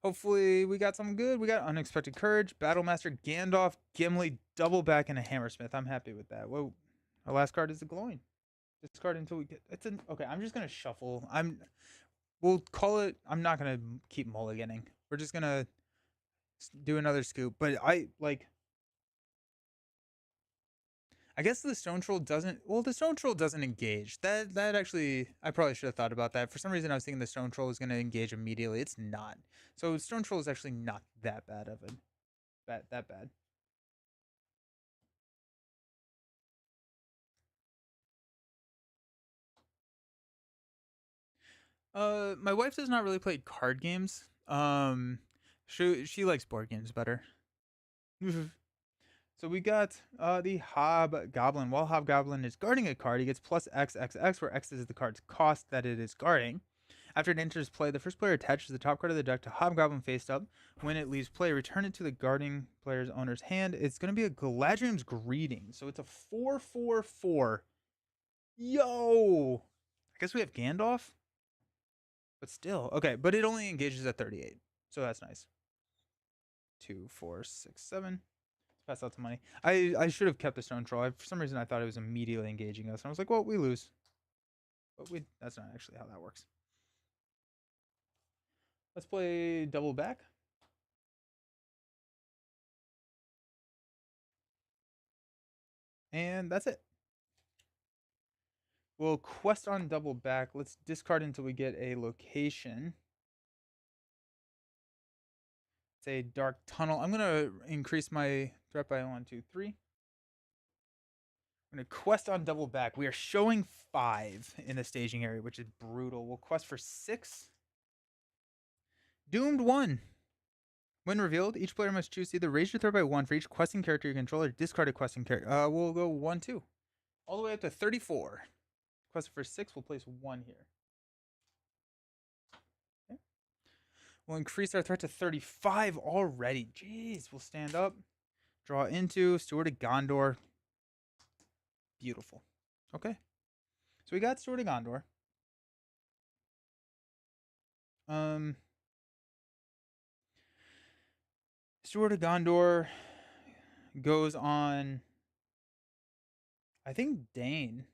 Hopefully we got something good. We got Unexpected Courage, Battlemaster, Gandalf, Gimli, double back, and a Hammersmith. I'm happy with that. Whoa. Our last card is the Glowing. Discard until we get... It's an... Okay, I'm just going to shuffle. We'll call it... I'm not going to keep mulliganing. We're just going to do another scoop. But I guess the Stone Troll doesn't... Well, the Stone Troll doesn't engage. That actually... I probably should have thought about that. For some reason, I was thinking the Stone Troll was going to engage immediately. It's not. So Stone Troll is actually not that bad of it. That bad. My wife does not really play card games. She likes board games better. So we got the Hobgoblin. While Hobgoblin is guarding a card, he gets plus XXX, where X is the card's cost that it is guarding. After it enters play, the first player attaches the top card of the deck to Hobgoblin face up. When it leaves play, return it to the guarding player's owner's hand. It's going to be a Galadriel's Greeting. So it's a 4/4/4. Yo! I guess we have Gandalf? But still. Okay, but it only engages at 38. So that's nice. 2, 4, 6, 7. Pass out some money. I should have kept the Stone Troll. For some reason, I thought it was immediately engaging us. And I was like, well, we lose. But that's not actually how that works. Let's play double back. And that's it. We'll quest on double back. Let's discard until we get a location. Say Dark Tunnel. I'm going to increase my threat by 1, 2, 3. I'm going to quest on double back. We are showing 5 in the staging area, which is brutal. We'll quest for 6. Doomed 1. When revealed, each player must choose to either raise your threat by 1 for each questing character you control or discard a questing character. We'll go 1, 2. All the way up to 34. Quest for 6, we'll place 1 here. Okay. We'll increase our threat to 35 already. Jeez, we'll stand up. Draw into Steward of Gondor. Beautiful. Okay. So we got Steward of Gondor. Steward of Gondor goes on, I think, Dane.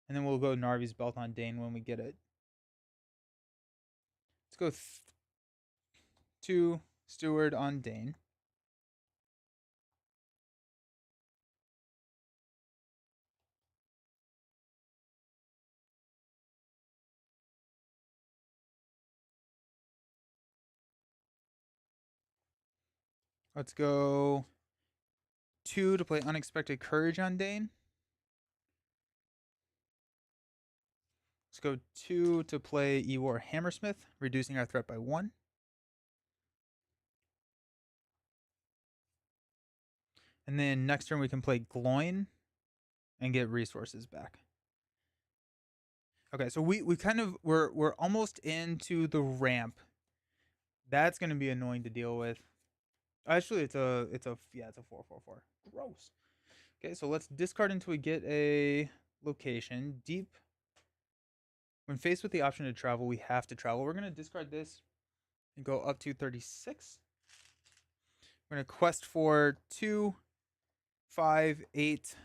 And then we'll go Narvi's Belt on Dane when we get it. Let's go 2 Steward on Dane. Let's go 2 to play Unexpected Courage on Dane. Let's go 2 to play Eeyore Hammersmith, reducing our threat by 1. And then next turn we can play Gloin and get resources back. Okay, so we kind of we're almost into the ramp That's gonna be annoying to deal with. Actually, it's a 4/4/4. Gross. Okay, so let's discard until we get a location. Deep. When faced with the option to travel, we have to travel. We're gonna discard this and go up to 36. We're gonna quest for 2, 5, 8,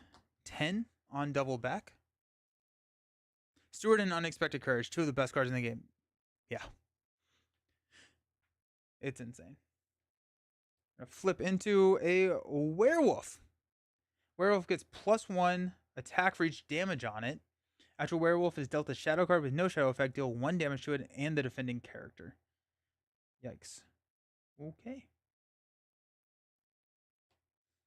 10 on double back. Steward and Unexpected Courage, two of the best cards in the game. Yeah. It's insane. Flip into a werewolf. Werewolf gets +1 attack for each damage on it. After werewolf is dealt a shadow card with no shadow effect, deal 1 damage to it and the defending character. Yikes. Okay.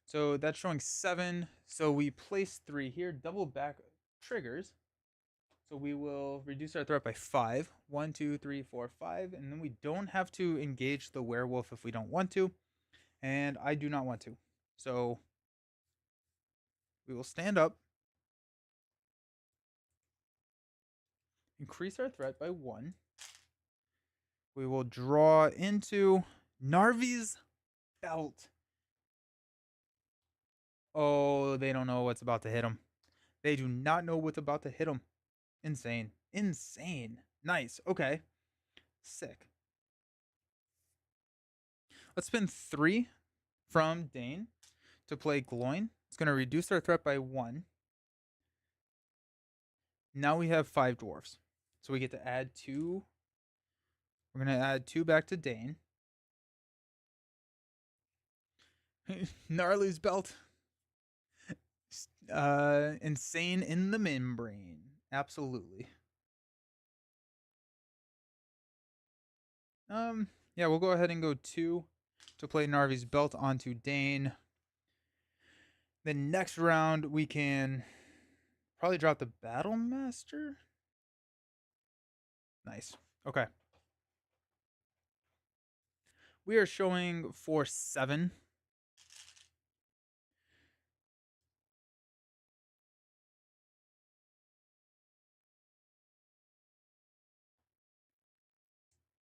So that's showing 7. So we place 3 here. Double back triggers. So we will reduce our threat by 5. 1, 2, 3, 4, 5. And then we don't have to engage the werewolf if we don't want to. And I do not want to. So we will stand up. Increase our threat by 1. We will draw into Narvi's Belt. Oh, they don't know what's about to hit them. They do not know what's about to hit them. Insane. Insane. Nice. Okay. Sick. Let's spend 3 from Dane to play Gloin. It's going to reduce our threat by 1. Now we have 5 dwarfs. So we get to add 2. We're going to add 2 back to Dane. Gnarly's Belt. Insane in the membrane. Absolutely. Yeah, we'll go ahead and go 2 to play Narvi's Belt onto Dane. Then next round we can probably drop the Battle Master. Nice. Okay. We are showing for 7.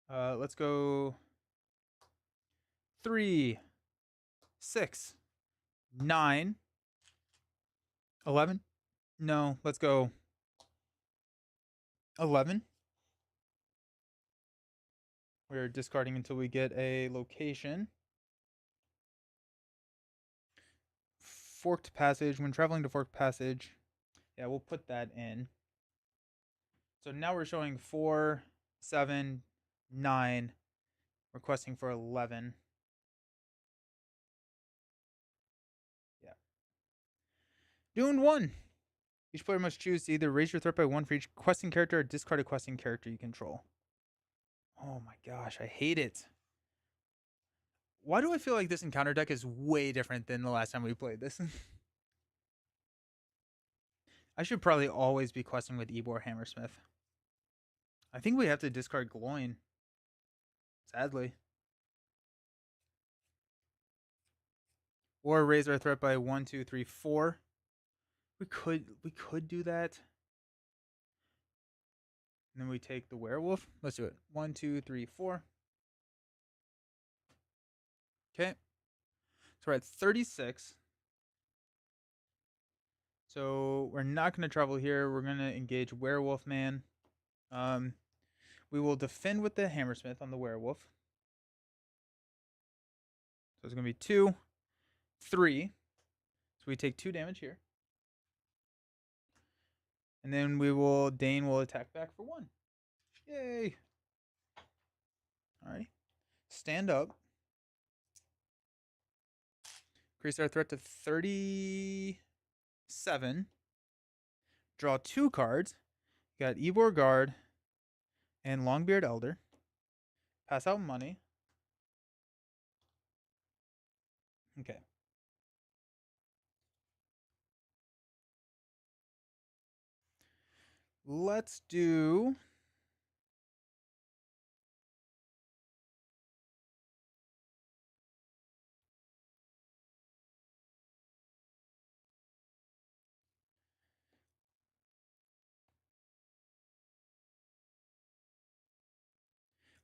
Let's go 3, 6, 9, 11. No, let's go 11. We're discarding until we get a location. Forked Passage. When traveling to Forked Passage, yeah, we'll put that in. So now we're showing 4, 7, 9, requesting for 11. Yeah. Dune 1. Each player must choose to either raise your threat by 1 for each questing character or discard a questing character you control. Oh my gosh, I hate it. Why do I feel like this encounter deck is way different than the last time we played this? I should probably always be questing with Ebor Hammersmith. I think we have to discard Gloin. Sadly. Or raise our threat by 1, 2, 3, 4. We could do that. And then we take the werewolf. Let's do it. 1, 2, 3, 4. Okay. So we're at 36. So we're not going to travel here. We're going to engage Werewolf Man. We will defend with the Hammersmith on the werewolf. So it's going to be 2, 3. So we take 2 damage here. And then Dane will attack back for 1. Yay. Alrighty. Stand up. Increase our threat to 37. Draw 2 cards. You got Ebor Guard and Longbeard Elder. Pass out money. Okay. Let's do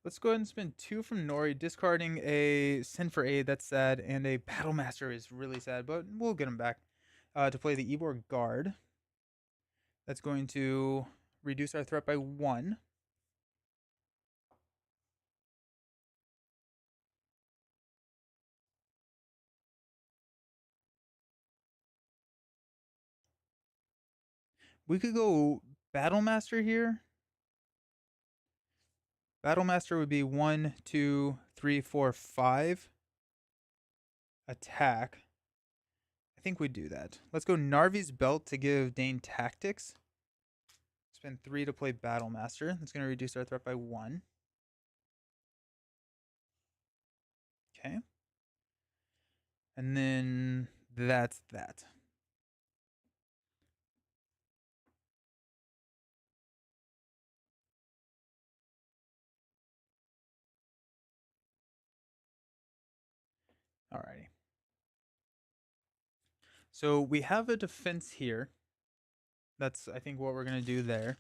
Let's go ahead and spend 2 from Nori, discarding a Send for Aid, that's sad, and a Battle Master is really sad, but we'll get him back. To play the Ybor Guard. That's going to reduce our threat by 1. We could go Battle Master here. Battle Master would be 1, 2, 3, 4, 5. Attack. I think we'd do that. Let's go Narvi's Belt to give Dane Tactics. Spend 3 to play Battle Master. That's going to reduce our threat by 1. Okay. And then that's that. Alrighty. So we have a defense here. That's, I think, what we're going to do there.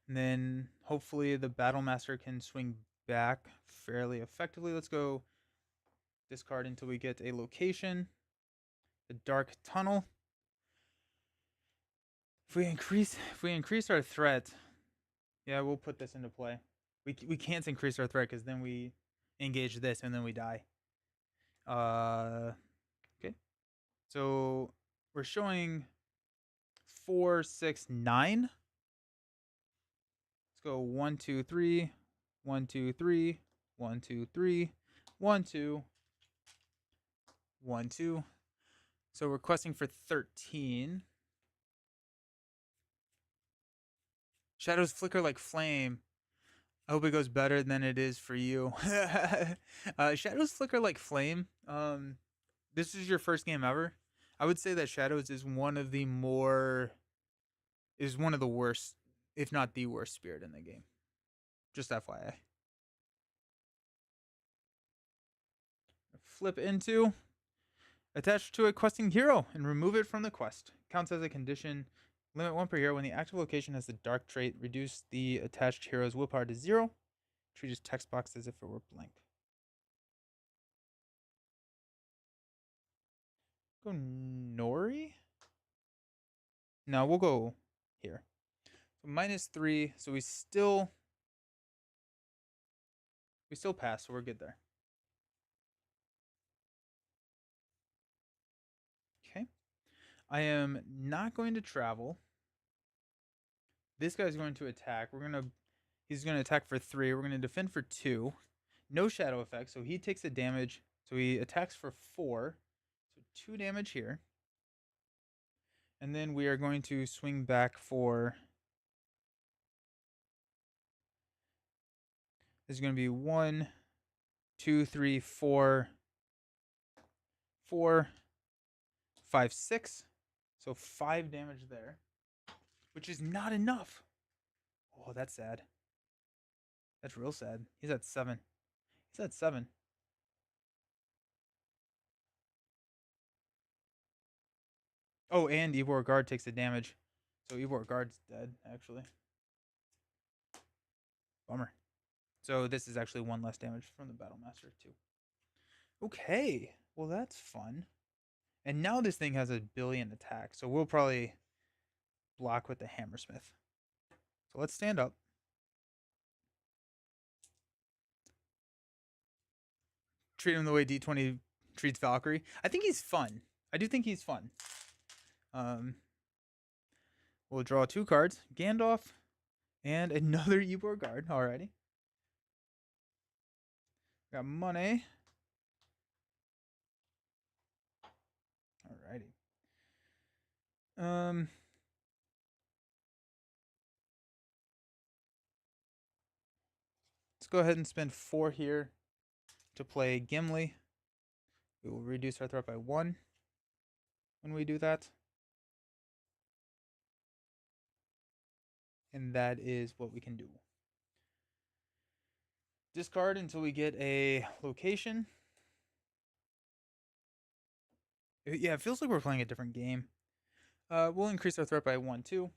And then hopefully the Battle Master can swing back fairly effectively. Let's go discard until we get a location. The Dark Tunnel. If we increase our threat, yeah, we'll put this into play. We can't increase our threat because then we engage this and then we die. Okay. So we're showing 4, 6, 9. Let's go 1, 2, 3, 1, 2, 3, 1, 2, 3, 1, 2, 1, 2. So requesting for 13. Shadows flicker like flame. I hope it goes better than it is for you. Shadows flicker like flame. This is your first game ever. I would say that Shadows is one of the worst, if not the worst spirit in the game. Just FYI. Flip into attach to a questing hero and remove it from the quest. Counts as a condition. Limit 1 per hero. When the active location has the dark trait, reduce the attached hero's willpower to 0. Treat his text box as if it were blank. Go Nori? No, we'll go here. So -3, so we still pass, so we're good there. Okay. I am not going to travel. This guy's going to attack. He's going to attack for 3. We're going to defend for 2. No shadow effect, so he takes the damage. So he attacks for 4. So 2 damage here. And then we are going to swing back for... This is going to be 1, 2, 3, 4, 4, 5, 6. So 5 damage there, which is not enough. Oh, that's sad. That's real sad. He's at 7. He's at 7. Oh, and Ybor Guard takes the damage. So Ybor Guard's dead, actually. Bummer. So this is actually 1 less damage from the Battle Master, too. Okay. Well, that's fun. And now this thing has a billion attack, so we'll probably block with the Hammersmith. So let's stand up. Treat him the way D20 treats Valkyrie. I think he's fun. I do think he's fun. We'll draw 2 cards. Gandalf and another Ybor Guard. Alrighty. Got money. Alrighty. Let's go ahead and spend 4 here to play Gimli. We will reduce our threat by 1 when we do that. And that is what we can do. Discard until we get a location. Yeah, it feels like we're playing a different game. We'll increase our threat by 1, too.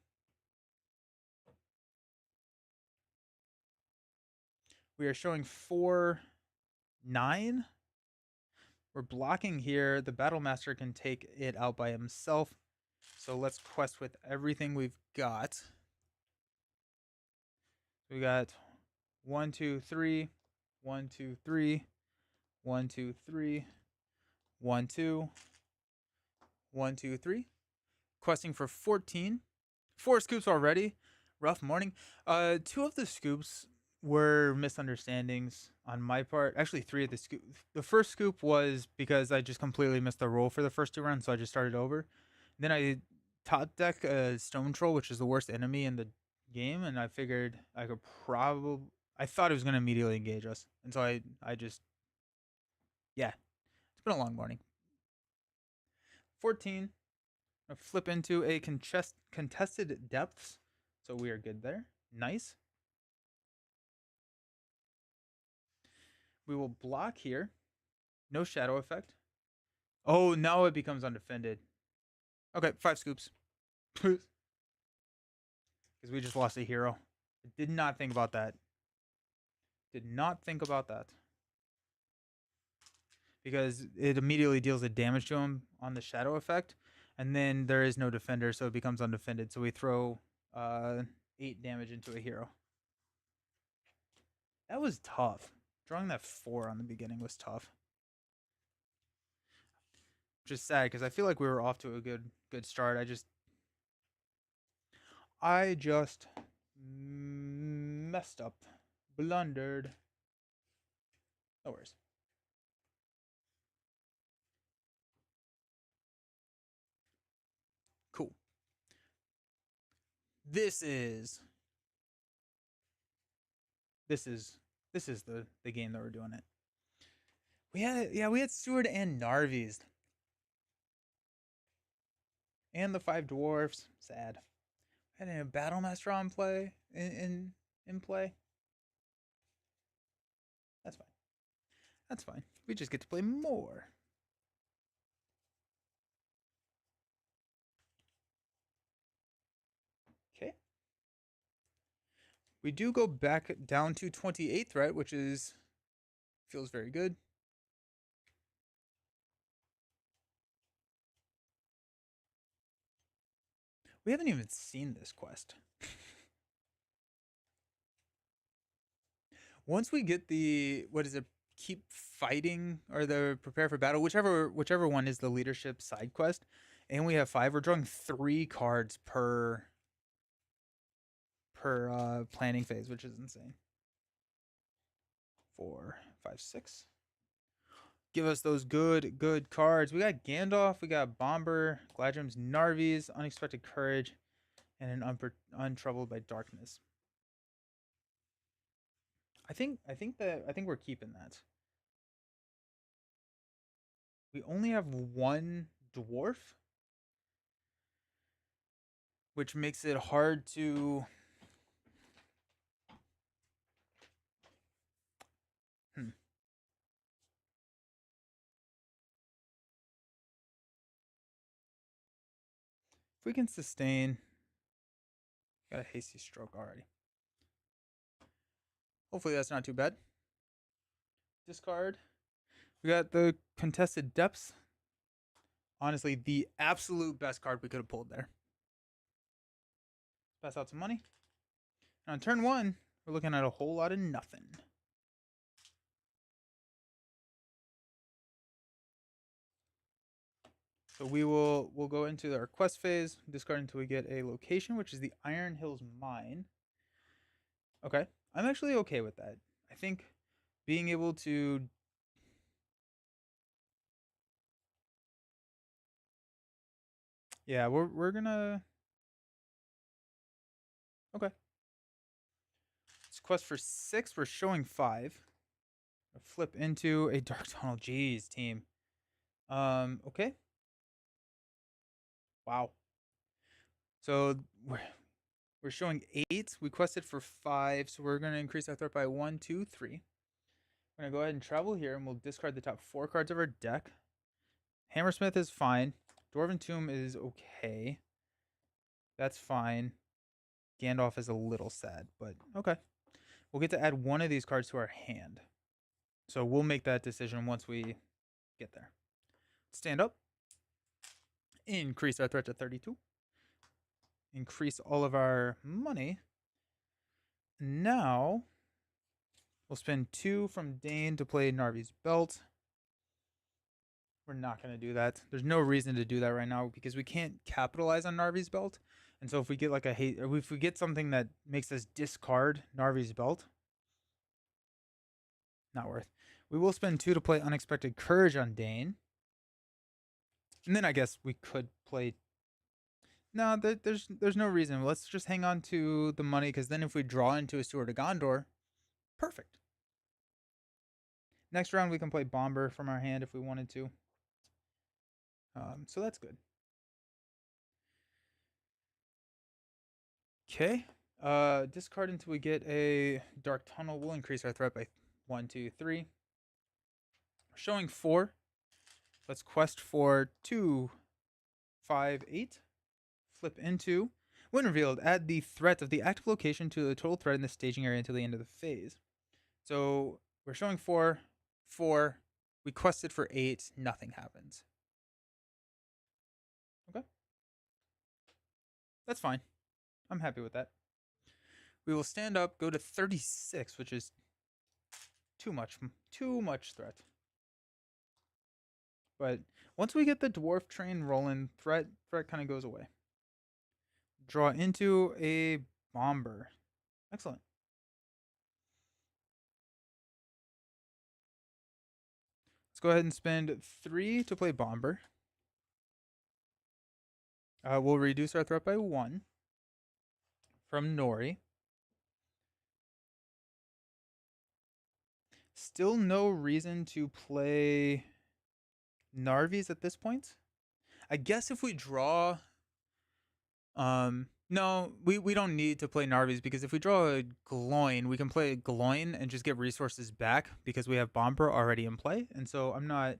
We are showing 4, 9. We're blocking here. The Battle Master can take it out by himself. So let's quest with everything we've got. We got 1, 2, 3, 1, 2, 3, 1, 2, 3, 1, 2, 1, 2, 3. Questing for 14. 4 scoops already. Rough morning. 2 of the scoops were misunderstandings on my part. Actually, 3 of the scoop. The first scoop was because I just completely missed the roll for the first 2 rounds, so I just started over. Then I top deck a Stone Troll, which is the worst enemy in the game, and I figured I could probably. I thought it was going to immediately engage us, and so I just. Yeah, it's been a long morning. 14. Flip into a contested depths, so we are good there. Nice. We will block here. No shadow effect. Oh, now it becomes undefended. Okay, 5 scoops. Because we just lost a hero. I did not think about that. Did not think about that. Because it immediately deals the damage to him on the shadow effect. And then there is no defender, so it becomes undefended. So we throw 8 damage into a hero. That was tough. Drawing that 4 on the beginning was tough. Which is sad because I feel like we were off to a good start. I just messed up. Blundered. No worries. Cool. This is the game that we're doing it. We had Seward and Narvies. And the 5 dwarfs. Sad. We had a Battle Master on play in play. That's fine. That's fine. We just get to play more. Okay. We do go back down to 28th, right? Which is feels very good. We haven't even seen this quest. Once we get the keep fighting or the prepare for battle, whichever one is the leadership side quest, and we have 5, we're drawing 3 cards per planning phase, which is insane. 4, 5, 6. Give us those good cards. We got Gandalf, we got Bomber, Gladrium's Narvies, Unexpected Courage, and an Untroubled by Darkness. I think we're keeping that. We only have 1 dwarf, which makes it hard to. If we can sustain. Got a hasty stroke already. Hopefully that's not too bad. Discard. We got the Contested Depths. Honestly, the absolute best card we could have pulled there. Pass out some money. And on turn 1, we're looking at a whole lot of nothing. So we'll go into our quest phase, discard until we get a location, which is the Iron Hills Mine. Okay. I'm actually okay with that. I think being able to we're gonna okay. It's quest for 6. We're showing 5. Flip into a Dark Tunnel. Jeez, team. Okay. Wow. So we're showing 8. We quested for 5, so we're gonna increase our threat by 1, 2, 3. We're gonna go ahead and travel here, and we'll discard the top 4 cards of our deck. Hammersmith is fine. Dwarven Tomb is okay. That's fine. Gandalf is a little sad, but okay. we'll get to add one of these cards to our hand. So we'll make that decision once we get there. Stand up. Increase our threat to 32. Increase all of our money. Now, we'll spend 2 from Dane to play Narvi's Belt. We're not going to do that. There's no reason to do that right now because we can't capitalize on Narvi's Belt. And so if we get like a hate, or if we get something that makes us discard Narvi's Belt, not worth. We will spend 2 to play Unexpected Courage on Dane. And then I guess we could play. No, there's no reason. Let's just hang on to the money because then if we draw into a Steward of Gondor, perfect. Next round we can play Bomber from our hand if we wanted to. So that's good. Okay. Discard until we get a Dark Tunnel. We'll increase our threat by 1, 2, 3. Showing 4. Let's quest for 2, 5, 8. Flip into. When revealed, add the threat of the active location to the total threat in the staging area until the end of the phase. So we're showing 4, 4. We quested for 8. Nothing happens. Okay. That's fine. I'm happy with that. We will stand up, go to 36, which is too much threat. But once we get the dwarf train rolling, threat kind of goes away. Draw into a bomber. Excellent. Let's go ahead and spend 3 to play bomber. We'll reduce our threat by 1 from Nori. Still no reason to play Narvi's at this point. I guess if we draw no, we don't need to play Narvi's because if we draw a Gloin, we can play Gloin and just get resources back because we have Bomber already in play. And so I'm not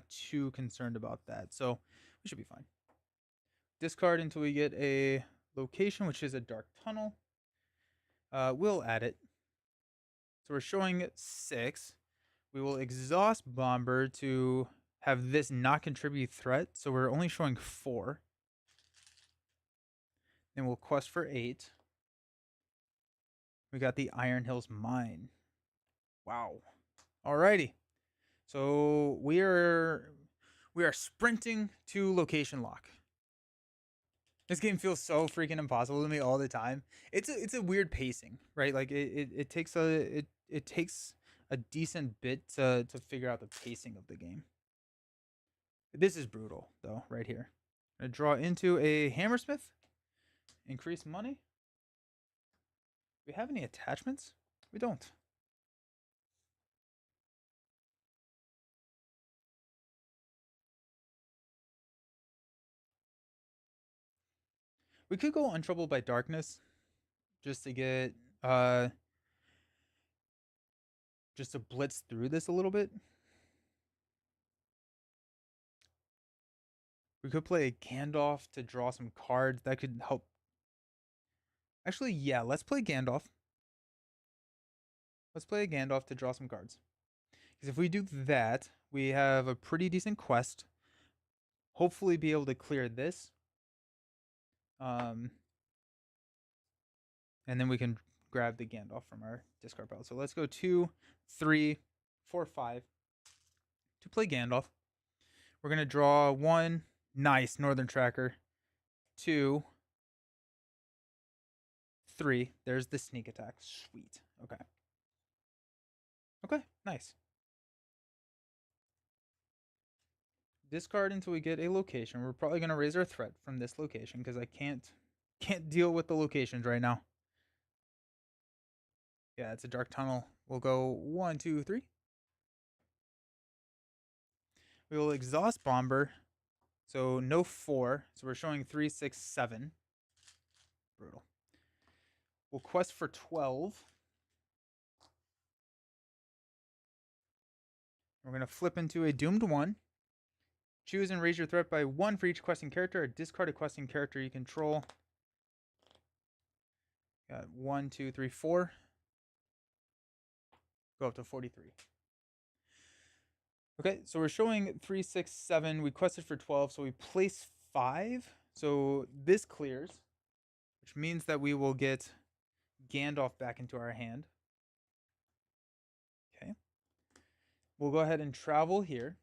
too concerned about that. So we should be fine. Discard until we get a location, which is a Dark Tunnel. We'll add it. So we're showing 6. We will exhaust Bomber to have this not contribute threat. So we're only showing 4. Then we'll quest for 8. We got the Iron Hills Mine. Wow. Alrighty. So we are sprinting to location lock. This game feels so freaking impossible to me all the time. It's a weird pacing, right? Like it takes a decent bit to figure out the pacing of the game. This is brutal though, right here. I'm gonna draw into a Hammersmith. Increase money. Do we have any attachments? We don't. We could go Untroubled by Darkness just to get just to blitz through this a little bit. We could play a Gandalf to draw some cards. That could help. Actually, yeah, let's play Gandalf. Let's play a Gandalf to draw some cards. Because if we do that, we have a pretty decent quest. Hopefully be able to clear this. And then we can grab the Gandalf from our discard pile. So let's go 2, 3, 4, 5 to play Gandalf. We're going to draw 1. Nice. Northern Tracker. 2. 3. There's the sneak attack. Sweet. Okay. Okay. Nice. Discard until we get a location. We're probably going to raise our threat from this location because I can't deal with the locations right now. Yeah, it's a Dark Tunnel. We'll go 1, 2, 3. We will exhaust Bomber. So no 4. So we're showing 3, 6, 7. Brutal. We'll quest for 12. We're going to flip into a Doomed 1. Choose and raise your threat by 1 for each questing character, or discard a questing character you control. Got 1, 2, 3, 4. go up to 43. Okay, so we're showing 3, 6, 7. We quested for 12, so we place 5. So this clears, which means that we will get Gandalf back into our hand. Okay. We'll go ahead and travel here.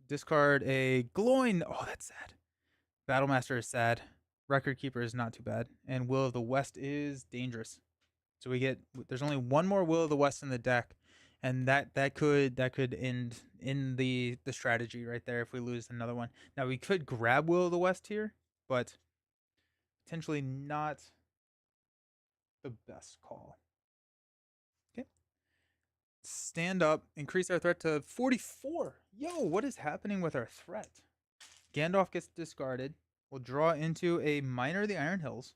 Discard a glowing. Oh, that's sad. Battlemaster is sad. Record Keeper is not too bad. And Will of the West is dangerous. So we get there's only one more Will of the West in the deck, and that could end in the strategy right there if we lose another one. Now we could grab Will of the West here, but potentially not the best call. Okay. Stand up, increase our threat to 44. Yo, what is happening with our threat? Gandalf gets discarded. We'll draw into a Miner of the Iron Hills,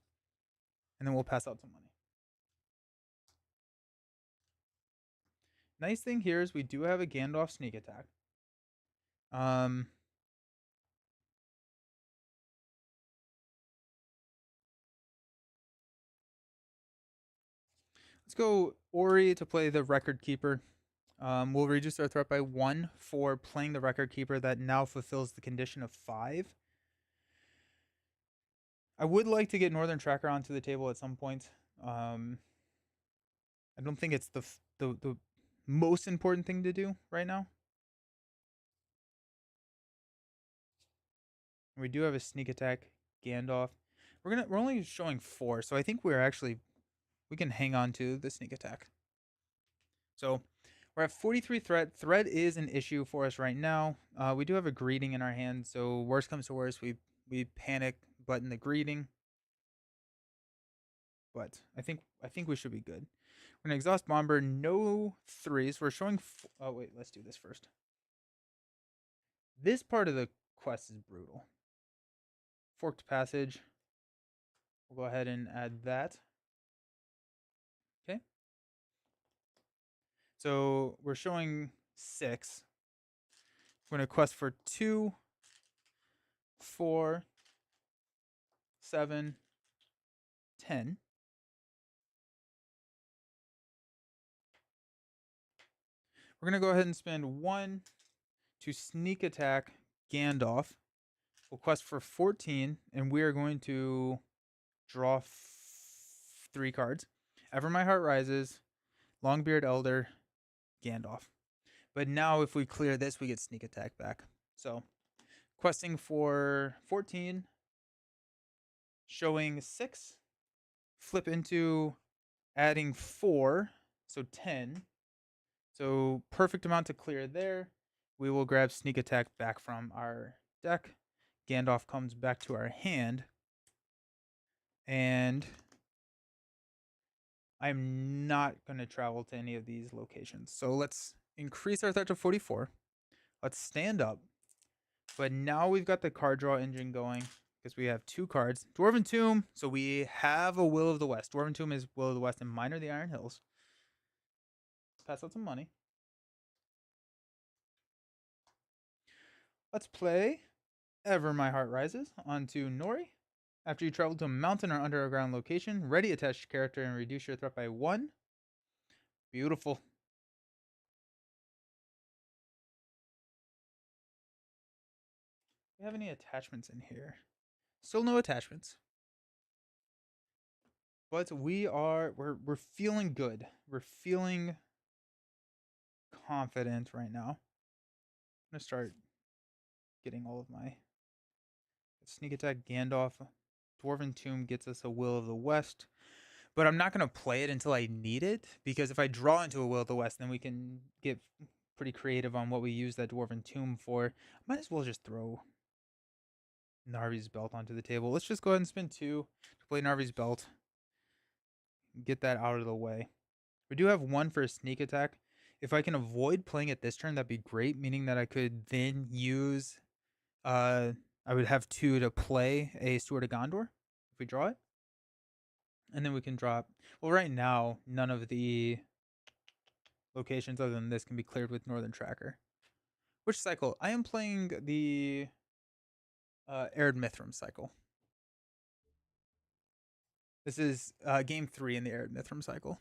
and then we'll pass out some money. Nice thing here is we do have a Gandalf sneak attack. Let's go Ori to play the Record Keeper. We'll reduce our threat by 1 for playing the Record Keeper that now fulfills the condition of 5. I would like to get Northern Tracker onto the table at some point. I don't think it's the most important thing to do right now. We do have a sneak attack, Gandalf. We're only showing 4, so I think we can hang on to the sneak attack. So we're at 43 threat. Threat is an issue for us right now. We do have a greeting in our hand, so worst comes to worst, we panic, button the greeting. But I think we should be good. We're gonna exhaust bomber, no 3s. We're showing. Oh wait, let's do this first. This part of the quest is brutal. Forked passage. We'll go ahead and add that. Okay. So we're showing 6. We're gonna quest for 2, 4, 7, 10. We're going to go ahead and spend 1 to sneak attack Gandalf. We'll quest for 14, and we are going to draw 3 cards. Ever My Heart Rises, Longbeard Elder, Gandalf. But now if we clear this, we get sneak attack back. So questing for 14, showing 6, flip into adding 4, so 10. So perfect amount to clear there. We will grab sneak attack back from our deck. Gandalf comes back to our hand. And I'm not going to travel to any of these locations. So let's increase our threat to 44. Let's stand up. But now we've got the card draw engine going because we have 2 cards. Dwarven Tomb. So we have a Will of the West. Dwarven Tomb is Will of the West and Miner of the Iron Hills. Pass out some money. Let's play Ever My Heart Rises onto Nori. After you travel to a mountain or underground location, ready attached character and reduce your threat by 1. Beautiful. Do we have any attachments in here? Still no attachments. But we're feeling good. We're feeling confident right now. I'm gonna start getting all of my sneak attack Gandalf. Dwarven Tomb gets us a Will of the West. But I'm not going to play it until I need it, because if I draw into a Will of the West, then we can get pretty creative on what we use that Dwarven Tomb for. Might as well just throw Narvi's Belt onto the table. Let's just go ahead and spend 2 to play Narvi's Belt. Get that out of the way. We do have 1 for a sneak attack. If I can avoid playing it this turn, that'd be great, meaning that I could then use... I would have 2 to play a Steward of Gondor if we draw it. And then we can drop... Well, right now, none of the locations other than this can be cleared with Northern Tracker. Which cycle? I am playing the Arid Mithram cycle. This is game 3 in the Arid Mithram cycle.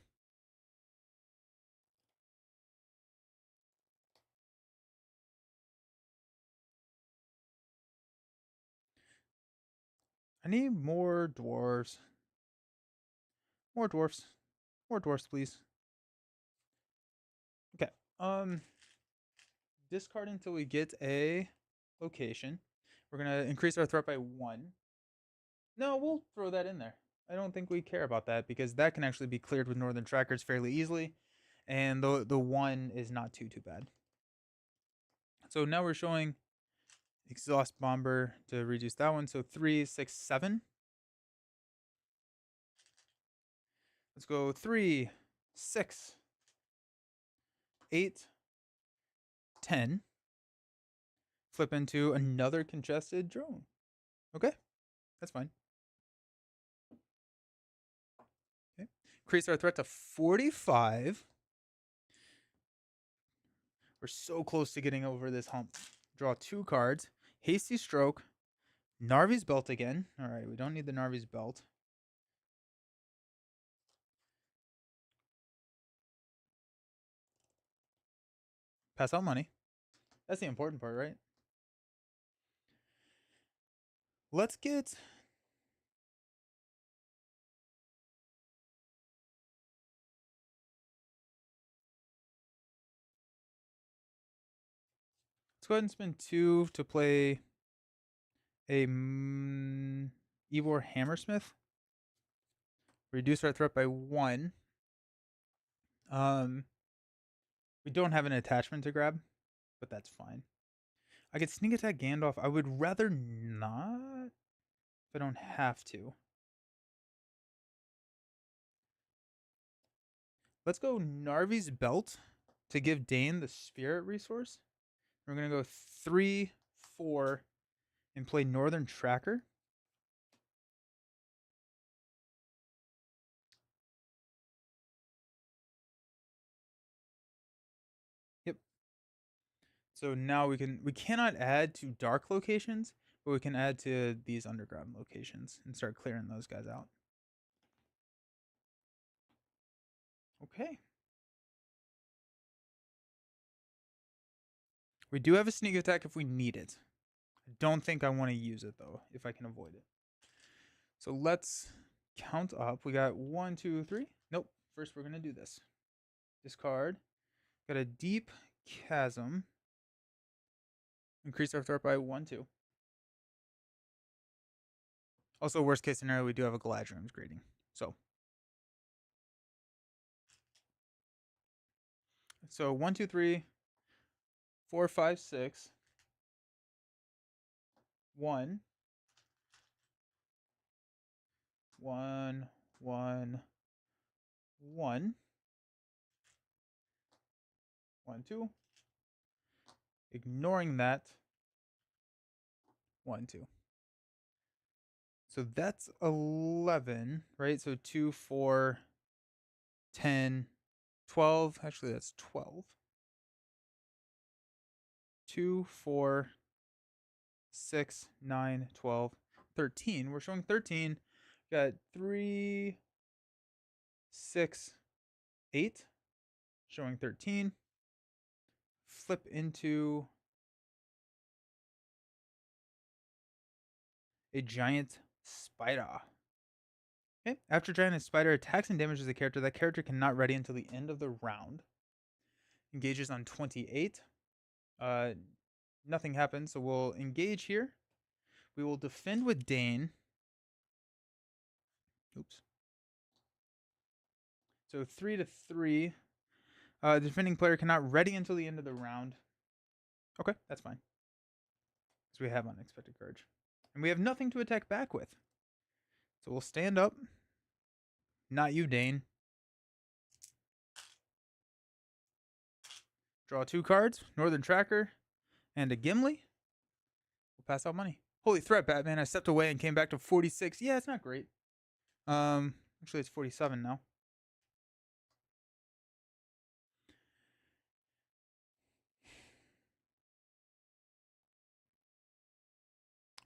I need more dwarves. More dwarfs. More dwarfs, please. Okay. Discard until we get a location. We're gonna increase our threat by 1. No, we'll throw that in there. I don't think we care about that because that can actually be cleared with Northern Trackers fairly easily, and the 1 is not too bad. So now we're showing Exhaust Bomber to reduce that one. So 3, 6, 7. Let's go 3, 6, 8, 10. Flip into another congested drone. Okay, that's fine. Okay, increase our threat to 45. We're so close to getting over this hump. Draw 2 cards. Hasty Stroke. Narvi's Belt again. All right, we don't need the Narvi's Belt. Pass out money. That's the important part, right? Let's get... Let's go ahead and spend 2 to play a Ivor Hammersmith. Reduce our threat by 1. We don't have an attachment to grab, but that's fine. I could sneak attack Gandalf. I would rather not if I don't have to. Let's go Narvi's Belt to give Dane the Spirit resource. We're going to go 3, 4, and play Northern Tracker. Yep. So now we cannot add to dark locations, but we can add to these underground locations and start clearing those guys out. Okay. We do have a sneak attack if we need it. I don't think I want to use it though, if I can avoid it. So let's count up. We got 1, 2, 3. Nope. First, we're going to do this. Discard. Got a Deep Chasm. Increase our threat by 1, 2. Also, worst case scenario, we do have a Galadriel's Greeting. So 1, 2, 3, 4, 5, 6. 1. 1, 1, 1. 1, 2. Ignoring that. 1, 2. So that's 11, right? So 2, 4, 10, 12. Actually, that's 12. 2, 4, 6, 9, 12, 13. We're showing 13. Got 3, 6, 8. Showing 13. Flip into a giant spider. Okay. After giant spider attacks and damages a character, that character cannot ready until the end of the round. Engages on 28. Nothing happens, so we'll engage here. We will defend with Dane. Oops. So 3 to 3. The defending player cannot ready until the end of the round. Okay, that's fine. Because we have Unexpected Courage. And we have nothing to attack back with. So we'll stand up. Not you, Dane. Draw 2 cards. Northern Tracker. And a Gimli. We'll pass out money. Holy threat, Batman. I stepped away and came back to 46. Yeah, it's not great. Actually, it's 47 now.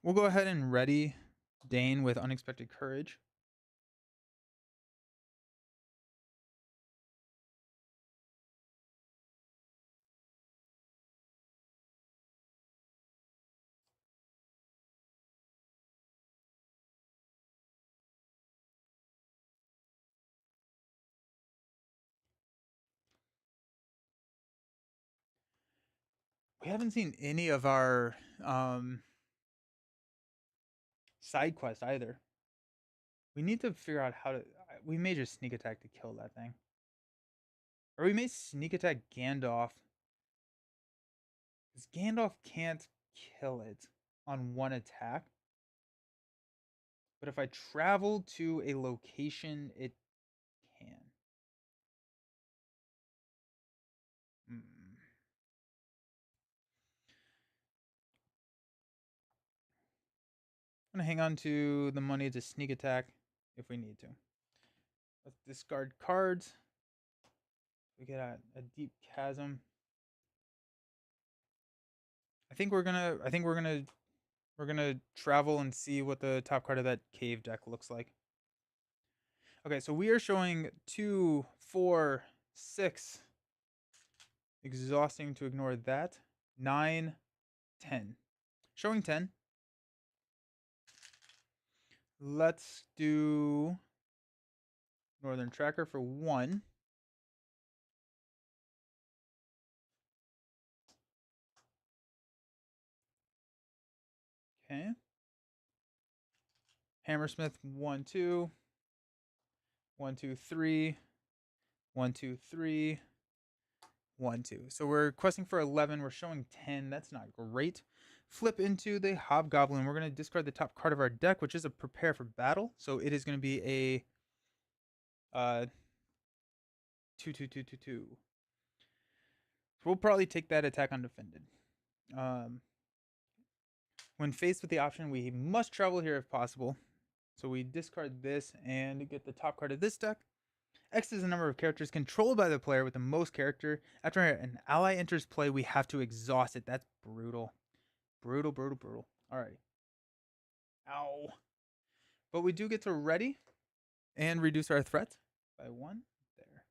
We'll go ahead and ready Dane with Unexpected Courage. haven't seen any of our side quests either. We need to figure out how to. We may just sneak attack to kill that thing, or we may sneak attack Gandalf, because Gandalf can't kill it on one attack. But if I travel to a location, it can. Mm. I'm gonna hang on to the money to sneak attack if we need to. Let's discard cards. We get a deep chasm. I think we're gonna. We're gonna travel and see what the top card of that cave deck looks like. Okay, so we are showing 2, 4, 6. Exhausting to ignore that. 9, 10. Showing 10. Let's do Northern Tracker for 1. Okay. Hammersmith 1, 2. 1, 2, 3. 1, 2, 3. 1, 2. So we're questing for 11. We're showing 10. That's not great. Flip into the Hobgoblin. We're going to discard the top card of our deck, which is a Prepare for Battle. So it is going to be a 2, 2, 2, 2, 2. So we'll probably take that attack undefended. When faced with the option, we must travel here if possible. So we discard this and get the top card of this deck. X is the number of characters controlled by the player with the most character. After an ally enters play, we have to exhaust it. That's brutal. Brutal, brutal, brutal. Alrighty. Ow. But we do get to ready and reduce our threat by 1. There.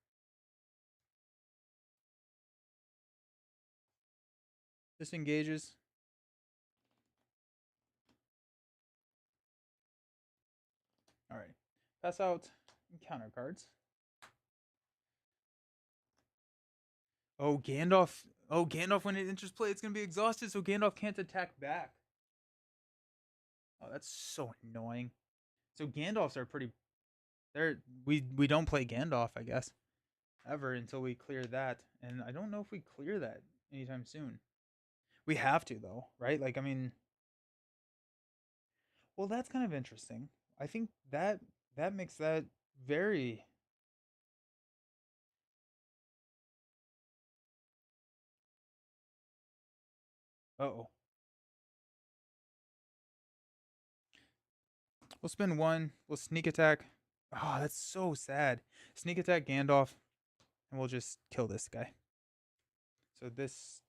This engages. Alright. Pass out counter cards. Oh, Gandalf. Oh, Gandalf, when it enters play, it's going to be exhausted, so Gandalf can't attack back. Oh, that's so annoying. So Gandalfs are pretty. We don't play Gandalf, I guess, ever until we clear that, and I don't know if we clear that anytime soon. We have to though, right? Like, I mean, well, that's kind of interesting. I think that makes that very. Oh, we'll spend 1. We'll sneak attack. Oh, that's so sad. Sneak attack Gandalf, and we'll just kill this guy. So this,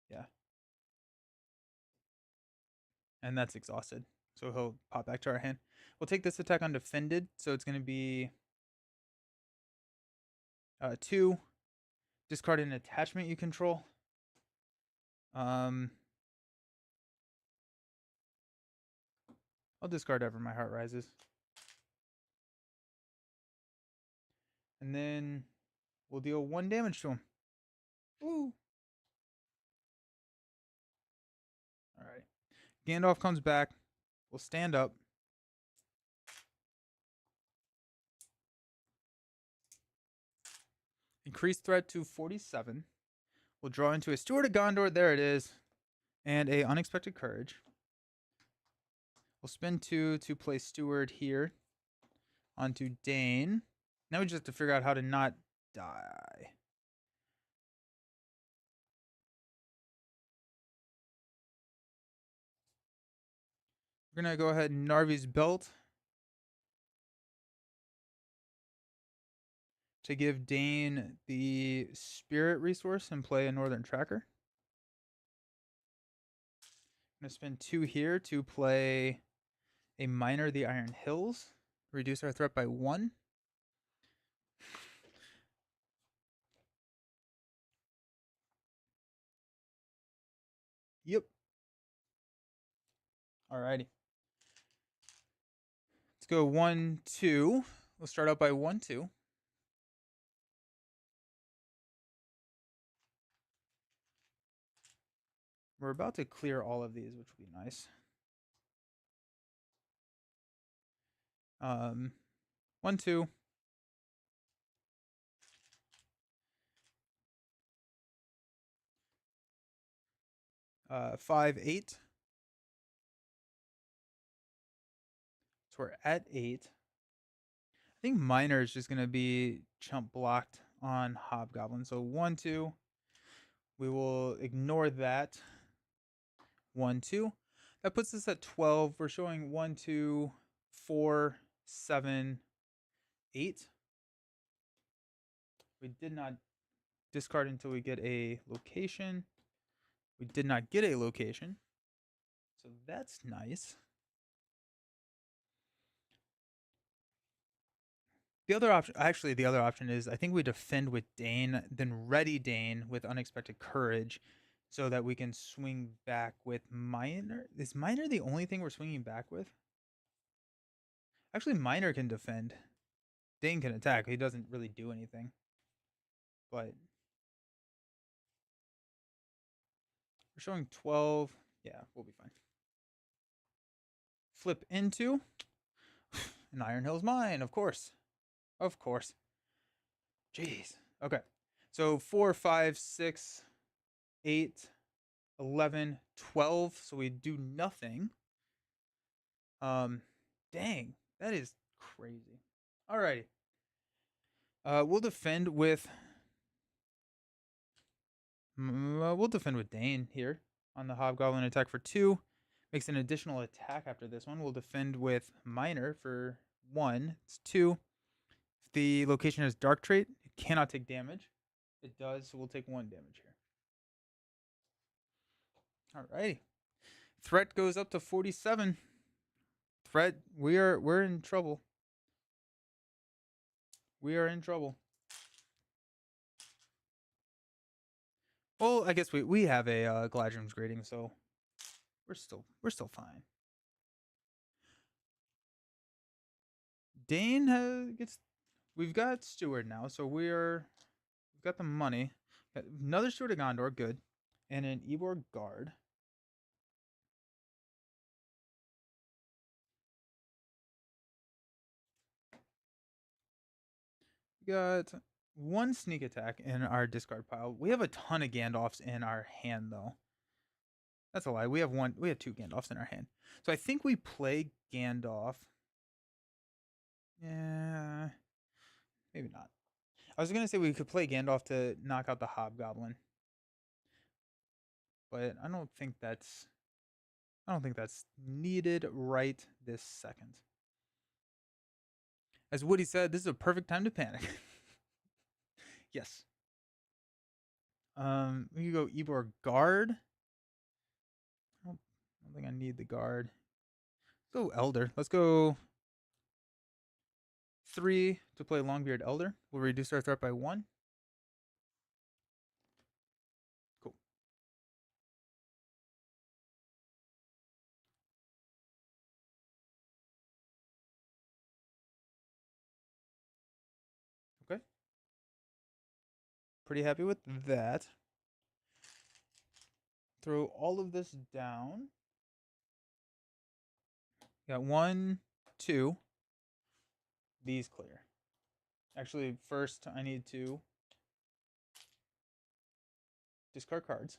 yeah, and that's exhausted. So he'll pop back to our hand. We'll take this attack undefended. So it's going to be 2. Discard an attachment you control. I'll discard Ever My Heart Rises. And then we'll deal 1 damage to him. Woo! Alright. Gandalf comes back. We'll stand up. Increase threat to 47. We'll draw into a Steward of Gondor. There it is. And a Unexpected Courage. We'll spend 2 to play Steward here onto Dane. Now we just have to figure out how to not die. We're going to go ahead and Narvi's Belt to give Dane the Spirit resource and play a Northern Tracker. I'm going to spend 2 here to play a Miner the Iron Hills. Reduce our threat by 1. Yep. Alrighty. Let's go 1, 2. We'll start out by 1, 2. We're about to clear all of these, which will be nice. 1, 2. 5, 8. So we're at 8. I think Miner is just going to be chump blocked on Hobgoblin. So 1, 2. We will ignore that. 1, 2. That puts us at 12. We're showing 1, 2, 4, 7, 8. We did not discard until we get a location. We did not get a location. So that's nice. The other option is I think we defend with Dane, then ready Dane with Unexpected Courage, so that we can swing back with Miner. Is Miner the only thing we're swinging back with? Actually, Miner can defend. Dane can attack. He doesn't really do anything. But we're showing 12. Yeah, we'll be fine. Flip into an Iron Hill's Mine, of course. Of course. Jeez. Okay. So 4, 5, 6, 8, 11, 12. So we do nothing. Dang. That is crazy. Alrighty. We'll defend with Dane here on the Hobgoblin attack for 2. Makes an additional attack after this one. We'll defend with Miner for 1. It's 2. If the location has Dark Trait, it cannot take damage. It does, so we'll take 1 damage here. Alrighty. Threat goes up to 47. Threat, we're in trouble. We are in trouble. Well, I guess we have a Gladrium's Grading, so we're still fine. Dane gets. We've got Steward now, so we've got the money. Got another Steward of Gondor, good, and an Ebor Guard. We got 1 sneak attack in our discard pile. We have a ton of Gandalfs in our hand, though. That's a lie. We have 2 Gandalfs in our hand. So I think we play Gandalf. Yeah, maybe not. I was gonna say we could play Gandalf to knock out the Hobgoblin, but I don't think that's needed right this second. As Woody said, this is a perfect time to panic. Yes. We can go Ebor Guard. I don't think I need the guard. Let's go Elder. Let's go 3 to play Longbeard Elder. We'll reduce our threat by 1. Cool. Okay. Pretty happy with that. Throw all of this down. Got 1, 2. These clear. Actually, first I need to discard cards.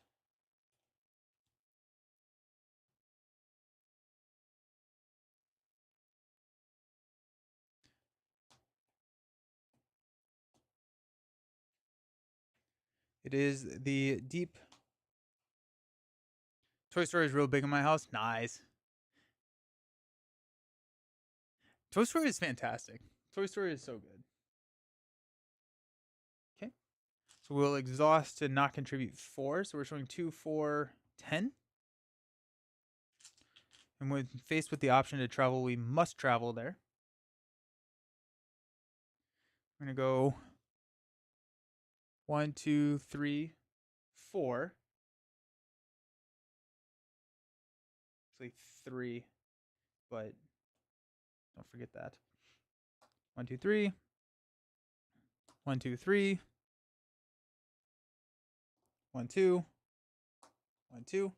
It is the deep. Toy Story is real big in my house. Nice. Toy Story is fantastic. Toy Story is so good. Okay. So we'll exhaust to not contribute 4. So we're showing 2, 4, 10. And when faced with the option to travel, we must travel there. We're going to go 1, 2, 3, 4. Actually 3, but don't forget that. 1, 2, 3. 1, 2, 3. 1, 2. 1, 2.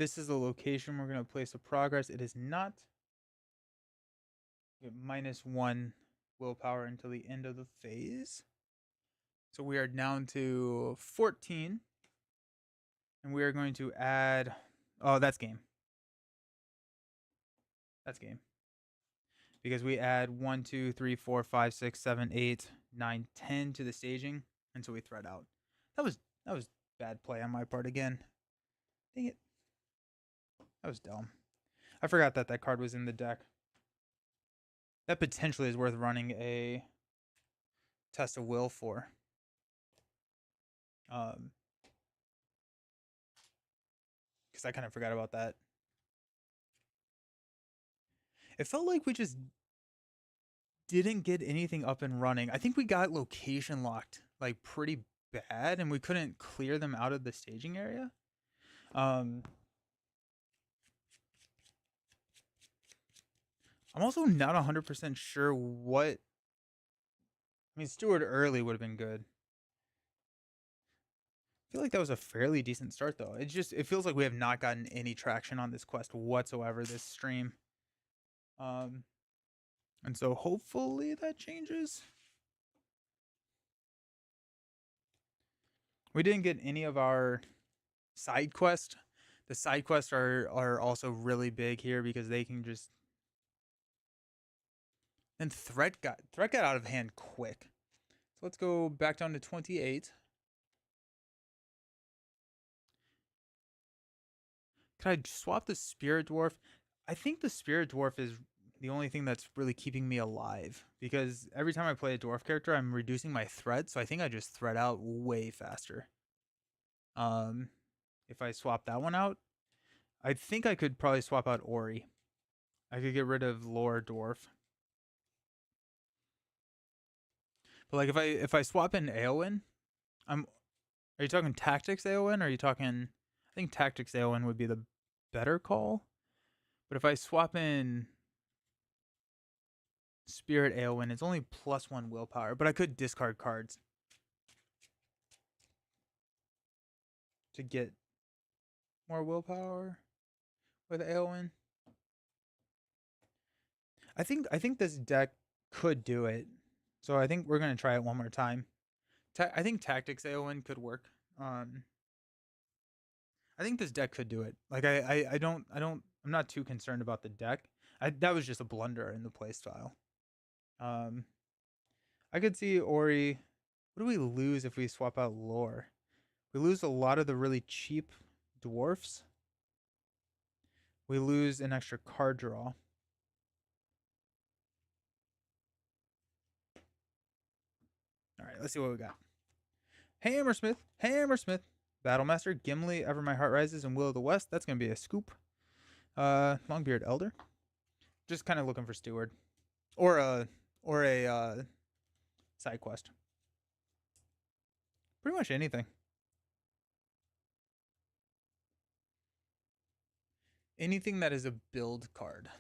this is the location we're going to place a progress. It is not. We get -1 willpower until the end of the phase. So we are down to 14. And we are going to add... Oh, that's game. That's game. Because we add 1, 2, 3, 4, 5, 6, 7, 8, 9, 10 to the staging until we thread out. That was bad play on my part again. Dang it. That was dumb. I forgot that card was in the deck. That potentially is worth running a test of will for. Because I kind of forgot about that. It felt like we just didn't get anything up and running. I think we got location locked like pretty bad, and we couldn't clear them out of the staging area. I'm also not 100% sure what... I mean, Steward early would have been good. I feel like that was a fairly decent start, though. It feels like we have not gotten any traction on this quest whatsoever this stream. And so hopefully that changes. We didn't get any of our side quests. The side quests are also really big here because they can just... And threat got out of hand quick. So let's go back down to 28. Could I swap the Spirit Dwarf? I think the Spirit Dwarf is the only thing that's really keeping me alive, because every time I play a dwarf character, I'm reducing my threat, so I think I just thread out way faster. If I swap that one out, I think I could probably swap out Ori. I could get rid of Lore Dwarf. But like if I swap in Eowyn, are you talking Tactics Eowyn, or are you talking... I think Tactics Eowyn would be the better call. But if I swap in Spirit Eowyn, it's only +1 willpower, but I could discard cards to get more willpower with Eowyn. I think this deck could do it, so I think we're gonna try it one more time. I think Tactics Eowyn could work. I think this deck could do it. Like I'm not too concerned about the deck. That was just a blunder in the playstyle. I could see Ori. What do we lose if we swap out Lore? We lose a lot of the really cheap dwarfs. We lose an extra card draw. All right, let's see what we got. Hammersmith, Battlemaster, Gimli, Ever My Heart Rises, and Will of the West. That's gonna be a scoop. Longbeard Elder. Just kind of looking for Steward, or a side quest. Pretty much anything. Anything that is a build card.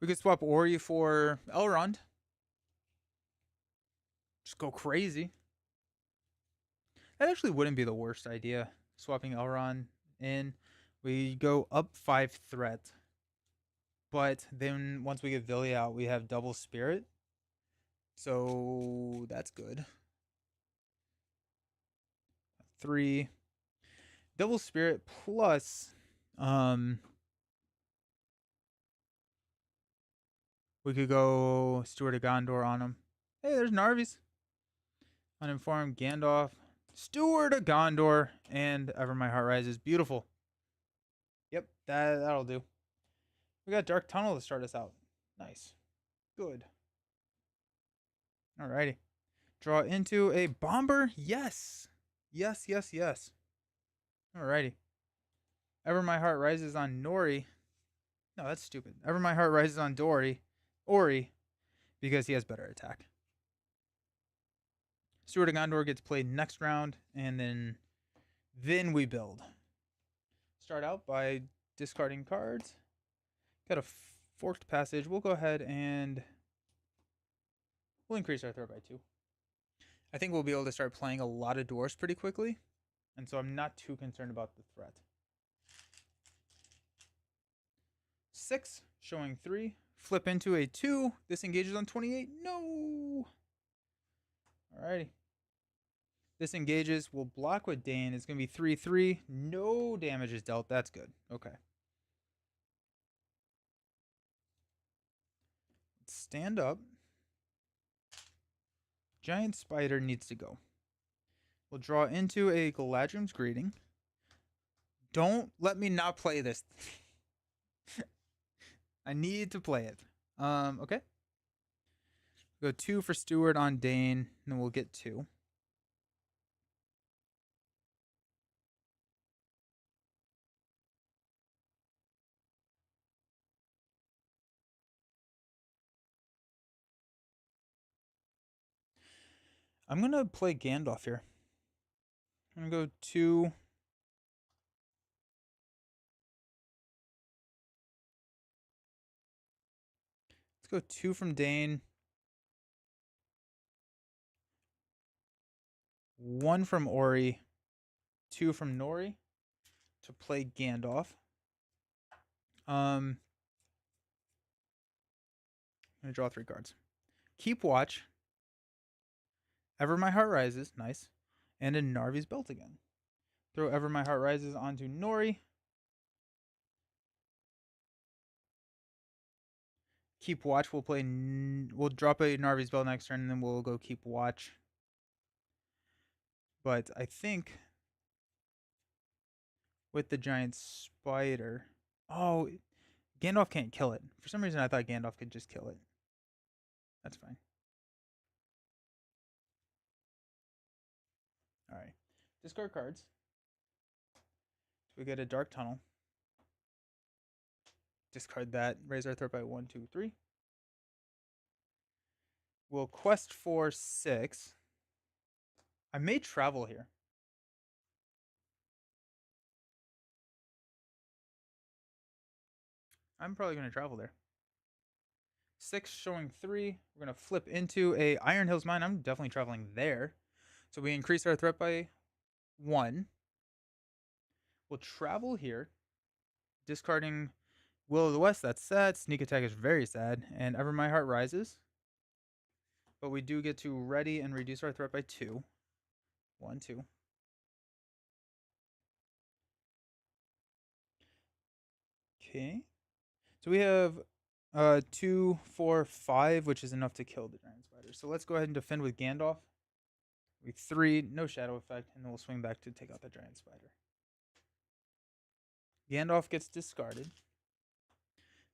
We could swap Ori for Elrond. Just go crazy. That actually wouldn't be the worst idea. Swapping Elrond in. We go up 5 threat. But then once we get Vilya out, we have double spirit. So that's good. 3. Double spirit plus we could go Steward of Gondor on him. Hey, there's Narvis. Uninformed Gandalf. Steward of Gondor and Ever My Heart Rises. Beautiful. Yep, that'll do. We got Dark Tunnel to start us out. Nice. Good. Alrighty. Draw into a Bomber. Yes. Yes. Alrighty. Ever My Heart Rises on Nori. No, that's stupid. Ever My Heart Rises on Ori, because he has better attack. Steward of Gondor gets played next round, and then we build. Start out by discarding cards. Got a Forked Passage. We'll go ahead and we'll increase our threat by 2. I think we'll be able to start playing a lot of dwarves pretty quickly, and so I'm not too concerned about the threat. 6, showing 3. Flip into a 2. This engages on 28. No! Alrighty. This engages. We'll block with Dane. It's going to be 3-3. No damage is dealt. That's good. Okay. Stand up. Giant Spider needs to go. We'll draw into a Galadrim's Greeting. Don't let me not play this. I need to play it. Okay. Go 2 for Steward on Dane, and then we'll get 2. I'm going to play Gandalf here. I'm going to go 2. Let's go 2 from Dane. 1 from Ori. 2 from Nori to play Gandalf. I'm going to draw 3 cards. Keep Watch. Ever My Heart Rises. Nice. And a Narvi's Belt again. Throw Ever My Heart Rises onto Nori. Keep Watch. We'll play. We'll drop a Narvi's Belt next turn, and then we'll go Keep Watch. But I think with the Giant Spider. Oh, Gandalf can't kill it. For some reason, I thought Gandalf could just kill it. That's fine. All right. Discard cards. So we get a Dark Tunnel. Discard that. Raise our threat by 1, 2, 3. We'll quest for 6. I may travel here. I'm probably going to travel there. 6 showing 3. We're going to flip into a Iron Hills Mine. I'm definitely traveling there. So we increase our threat by 1. We'll travel here. Discarding Will of the West. That's sad. Sneak Attack is very sad. And Ever My Heart Rises. But we do get to ready and reduce our threat by 2. 1, 2. Okay. So we have 2, 4, 5, which is enough to kill the Giant Spider. So let's go ahead and defend with Gandalf. We 3, no Shadow Effect, and then we'll swing back to take out the Giant Spider. Gandalf gets discarded.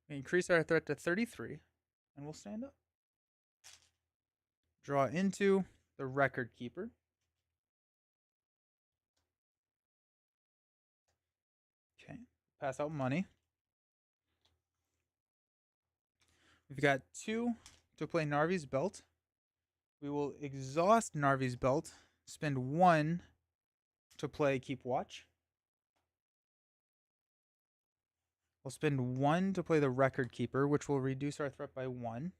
We increase our threat to 33, and we'll stand up. Draw into the Record Keeper. Okay, pass out money. We've got 2 to play Narvi's Belt. We will exhaust Narvi's Belt, spend 1 to play Keep Watch. We'll spend 1 to play the Record Keeper, which will reduce our threat by 1.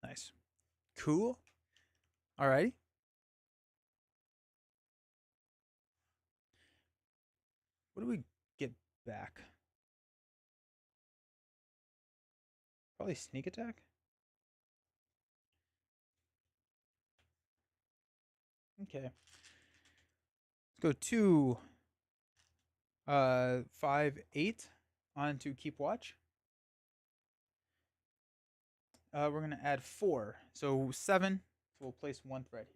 Nice. Cool. Alrighty. What do we get back? Probably Sneak Attack. Okay. Let's go 2, 5, 8 on to Keep Watch. We're going to add 4. So 7. So we'll place 1 threat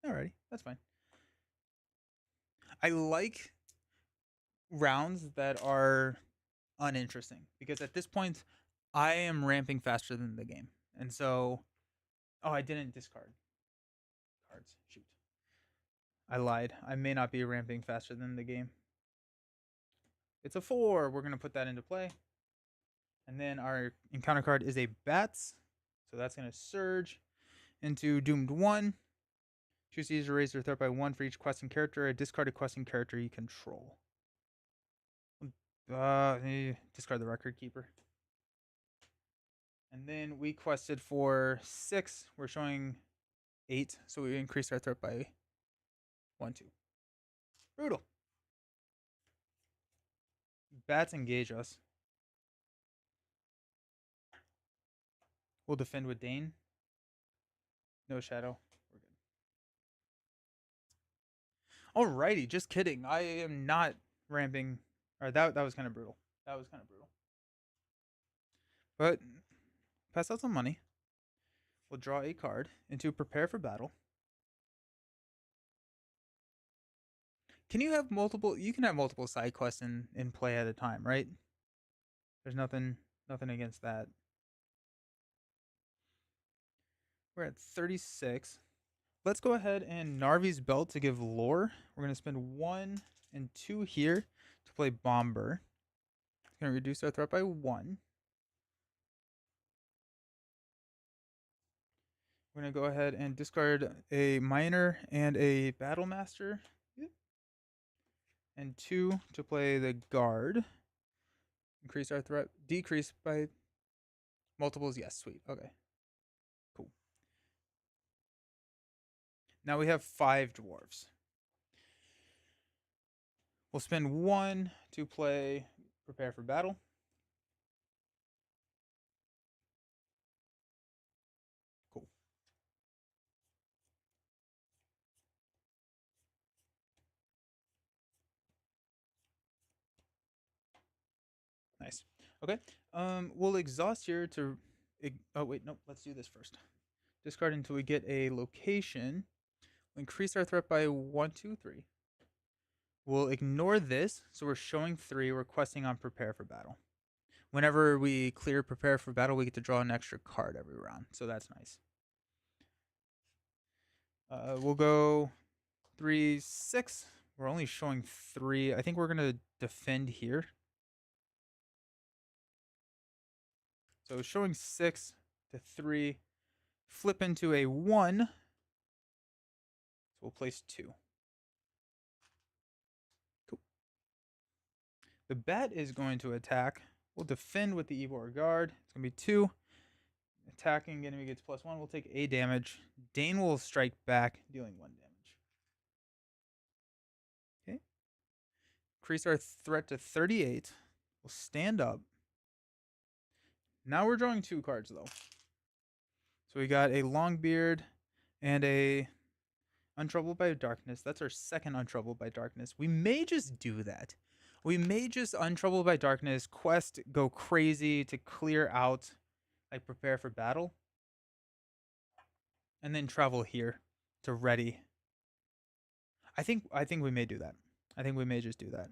here. Alrighty. That's fine. I like rounds that are uninteresting because at this point, I am ramping faster than the game. And so, oh, I didn't discard cards. Shoot. I lied. I may not be ramping faster than the game. It's a 4. We're going to put that into play. And then our encounter card is a Bats. So that's going to surge into Doomed 1. Choose to use to raise your threat by 1 for each questing character. A discarded questing character you control. Discard the Record Keeper. And then we quested for 6. We're showing 8, so we increase our threat by 1, 2. Brutal. Bats engage us. We'll defend with Dane. No shadow. We're good. Alrighty, just kidding. I am not ramping. Alright, that was kind of brutal. That was kind of brutal. But pass out some money. We'll draw a card into prepare for battle. Can you have multiple? You can have multiple side quests in play at a time, right? There's nothing against that. We're at 36. Let's go ahead and Narvi's Belt to give lore. We're gonna spend 1 and 2 here to play Bomber. It's gonna reduce our threat by 1. We're gonna go ahead and discard a Miner and a Battle Master. Yep. And 2 to play the Guard. Increase our threat, decrease by multiples. Yes, sweet. Okay, cool. Now we have 5 dwarves. We'll spend 1 to play prepare for battle. Cool. Nice. Okay. We'll exhaust here to. Oh wait, nope. Let's do this first. Discard until we get a location. We'll increase our threat by 1, 2, 3. We'll ignore this, so we're showing 3. We're questing on prepare for battle. Whenever we clear prepare for battle, we get to draw an extra card every round, so that's nice. We'll go 3, 6. We're only showing 3. I think we're gonna defend here. So showing 6 to 3, flip into a 1. So we'll place 2. Cool. The bat is going to attack. We'll defend with the Ivor Guard. It's going to be 2. Attacking enemy gets +1. We'll take a damage. Dane will strike back, dealing 1 damage. Okay. Increase our threat to 38. We'll stand up. Now we're drawing 2 cards, though. So we got a Longbeard and a Untroubled by Darkness. That's our second Untroubled by Darkness. We may just do that. We may just Untroubled by Darkness, quest, go crazy to clear out, like prepare for battle. And then travel here to ready. I think we may do that. I think we may just do that.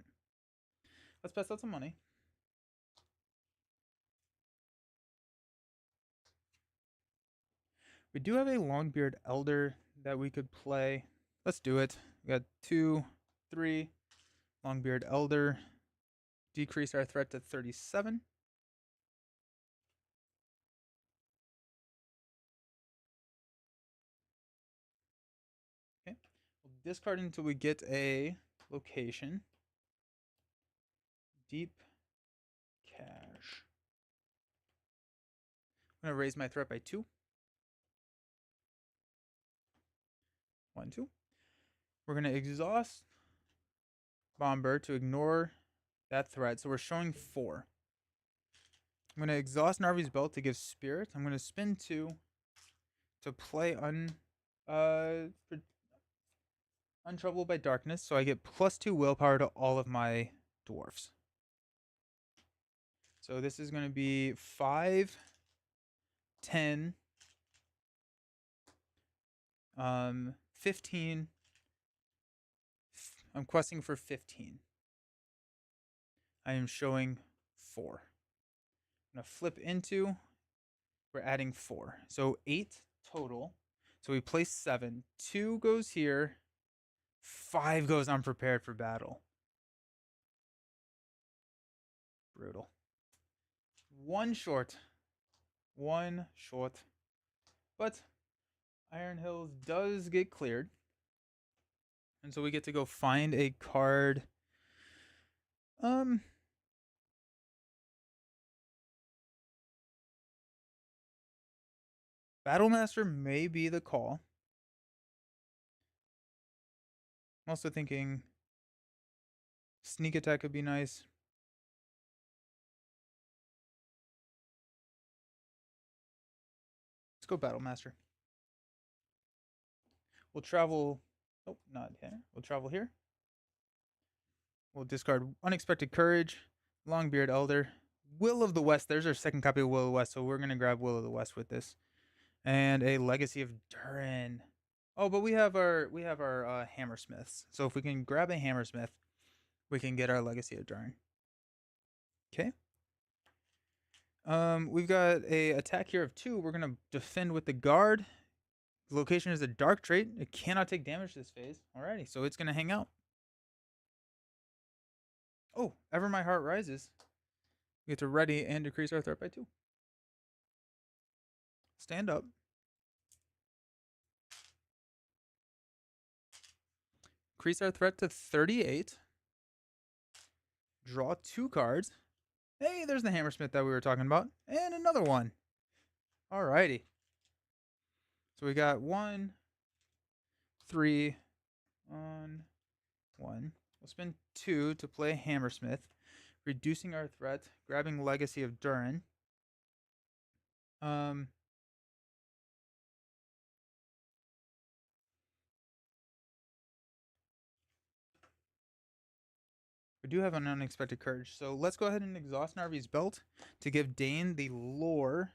Let's pass out some money. We do have a Longbeard Elder that we could play. Let's do it. We got 2, 3. Longbeard Elder. Decrease our threat to 37. Okay. We'll discard until we get a location. Deep Cache. I'm going to raise my threat by 2. 1, 2. We're going to exhaust Bomber to ignore that threat. So we're showing 4. I'm going to exhaust Narvi's Belt to give Spirit. I'm going to spin 2 to play Untroubled by Darkness. So I get +2 willpower to all of my dwarfs. So this is going to be 5, 10, 15. I'm questing for 15. I am showing 4. I'm going to flip into. We're adding 4. So 8 total. So we place 7. 2 goes here. 5 goes unprepared for battle. Brutal. 1 short. 1 short. But Iron Hills does get cleared. And so we get to go find a card. Battlemaster may be the call. I'm also thinking sneak attack could be nice. Let's go Battle Master. We'll travel. Oh, not here. We'll travel here. We'll discard Unexpected Courage, Longbeard Elder, Will of the West. There's our second copy of Will of the West, so we're gonna grab Will of the West with this, and a Legacy of Durin. Oh, but we have our Hammersmiths. So if we can grab a Hammersmith, we can get our Legacy of Durin. Okay. We've got a attack here of 2. We're gonna defend with the guard. The location is a dark trait. It cannot take damage this phase. Alrighty, so it's gonna hang out. Oh, Ever My Heart Rises. We get to ready and decrease our threat by 2. Stand up. Increase our threat to 38. Draw 2 cards. Hey, there's the Hammersmith that we were talking about. And another one. Alrighty. So we got 1, 3, on 1. We'll spend 2 to play Hammersmith, reducing our threat, grabbing Legacy of Durin. We do have an Unexpected Courage, so let's go ahead and exhaust Narvi's Belt to give Dane the Lore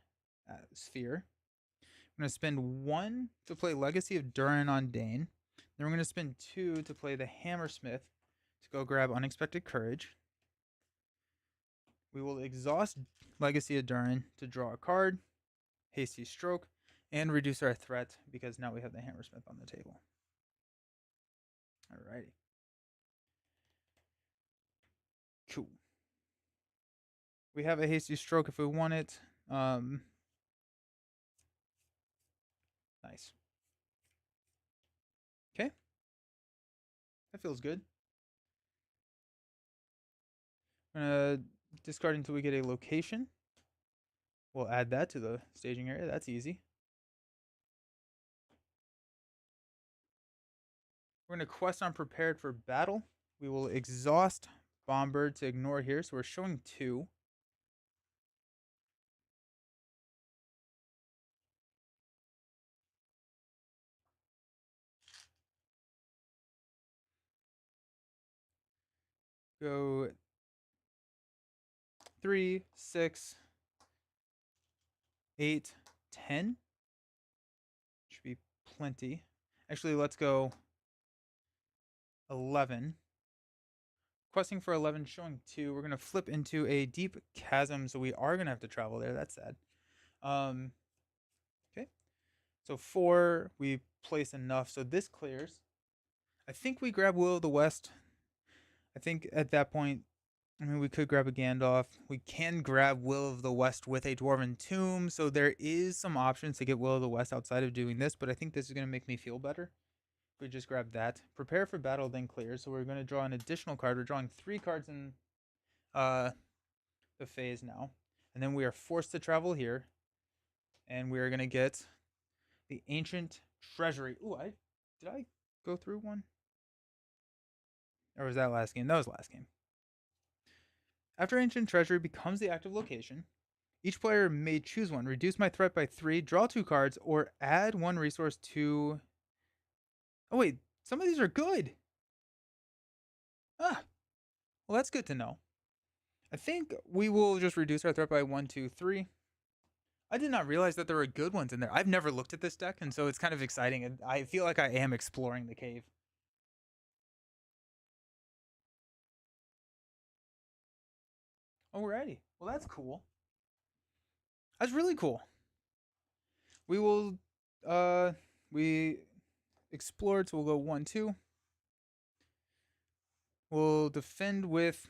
sphere. I'm going to spend 1 to play Legacy of Durin on Dane. Then we're going to spend 2 to play the Hammersmith to go grab Unexpected Courage. We will exhaust Legacy of Durin to draw a card, Hasty Stroke, and reduce our threat because now we have the Hammersmith on the table. Alrighty. Cool. We have a Hasty Stroke if we want it. Nice. Okay. That feels good. I'm going to discard until we get a location. We'll add that to the staging area. That's easy. We're going to quest on Prepared for Battle. We will exhaust Bombird to ignore here, so we're showing 2. Go 3, 6, 8, 10. Should be plenty. Actually, let's go 11. Questing for 11, showing 2. We're going to flip into a Deep Chasm, so we are going to have to travel there. That's sad. Okay. So 4, we place enough. So this clears. I think we grab Will of the West. I think at that point, I mean, we could grab a Gandalf. We can grab Will of the West with a Dwarven Tomb. So there is some options to get Will of the West outside of doing this, but I think this is going to make me feel better. We just grab that. Prepare for Battle, then clear. So we're going to draw an additional card. We're drawing 3 cards in the phase now. And then we are forced to travel here. And we are going to get the Ancient Treasury. Ooh, did I go through one? Or was that last game? That was last game. After Ancient Treasury becomes the active location, each player may choose one. Reduce my threat by 3, draw 2 cards, or add 1 resource to... Oh wait, some of these are good. Ah, well that's good to know. I think we will just reduce our threat by 1, 2, 3. I did not realize that there were good ones in there. I've never looked at this deck, and so it's kind of exciting. And I feel like I am exploring the cave. Alrighty. Well, that's cool. That's really cool. We will, we explored, so we'll go 1, 2. We'll defend with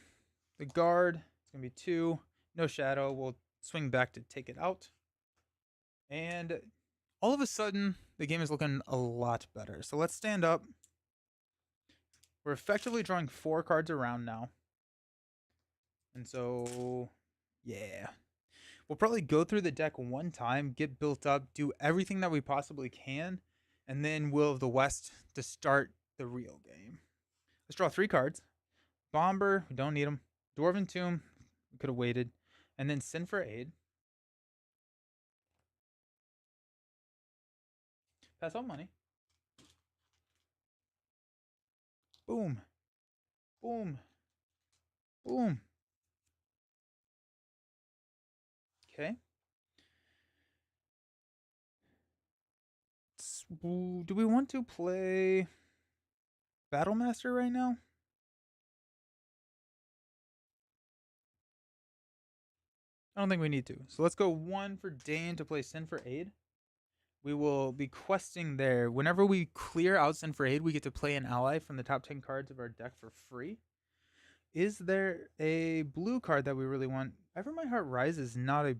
the guard. It's going to be 2. No shadow. We'll swing back to take it out. And all of a sudden, the game is looking a lot better. So let's stand up. We're effectively drawing 4 cards around now. And so, yeah. We'll probably go through the deck one time, get built up, do everything that we possibly can, and then Will of the West to start the real game. Let's draw 3 cards. Bomber, we don't need them. Dwarven Tomb, we could have waited. And then Sin for Aid. Pass out money. Boom. Boom. Boom. Okay. Do we want to play Battlemaster right now? I don't think we need to. So let's go 1 for Dane to play Sin for Aid. We will be questing there. Whenever we clear out Sin for Aid, we get to play an ally from the top 10 cards of our deck for free. Is there a blue card that we really want? Evermyheart Rise is not a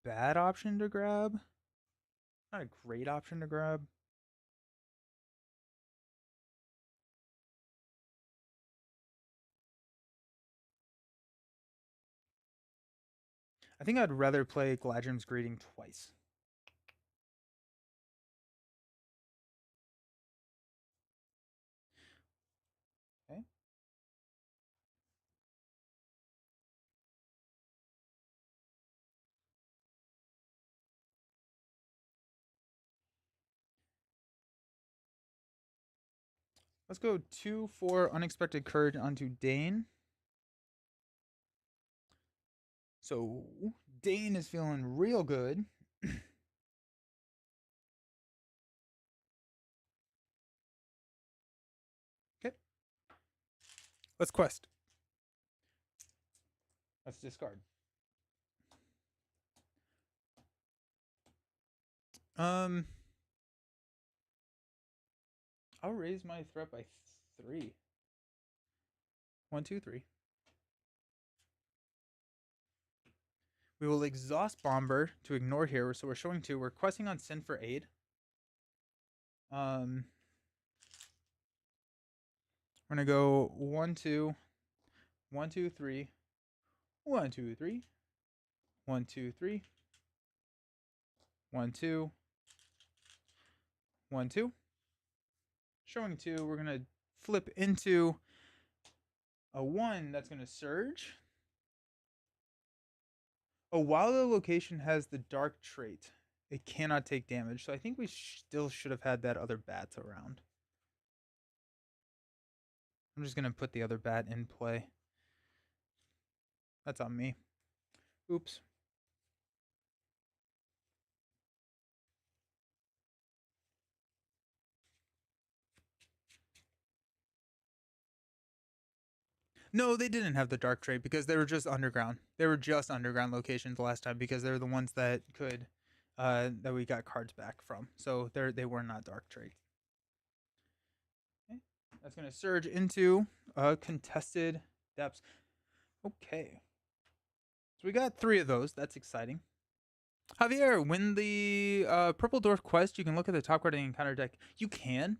bad option to grab. Not a great option to grab. I think I'd rather play Gladrim's Greeting twice. Okay. Let's go 2 for Unexpected Courage onto Dane. So Dane is feeling real good. Okay. Let's quest. Let's discard. I'll raise my threat by 3. 1, 2, 3. We will exhaust Bomber to ignore here, so we're showing 2. We're questing on Sin for Aid. We're gonna go 1, 2, 1, 2, 3, 1, 2, 3, 1, 2, 3, 1, 2, 1, 2. Showing 2, we're gonna flip into a 1 that's gonna surge. Oh, while the location has the dark trait, it cannot take damage. So I think we still should have had that other bat around. I'm just gonna put the other bat in play. That's on me. Oops. No, they didn't have the dark trait because they were just underground. They were just underground locations last time because they're the ones that could that we got cards back from. So they were not dark trait. Okay. That's gonna surge into contested depths. Okay. So we got 3 of those. That's exciting. Javier, when the Purple Dwarf quest, you can look at the top card of the encounter deck. You can.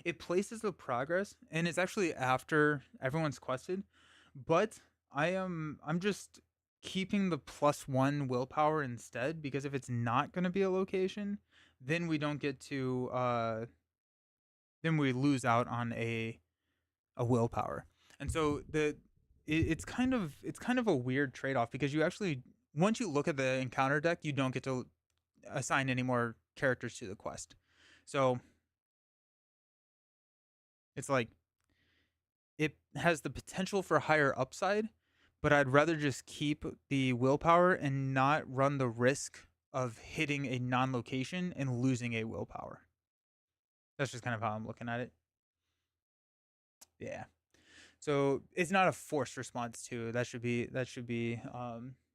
It places the progress, and it's actually after everyone's quested. But I'm just keeping the +1 willpower instead, because if it's not going to be a location, then we don't get to then we lose out on a willpower. And so it's kind of a weird trade-off, because you actually, once you look at the encounter deck, you don't get to assign any more characters to the quest. So it's like it has the potential for higher upside, but I'd rather just keep the willpower and not run the risk of hitting a non-location and losing a willpower. That's just kind of how I'm looking at it. Yeah. So it's not a forced response too. That should be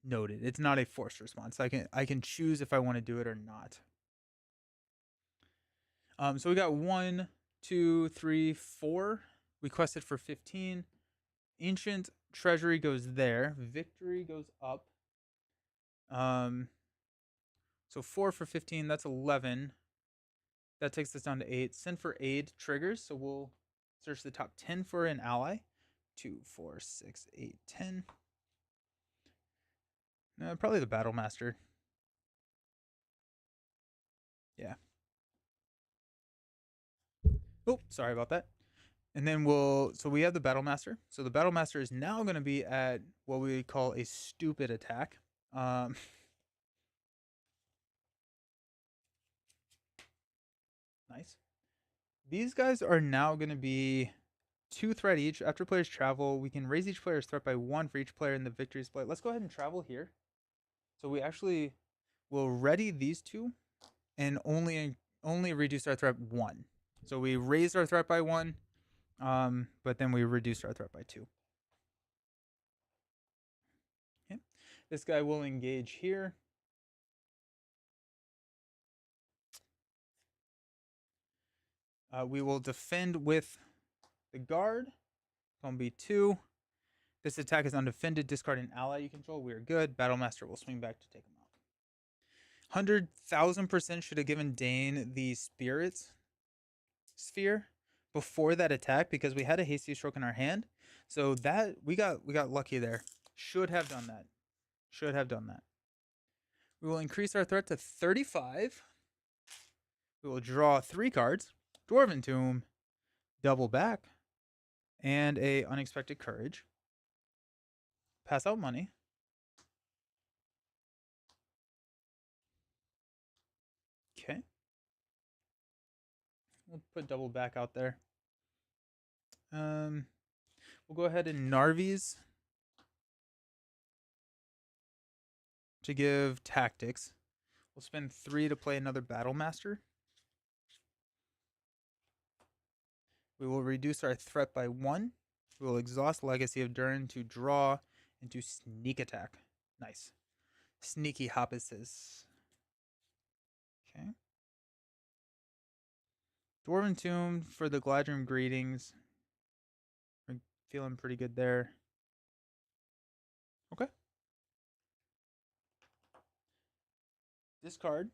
noted. It's not a forced response. I can choose if I want to do it or not. So we got 1, 2, 3, 4. We quested for 15. Ancient Treasury goes there. Victory goes up. So 4 for 15. That's 11. That takes us down to 8. Sin for Aid triggers. So we'll search the top 10 for an ally. 2, 4, 6, 8, 10. Probably the Battlemaster. Yeah. Oh, sorry about that. And then so we have the Battle Master. So the Battle Master is now going to be at what we call a stupid attack. Um, nice. These guys are now going to be 2 threat each. After players travel, we can raise each player's threat by 1 for each player in the victory split. Let's go ahead and travel here. So we actually will ready these 2 and only reduce our threat 1. So we raised our threat by 1, but then we reduced our threat by 2. Okay. This guy will engage here. We will defend with the guard. It's going to be 2. This attack is undefended. Discard an ally you control. We're good. Battlemaster will swing back to take him out. 100,000% should have given Dane the Spirit Sphere before that attack because we had a hasty stroke in our hand. So that we got lucky there. Should have done that. Should have done that. We will increase our threat to 35. We will draw 3 cards. Dwarven Tomb, double back, and a Unexpected Courage. Pass out money. Okay. We'll put double back out there. We'll go ahead and Narvies to give tactics. We'll spend 3 to play another Battle Master. We will reduce our threat by 1. We will exhaust Legacy of Durin to draw into sneak attack. Nice. Sneaky Hoppises. Okay. Dwarven Tomb for the Gladrim Greetings. We're feeling pretty good there. Okay. Discard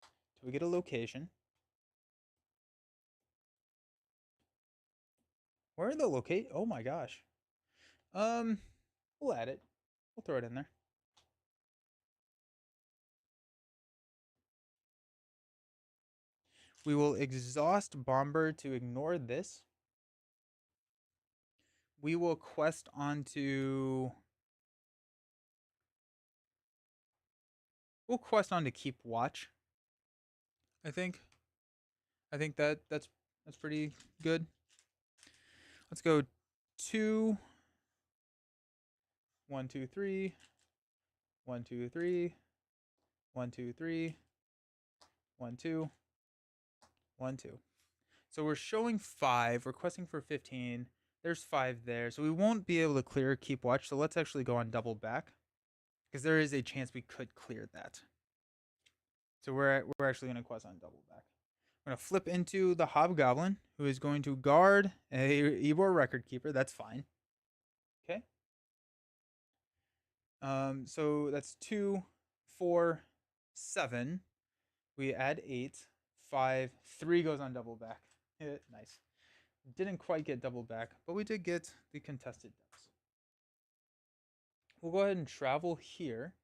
till we get a location. Where are the locate? Oh my gosh. We'll add it. We'll throw it in there. We will exhaust Bomber to ignore this. We will quest onto. We'll quest on to keep watch. I think that's pretty good. Let's go 2, 1, 2, 3, 1, 2, 3, 1, 2, 3, 1, 2, 1, 2. So we're showing 5, requesting for 15. There's 5 there, so we won't be able to clear keep watch. So let's actually go on double back because there is a chance we could clear that. So we're actually going to quest on double back. We're going to flip into the Hobgoblin, who is going to guard a Ybor Record Keeper. That's fine. Okay. So that's 2, 4, 7. We add 8, 5, 3 goes on double back. Nice. Didn't quite get double back, but we did get the contested decks. We'll go ahead and travel here.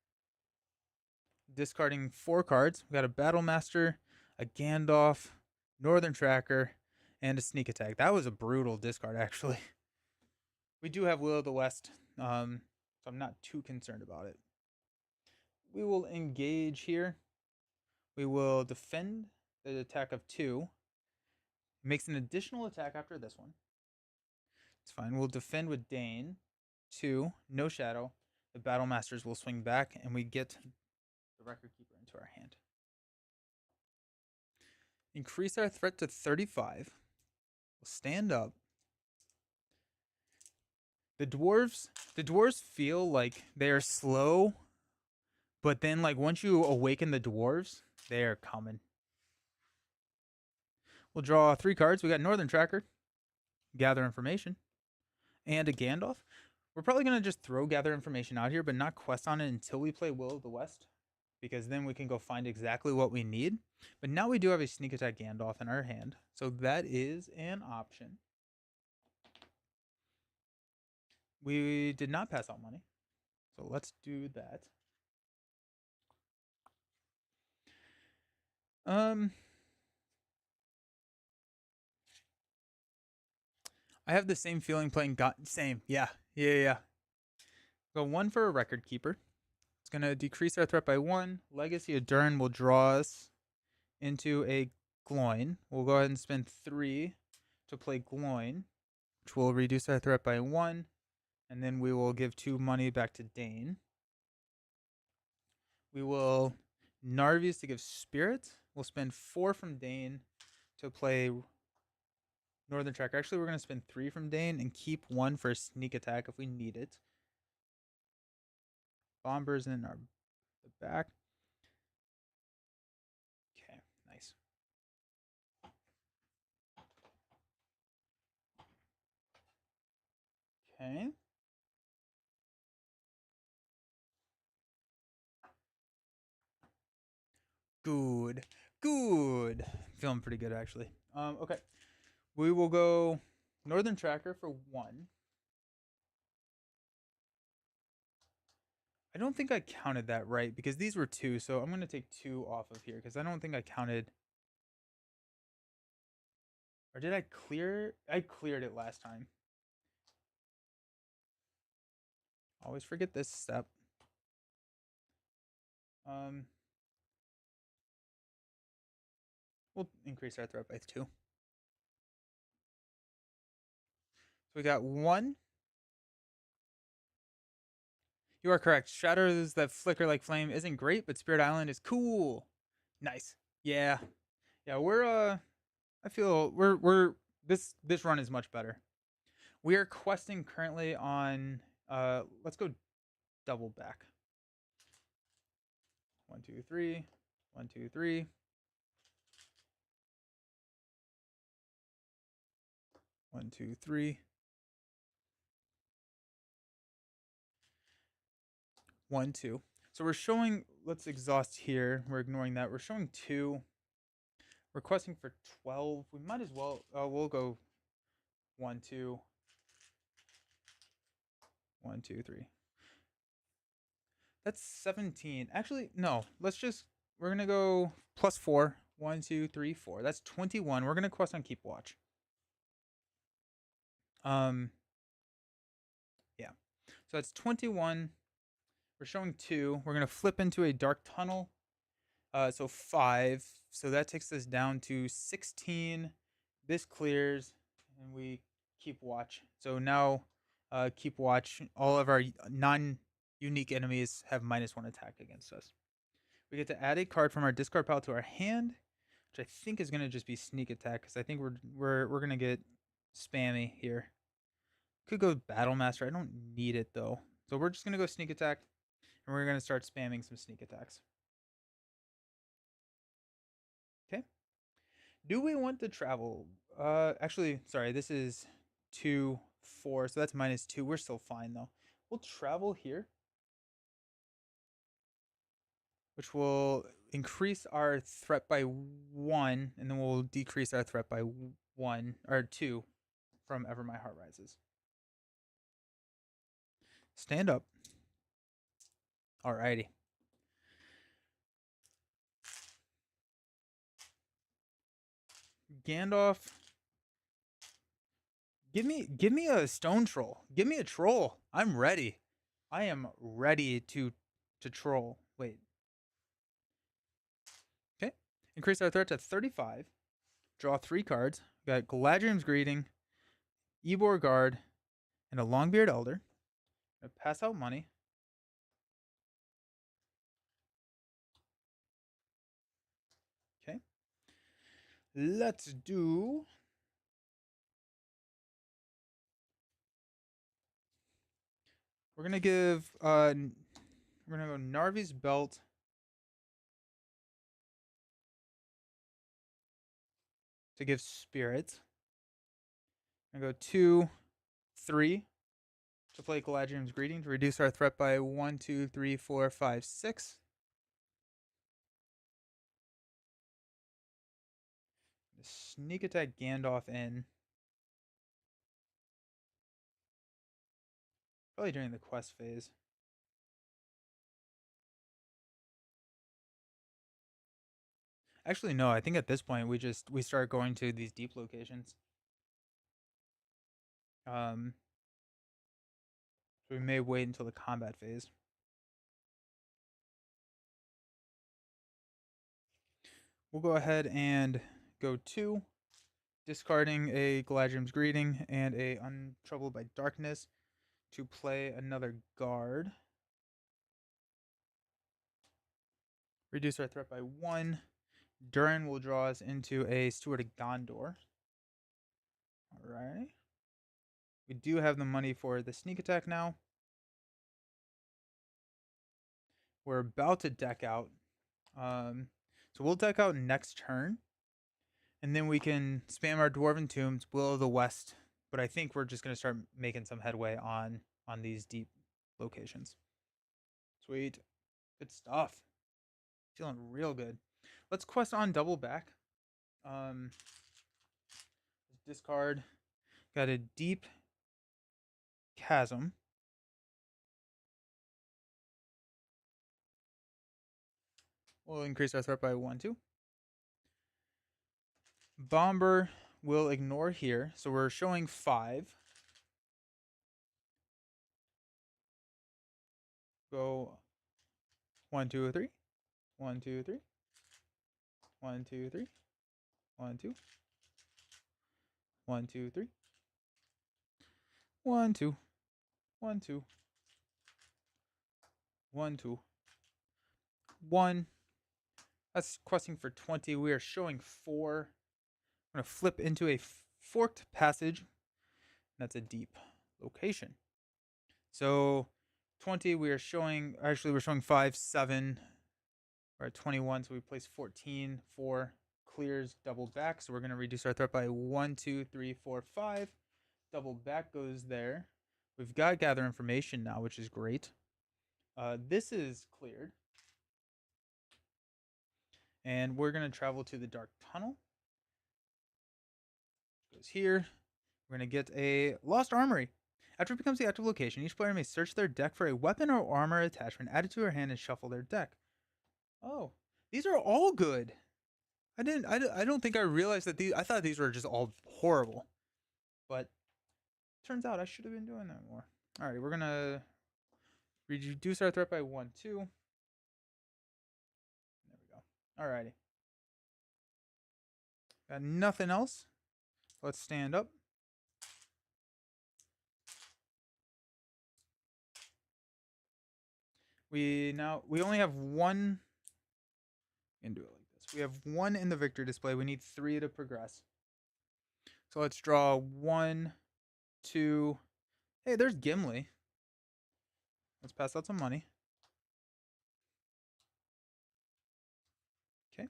Discarding 4 cards. We got a Battle Master, a Gandalf, Northern Tracker, and a Sneak Attack. That was a brutal discard, actually. We do have Will of the West, so I'm not too concerned about it. We will engage here. We will defend the attack of 2. Makes an additional attack after this one. It's fine. We'll defend with Dane. 2, no shadow. The Battle Masters will swing back, and we get the Record Keeper into our hand. Increase our threat to 35. We'll stand up. The dwarves feel like they are slow, but then like once you awaken the dwarves, they are coming. We'll draw 3 cards. We got Northern Tracker, Gather Information, and a Gandalf. We're probably going to just throw Gather Information out here, but not quest on it until we play Will of the West, because then we can go find exactly what we need. But now we do have a Sneak Attack Gandalf in our hand, so that is an option. We did not pass out money, so let's do that. I have the same feeling playing same. Yeah. Yeah. Go 1 for a record keeper. It's going to decrease our threat by 1. Legacy of Dern will draw us into a Gloin. We'll go ahead and spend 3 to play Gloin, which will reduce our threat by 1. And then we will give 2 money back to Dane. We will Narvies to give Spirit. We'll spend 4 from Dane to play Northern Tracker. Actually, we're going to spend 3 from Dane and keep 1 for a sneak attack if we need it. Bombers in our back. Okay, nice. Okay. Good. Good. Feeling pretty good actually. Okay. We will go Northern Tracker for 1. I don't think I counted that right because these were 2, so I'm going to take 2 off of here because I don't think I counted. Or did I clear? I cleared it last time. Always forget this step. We'll increase our threat by 2. So we got 1. You are correct. Shadows that flicker like flame isn't great, but Spirit Island is cool. Nice. Yeah. Yeah, I feel we're this run is much better. We are questing currently on let's go double back. 1, 2, 3. 1, 2, 3. 1, 2, 3. 1, 2. So we're showing, let's exhaust here. We're ignoring that. We're showing 2. Requesting for 12. We might as well, we'll go 1, 2. 1, 2, 3. That's 17. Actually, no. We're going to go plus 4. 1, 2, 3, 4. That's 21. We're going to quest on Keep Watch. Yeah. So that's 21. We're showing 2. We're going to flip into a Dark Tunnel. So 5. So that takes us down to 16. This clears, and we Keep Watch. So now, Keep Watch. All of our non-unique enemies have -1 attack against us. We get to add a card from our discard pile to our hand, which I think is going to just be Sneak Attack because I think we're going to get spammy here. Could go Battle Master. I don't need it though, so we're just going to go Sneak Attack, and we're going to start spamming some sneak attacks. Okay. Do we want to travel? Actually, sorry. This is 2, 4, so that's -2. We're still fine though. We'll travel here, which will increase our threat by 1, and then we'll decrease our threat by 1 or 2 from Ever My Heart Rises. Stand up. Alrighty. Gandalf. Give me a stone troll. Give me a troll. I'm ready. I am ready to troll. Wait. Okay. Increase our threat to 35. Draw 3 cards. We got Galadriel's Greeting, Ybor Guard, and a Longbeard Elder. Pass out money. Okay. Let's do. We're gonna give. We're gonna go Narvi's Belt. To give Spirit. I'm gonna go 2, 3. To play Galadriel's Greeting to reduce our threat by 1, 2, 3, 4, 5, 6. Sneak attack Gandalf in. Probably during the quest phase. Actually, no. I think at this point we start going to these deep locations. Um, so we may wait until the combat phase. We'll go ahead and go 2, discarding a Galadriel's Greeting and a Untroubled by Darkness to play another guard. Reduce our threat by 1. Durin will draw us into a Steward of Gondor. Alright. We do have the money for the sneak attack now. We're about to deck out. So we'll deck out next turn. And then we can spam our Dwarven Tombs, Will of the West. But I think we're just going to start making some headway on these deep locations. Sweet. Good stuff. Feeling real good. Let's quest on double back. Discard. Got a Deep Chasm. We'll increase our threat by 1, 2. Bomber will ignore here. So we're showing 5. Go 1, 2, 3. 1, 2, 3. 1, 2, 3. 1, 2. 1, 2, 3. 1, 2. 1, 2. 1, 2. 1. That's questing for 20. We are showing 4. I'm going to flip into a forked passage. That's a deep location. So 20, we are showing, actually we're showing 5, 7. We're at 21, so we place 14, 4, clears, double back. So we're going to reduce our threat by 1, 2, 3, 4, 5. Double back goes there. We've got gather information now, which is great. This is cleared. And we're going to travel to the Dark Tunnel. Goes here. We're going to get a Lost Armory. After it becomes the active location, each player may search their deck for a weapon or armor attachment, add it to their hand, and shuffle their deck. Oh, these are all good. I don't think I realized that these. I thought these were just all horrible, but turns out I should have been doing that more. All right, we're gonna reduce our threat by 1, 2. There we go. All righty. Got nothing else. Let's stand up. We only have 1. And do it like this. We have 1 in the victory display. We need 3 to progress. So let's draw 1, 2. Hey, there's Gimli. Let's pass out some money. Okay.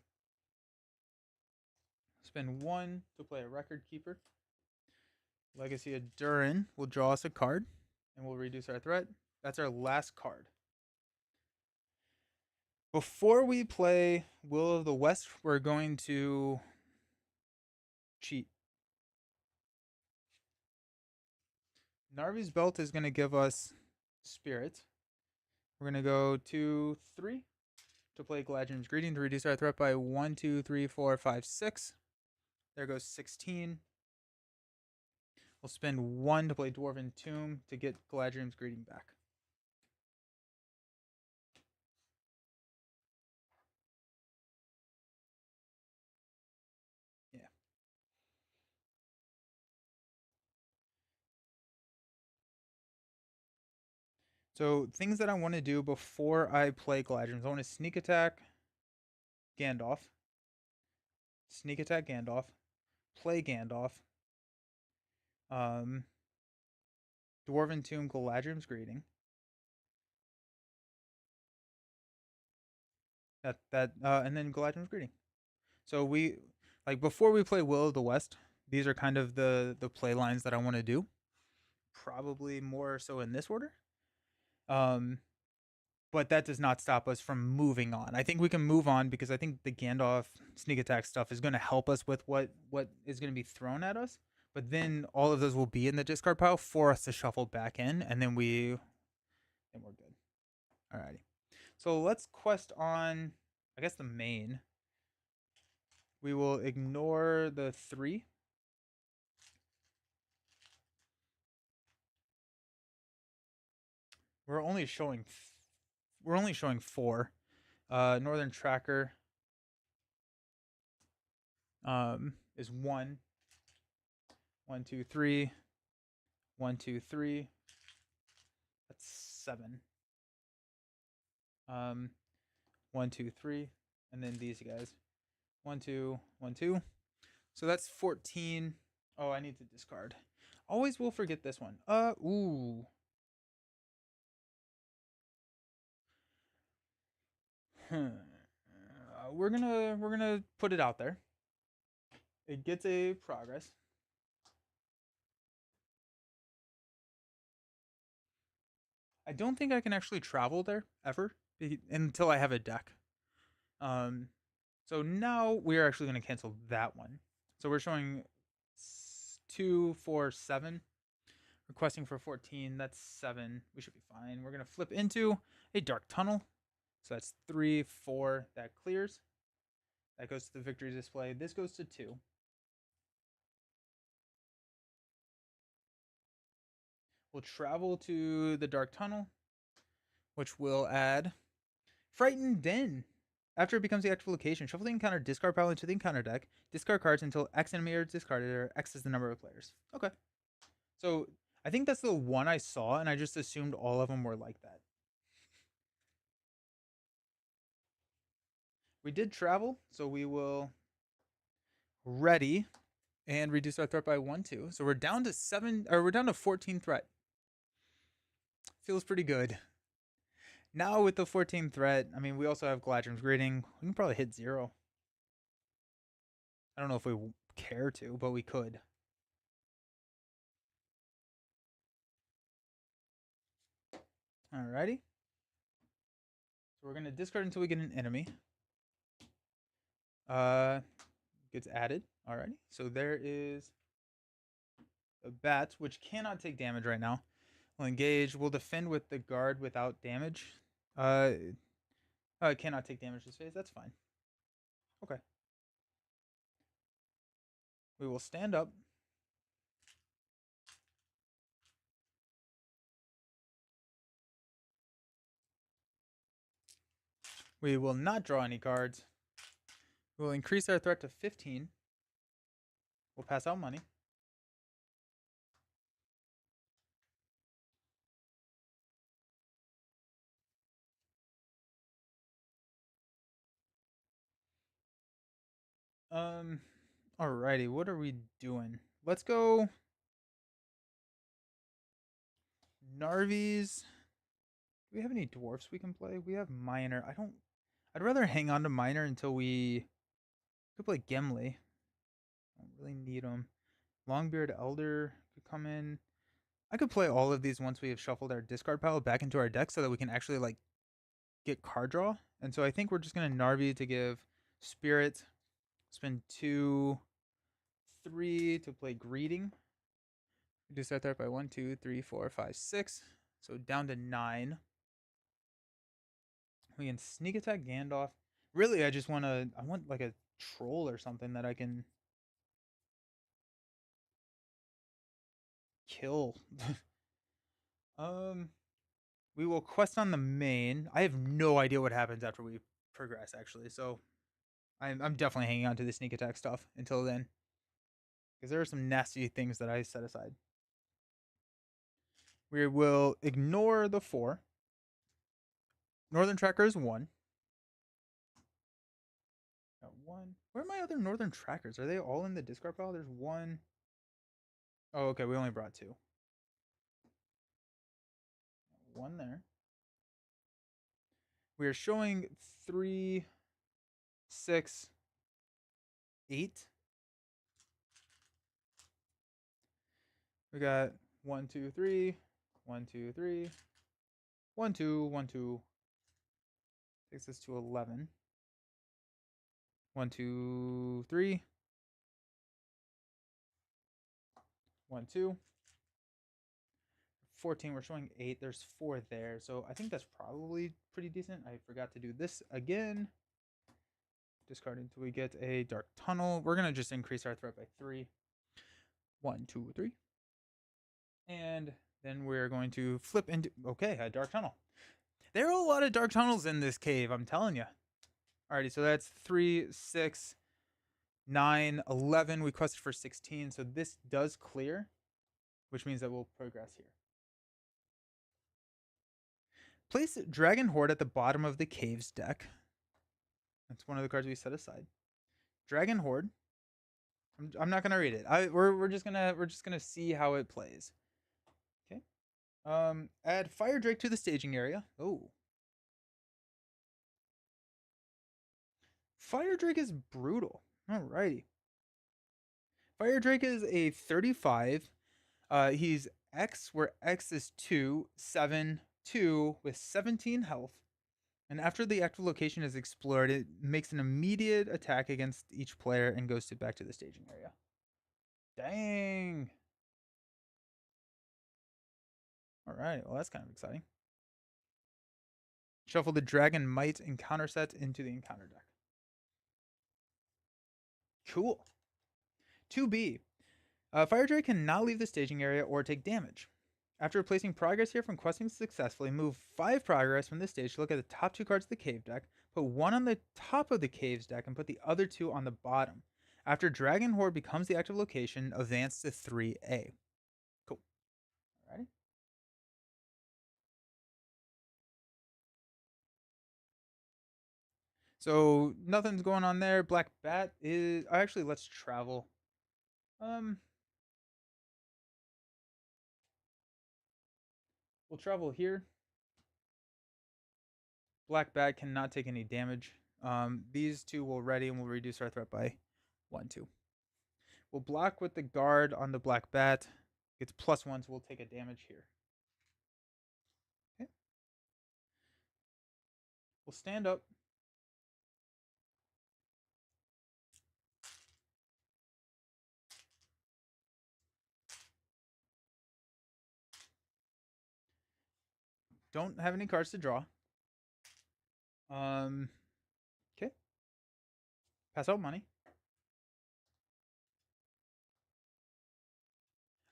Spend 1 to play a Record Keeper. Legacy of Durin will draw us a card, and we'll reduce our threat. That's our last card. Before we play Will of the West, we're going to cheat. Narvi's Belt is going to give us Spirit. We're going to go 2, 3 to play Galadriel's Greeting to reduce our threat by 1, 2, 3, 4, 5, 6. There goes 16. We'll spend 1 to play Dwarven Tomb to get Galadriel's Greeting back. Yeah. So things that I want to do before I play Galadriel. I want to sneak attack Gandalf. Sneak attack Gandalf. Play Gandalf. Dwarven Tomb Galadriel's Greeting. And then Galadriel's Greeting. So we before we play Will of the West, these are kind of the play lines that I want to do. Probably more so in this order. But that does not stop us from moving on. I think we can move on because I think the Gandalf sneak attack stuff is going to help us with what is going to be thrown at us. But then all of those will be in the discard pile for us to shuffle back in, and then we're good. Alrighty. So let's quest on, I guess, the main. We will ignore the 3. We're only showing we're only showing 4. Northern Tracker is 1. 1, 2, 3. 1, 2, 3. That's 7. Um, 1, 2, 3, and then these guys. 1, 2, 1, 2. So that's 14. Oh, I need to discard. Always will forget this one. Ooh. We're gonna put it out there. It gets a progress. I don't think I can actually travel there ever until I have a deck. Um, so now we are actually going to cancel that one. So we're showing 2, 4, 7. Requesting for 14. That's 7. We should be fine. We're going to flip into a Dark Tunnel. So that's 3, 4. That clears. That goes to the victory display. This goes to 2. We'll travel to the Dark Tunnel, which will add Frightened Den. After it becomes the active location, shuffle the encounter discard pile into the encounter deck. Discard cards until X enemy are discarded, or X is the number of players. Okay. So I think that's the one I saw, and I just assumed all of them were like that. We did travel, so we will ready and reduce our threat by 1, 2. So we're down to 7, or we're down to 14 threat. Feels pretty good. Now with the 14 threat, I mean, we also have Gladrim's Greeting. We can probably hit 0. I don't know if we care to, but we could. Alrighty. So we're gonna discard until we get an enemy. Gets added. Alrighty. So there is a bat, which cannot take damage right now. We'll engage. We'll defend with the guard without damage. It cannot take damage this phase. That's fine. Okay. We will stand up. We will not draw any cards. We'll increase our threat to 15. We'll pass out money. Alrighty, what are we doing? Let's go Narvies. Do we have any dwarfs we can play? We have Miner. I'd rather hang on to Miner until we could play Gimli. I don't really need them. Longbeard Elder could come in. I could play all of these once we have shuffled our discard pile back into our deck so that we can actually like get card draw. And so I think we're just gonna Narvi to give Spirit, spend 2, 3 to play Greeting. Reduce our threat by 1, 2, 3, 4, 5, 6. So down to 9. We can sneak attack Gandalf. Really, I want like a troll or something that I can kill. um, we will quest on the main. I have no idea what happens after we progress, actually. So I'm definitely hanging on to the sneak attack stuff until then, because there are some nasty things that I set aside. We will ignore the 4. Northern Tracker is 1. Got 1. Where are my other Northern Trackers? Are they all in the discard pile? There's 1. Oh, okay. We only brought 2. 1 there. We are showing 3, 6, 8. We got 1, 2, 3, 1, 2, 3, 1, 2, 1, 2. Takes us to 11. 1, 2, 3. 1, 2. 14. We're showing 8. There's 4 there. So I think that's probably pretty decent. I forgot to do this again. Discard until we get a Dark Tunnel. We're going to just increase our threat by 3. 1, 2, 3. And Then we're going to flip into, okay, a dark tunnel. There are a lot of dark tunnels in this cave, I'm telling you. Alrighty, so that's 3, 6, 9, 11. We quested for 16, so this does clear, which means that we'll progress here. Place Dragon Horde at the bottom of the cave's deck. That's one of the cards we set aside. Dragon Horde. I'm not gonna read it. We're just gonna see how it plays. Okay. Add Fire Drake to the staging area. Oh. Fire Drake is brutal. Alrighty. Fire Drake is a 35. He's X, where X is 2, 7, 2 with 17 health. And after the active location is explored, it makes an immediate attack against each player and goes back to the staging area. Dang. Alright, well that's kind of exciting. Shuffle the Dragon Might encounter set into the encounter deck. Cool. 2B. Fire Drake cannot leave the staging area or take damage. After placing progress here from questing successfully, move 5 progress from this stage to look at the top 2 cards of the cave deck, put 1 on the top of the cave's deck, and put the other 2 on the bottom. After Dragon Horde becomes the active location, advance to 3A. Cool. Alrighty. So nothing's going on there. Black Bat is actually, let's travel. We'll travel here. Black Bat cannot take any damage. These 2 will ready and will reduce our threat by 1, 2. We'll block with the guard on the Black Bat. It's +1, so we'll take a damage here. Okay. We'll stand up. Don't have any cards to draw. Okay. Pass out money.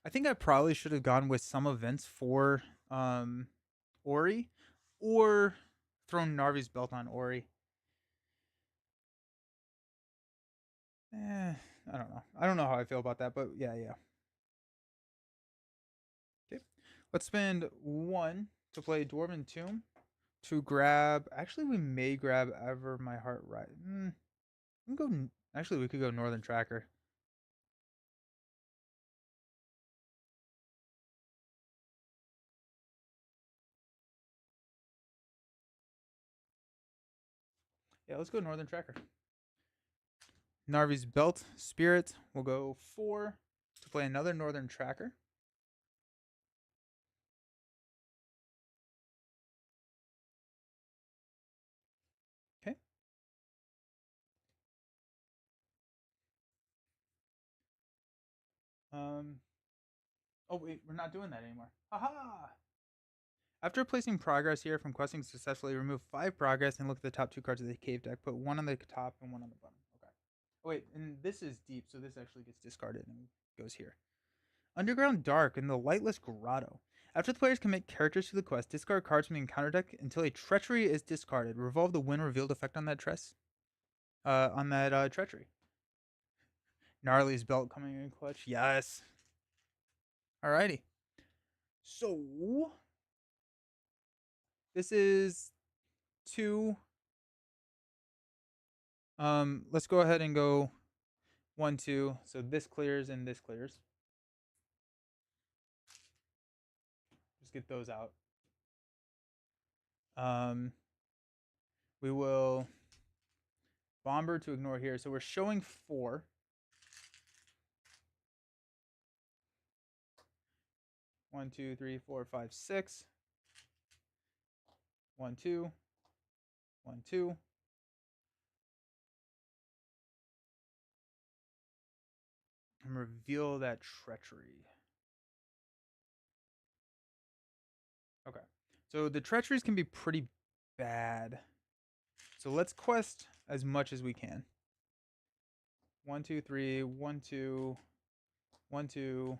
I think I probably should have gone with some events for Ori, or thrown Narvi's Belt on Ori. I don't know. I don't know how I feel about that, but yeah. Okay. Let's spend 1 to play Dwarven Tomb to grab. Actually, we may grab Ever My Heart Right. We can go. Actually, we could go Northern Tracker. Yeah, let's go Northern Tracker. Narvi's Belt Spirit will go 4 to play another Northern Tracker. Okay. Oh wait, we're not doing that anymore. Haha! After placing progress here from questing successfully, remove 5 progress and look at the top 2 cards of the cave deck. Put 1 on the top and 1 on the bottom. Okay. Oh wait, and this is deep, so this actually gets discarded and goes here. Underground Dark in the Lightless Grotto. After the players commit characters to the quest, discard cards from the encounter deck until a treachery is discarded. Revolve the win revealed effect on that treachery. Gnarly's Belt coming in clutch. Yes. Alrighty. So this is 2. Let's go ahead and go 1, 2. So this clears and this clears. Just get those out. We will Bomber to ignore here. So we're showing 4. 1, 2, 3, 4, 5, 6. 1, 2. 1, 2. And reveal that treachery. Okay. So the treacheries can be pretty bad. So let's quest as much as we can. 1, 2, 3, 1, 2, 1, 2.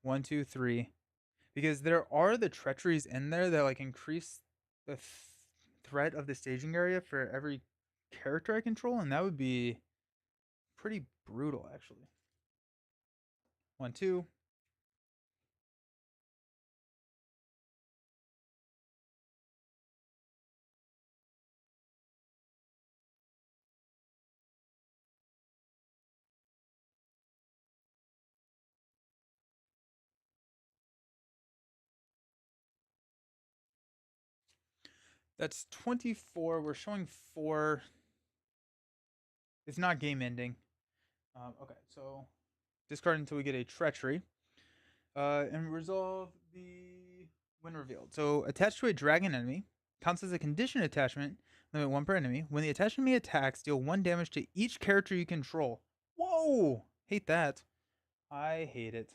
1, 2, 3. Because there are the treacheries in there that like increase the threat of the staging area for every character I control, and that would be pretty brutal actually. 1, 2. That's 24. We're showing 4. It's not game ending. Okay, so discard until we get a treachery. And resolve the when revealed. So attached to a dragon enemy counts as a condition attachment. Limit 1 per enemy. When the attached enemy attacks, deal 1 damage to each character you control. Whoa! Hate that. I hate it.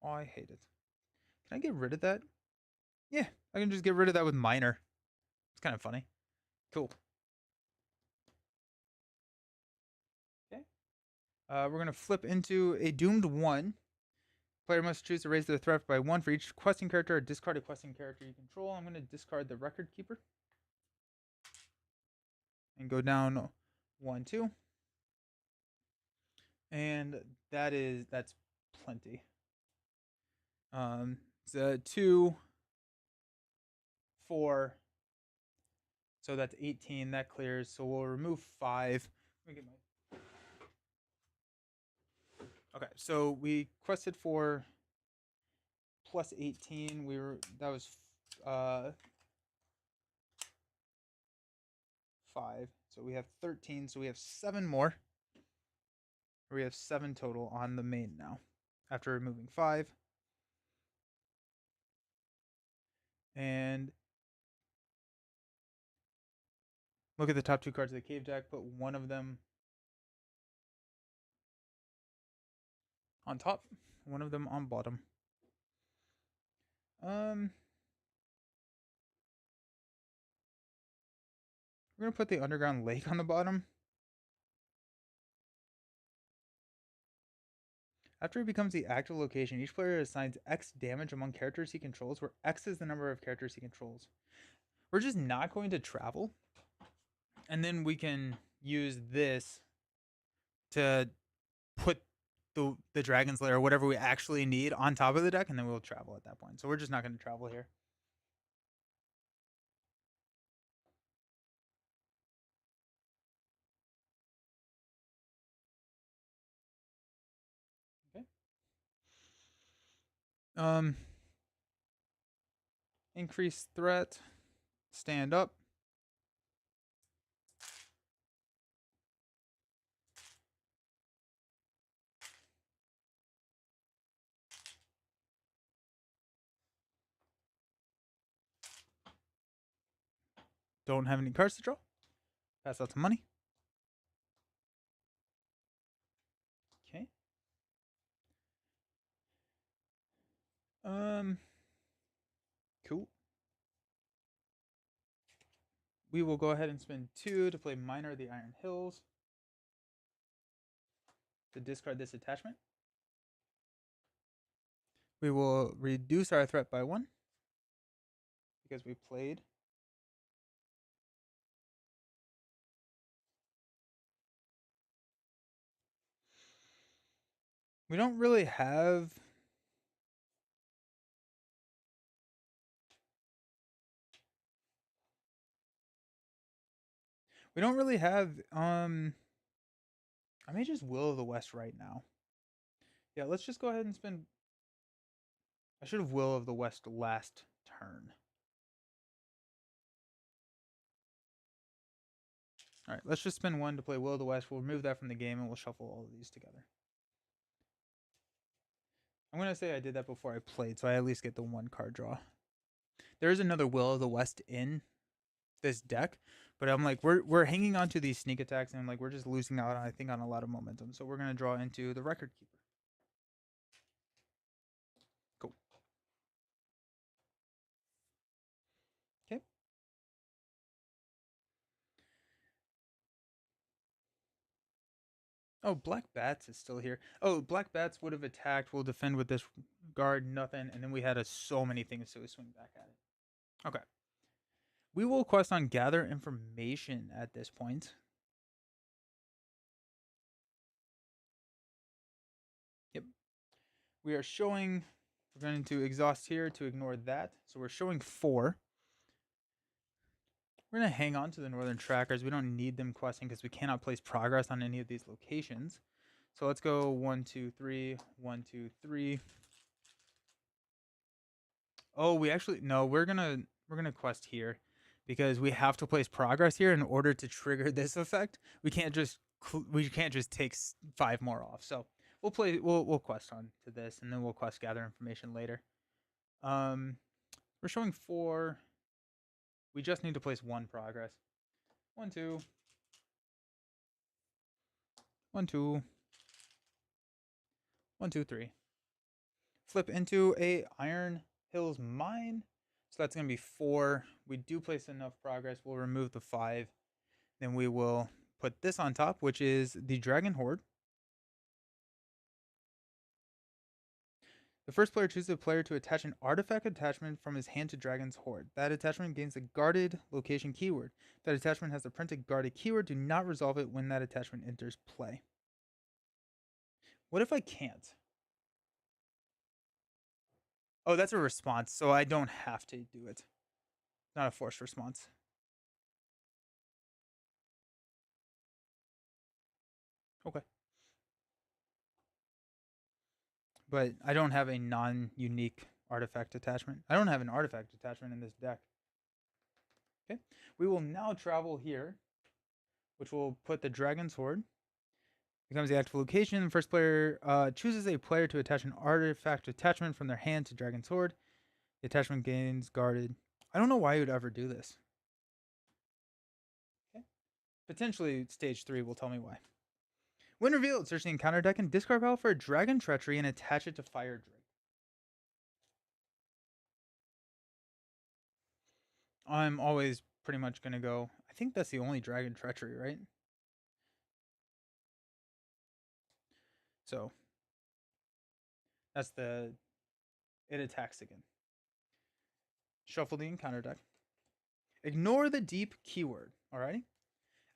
Oh, I hate it. Can I get rid of that? Yeah, I can just get rid of that with minor. It's kind of funny. Cool. Okay. We're gonna flip into a doomed 1. Player must choose to raise their threat by 1 for each questing character or discard a questing character you control. I'm going to discard the record keeper and go down 1, 2. And that's plenty. So 2, 4. So that's 18. That clears. So we'll remove 5. Let me get my. Okay, so we quested for plus 18. That was 5. So we have 13. So we have 7 more. We have 7 total on the main now, after removing 5. And look at the top 2 cards of the cave deck. Put one of them on top, one of them on bottom. We're gonna put the underground lake on the bottom. After it becomes the active location, each player assigns X damage among characters he controls, where X is the number of characters he controls. We're just not going to travel. And then we can use this to put the Dragon's Lair or whatever we actually need on top of the deck, and then we'll travel at that point. So we're just not going to travel here. Okay. Increase threat. Stand up. Don't have any cards to draw. Pass out some money. Okay. Cool. We will go ahead and spend 2 to play Miner of the Iron Hills to discard this attachment. We will reduce our threat by 1 because we played. We don't really have I may just Will of the West right now. Yeah, let's just go ahead and spend. I should have Will of the West last turn. All right, let's just spend 1 to play Will of the West. We'll remove that from the game and we'll shuffle all of these together. I'm going to say I did that before I played, so I at least get the 1 card draw. There is another Will of the West in this deck, but I'm like, we're hanging on to these sneak attacks, and I'm like, we're just losing out, I think, on a lot of momentum. So we're going to draw into the Record Keeper. Cool. Okay. Oh, Black Bats is still here. Oh, Black Bats would have attacked. We'll defend with this guard, nothing. And then we had so many things, so we swing back at it. Okay. We will quest on gather information at this point. Yep. We are showing, we're going to exhaust here to ignore that. So we're showing 4. We're going to hang on to the northern trackers. We don't need them questing because we cannot place progress on any of these locations. So let's go 1, 2, 3, 1, 2, 3. Oh, we actually no, we're gonna quest here because we have to place progress here in order to trigger this effect. We can't just take 5 more off. So we'll quest on to this and then we'll quest gather information later. Um, we're showing 4. We just need to place 1 progress. 1, 2, 1, 2, 1, 2, 3. Flip into a Iron Hills mine. So that's going to be 4. We do place enough progress. We'll remove the 5. Then we will put this on top, which is the Dragon Horde. The first player chooses a player to attach an artifact attachment from his hand to Dragon's Horde. That attachment gains a guarded location keyword. That attachment has the printed guarded keyword. Do not resolve it when that attachment enters play. What if I can't? Oh, that's a response, so I don't have to do it. Not a forced response. Okay. But I don't have a non-unique artifact attachment. I don't have an artifact attachment in this deck. Okay. We will now travel here, which will put the Dragon's Horde. Becomes the active location. The first player chooses a player to attach an artifact attachment from their hand to Dragon's Horde. The attachment gains guarded. I don't know why you would ever do this. Okay. Potentially stage 3 will tell me why. When revealed, search the encounter deck and discard pile for a Dragon Treachery and attach it to Fire Drake. I'm always pretty much going to go. I think that's the only Dragon Treachery, right? So that's it attacks again. Shuffle the encounter deck. Ignore the deep keyword, alrighty?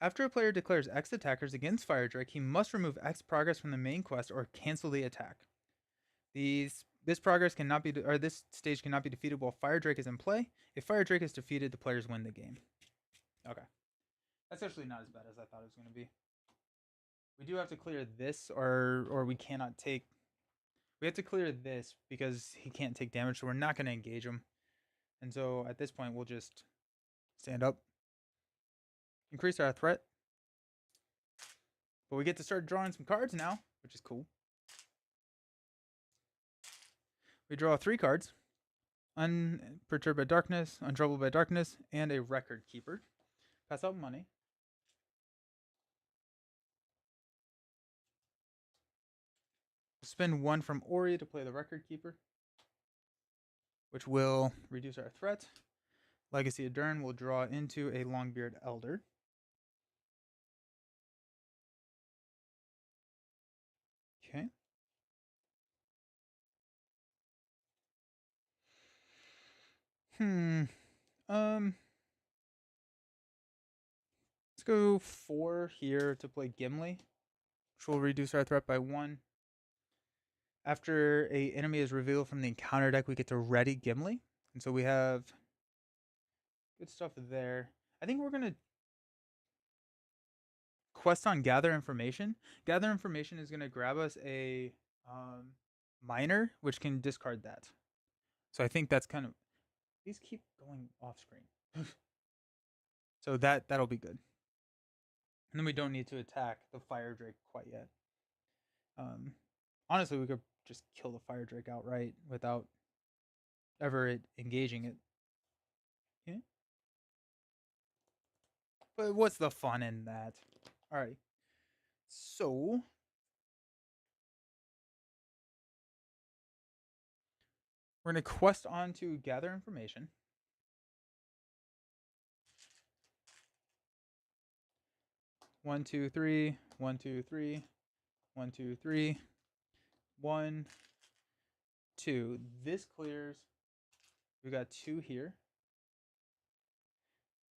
After a player declares X attackers against Fire Drake, he must remove X progress from the main quest or cancel the attack. This progress cannot be or this stage cannot be defeated while Fire Drake is in play. If Fire Drake is defeated, the players win the game. Okay. That's actually not as bad as I thought it was going to be. We do have to clear this or we cannot take. We have to clear this because he can't take damage, so we're not going to engage him. And so at this point, we'll just stand up. Increase our threat. But we get to start drawing some cards now, which is cool. We draw 3 cards. Unperturbed by Darkness, Untroubled by Darkness, and a Record Keeper. Pass out money. Spend 1 from Ori to play the Record Keeper, which will reduce our threat. Legacy of Dern will draw into a Longbeard Elder. Okay. Let's go 4 here to play Gimli, which will reduce our threat by 1. After a enemy is revealed from the encounter deck, we get to ready Gimli. And so we have good stuff there. I think we're going to quest on Gather Information. Gather Information is going to grab us a miner, which can discard that. So I think that's kind of... These keep going off screen. So that'll be good. And then we don't need to attack the Fire Drake quite yet. Honestly, we could just kill the Fire Drake outright without ever engaging it. Okay. But what's the fun in that? Alright. So we're going to quest on to Gather Information. One, two, three. 1, 2, 3. 1, 2, 3. 1, 2. This clears. We got 2 here.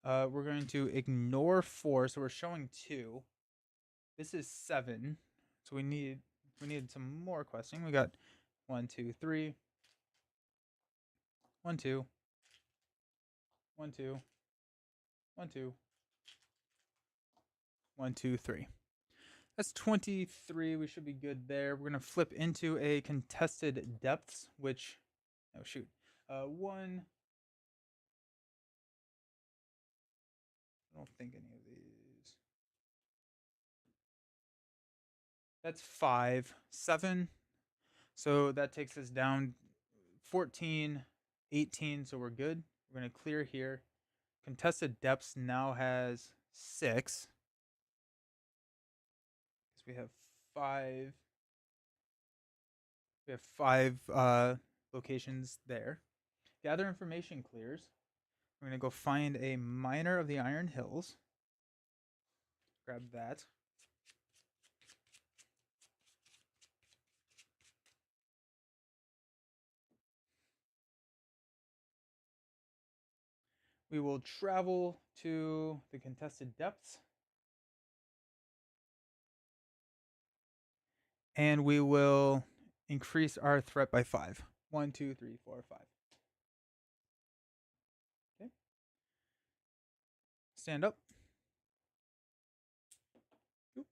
We're going to ignore 4, so we're showing 2. This is 7, so we need some more questing. We got 1, 2, 3. 1, 2. 1, 2. 1, 2. 1, 2, 3. That's 23. We should be good there. We're gonna flip into a contested depths, which, oh shoot, 1. I don't think any of these. That's 5, 7. So that takes us down 14, 18. So we're good. We're gonna clear here. Contested depths now has 6. Because we have 5. We have 5 locations there. Gather information clears. We're gonna go find a miner of the Iron Hills. Grab that. We will travel to the contested depths. And we will increase our threat by 5. 1, 2, 3, 4, 5. Okay. Stand up. Oop.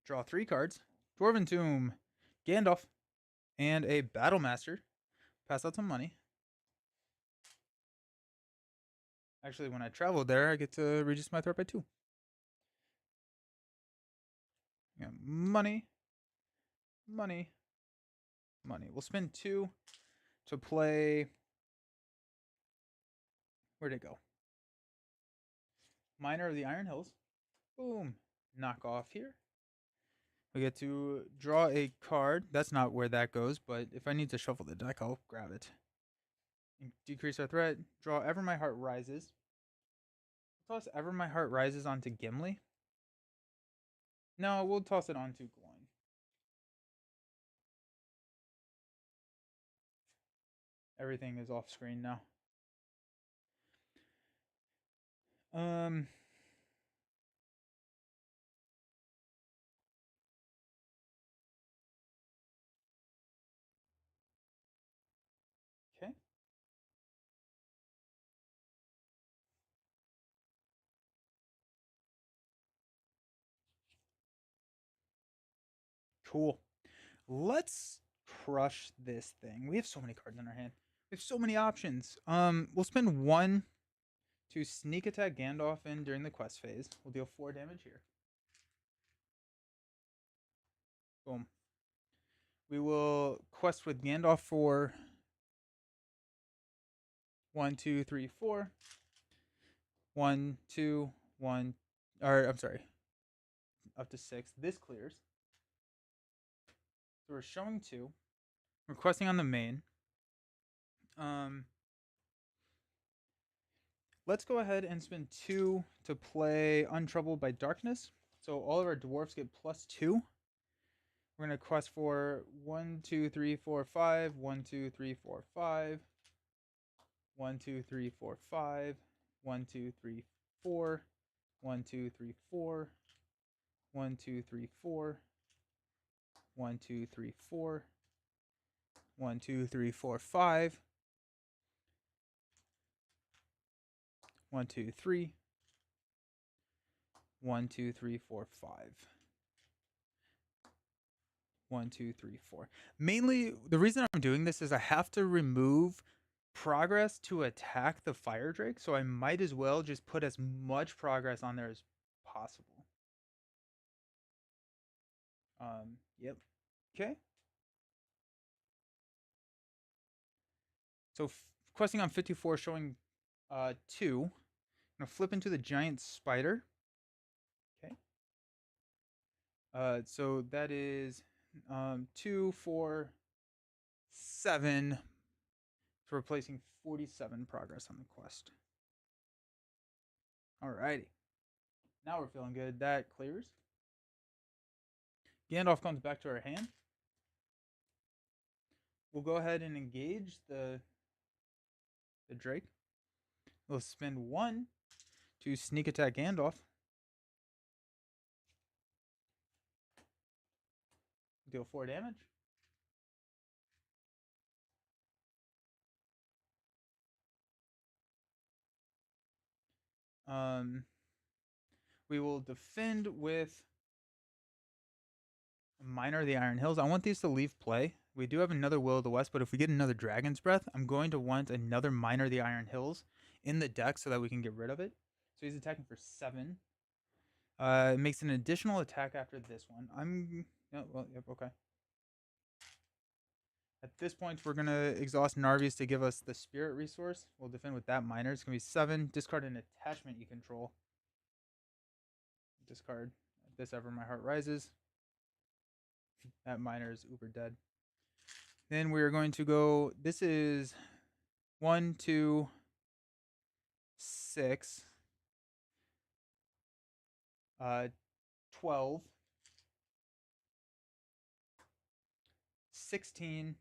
Draw 3 cards. Dwarven Tomb, Gandalf, and a Battle Master. Pass out some money. Actually, when I travel there, I get to reduce my threat by 2. Yeah, money, money, money. We'll spend 2 to play. Where'd it go? Miner of the Iron Hills. Boom. Knock off here. We get to draw a card. That's not where that goes, but if I need to shuffle the deck, I'll grab it. Decrease our threat. Draw Ever My Heart Rises. Toss Ever My Heart Rises onto Gimli. No, we'll toss it onto Gloin. Everything is off screen now. Okay. Cool. Let's crush this thing. We have so many cards in our hand. We have so many options. We'll spend 1 to sneak attack Gandalf in during the quest phase. We'll deal 4 damage here. Boom. We will quest with Gandalf for 1, 2, 3, 4. 1, 2, 1. Or I'm sorry, up to 6. This clears. So we're showing 2. We're questing on the main. Let's go ahead and spend 2 to play Untroubled by Darkness. So all of our dwarfs get +2. We're gonna quest for 1, 2, 3, 4, 5. 1, 2, 3, 4, 5. 1, 2, 3, 4, 5. 1, 2, 3, 4. 1, 2, 3, 4. 1, 2, 3, 4. 1, 2, 3, 4. 1, 2, 3, 4, 5. 1, 2, 3. 1, 2, 3, 4, 5. 1, 2, 3, 4. Mainly, the reason I'm doing this is I have to remove progress to attack the Fire Drake, so I might as well just put as much progress on there as possible. Yep. Okay. So questing on 54, showing 2. I'm gonna flip into the giant spider. Okay. So that is 2, 4, 7. So we're placing 47 progress on the quest. Alrighty. Now we're feeling good. That clears. Gandalf comes back to our hand. We'll go ahead and engage the Drake. We'll spend 1 to sneak attack Gandalf. Deal 4 damage. We will defend with Miner of the Iron Hills. I want these to leave play. We do have another Will of the West, but if we get another Dragon's Breath, I'm going to want another Miner of the Iron Hills in the deck so that we can get rid of it. So he's attacking for 7. It makes an additional attack after this one. Okay. At this point, we're going to exhaust Narvi's to give us the Spirit resource. We'll defend with that Miner. It's going to be 7. Discard an attachment you control. Discard this Ever My Heart Rises. That Miner is uber dead. Then we're going to go, this is 1, 2, 6, 12, 16,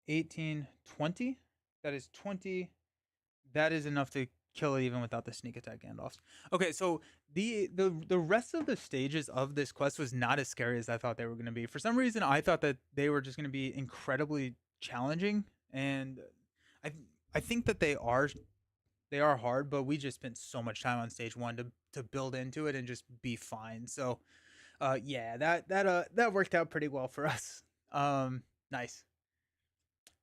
18, 20. That is 20. That is enough to kill it even without the sneak attack Gandalfs. Okay, so the rest of the stages of this quest was not as scary as I thought they were going to be. For some reason, I thought that they were just going to be incredibly challenging, and I think that they are hard, but we just spent so much time on stage 1 to build into it and just be fine. So, yeah, that worked out pretty well for us. Nice.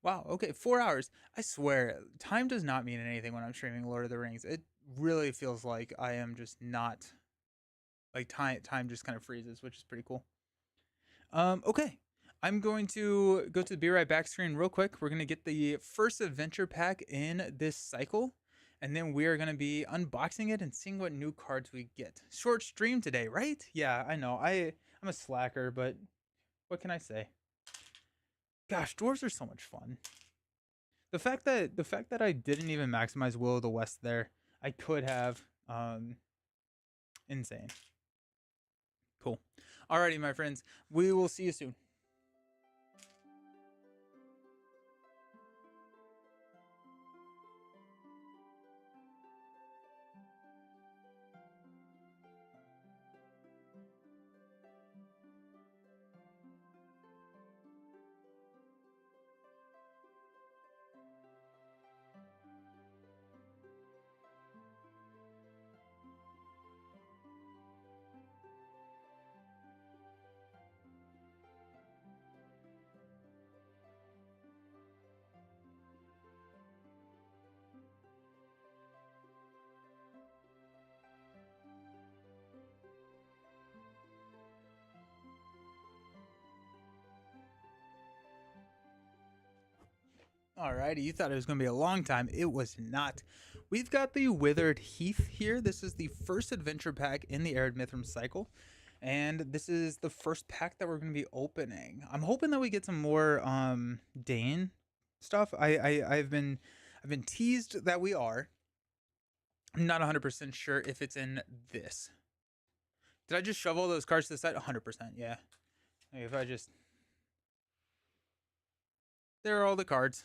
Wow, okay, 4 hours. I swear, time does not mean anything when I'm streaming Lord of the Rings. It really feels like I am just not, like, time just kind of freezes, which is pretty cool. Okay. I'm going to go to the Be Right Back screen real quick. We're going to get the first adventure pack in this cycle, and then we are going to be unboxing it and seeing what new cards we get. Short stream today, right? Yeah, I know. I'm a slacker, but what can I say? Gosh, dwarves are so much fun. The fact that I didn't even maximize Will of the West there, I could have. Insane. Cool. Alrighty, my friends. We will see you soon. Alrighty, you thought it was going to be a long time. It was not. We've got the Withered Heath here. This is the first adventure pack in the Arid Mithram cycle. And this is the first pack that we're going to be opening. I'm hoping that we get some more Dane stuff. I've been teased that we are. I'm not 100% sure if it's in this. Did I just shove all those cards to the side? 100%, yeah. If I just... There are all the cards.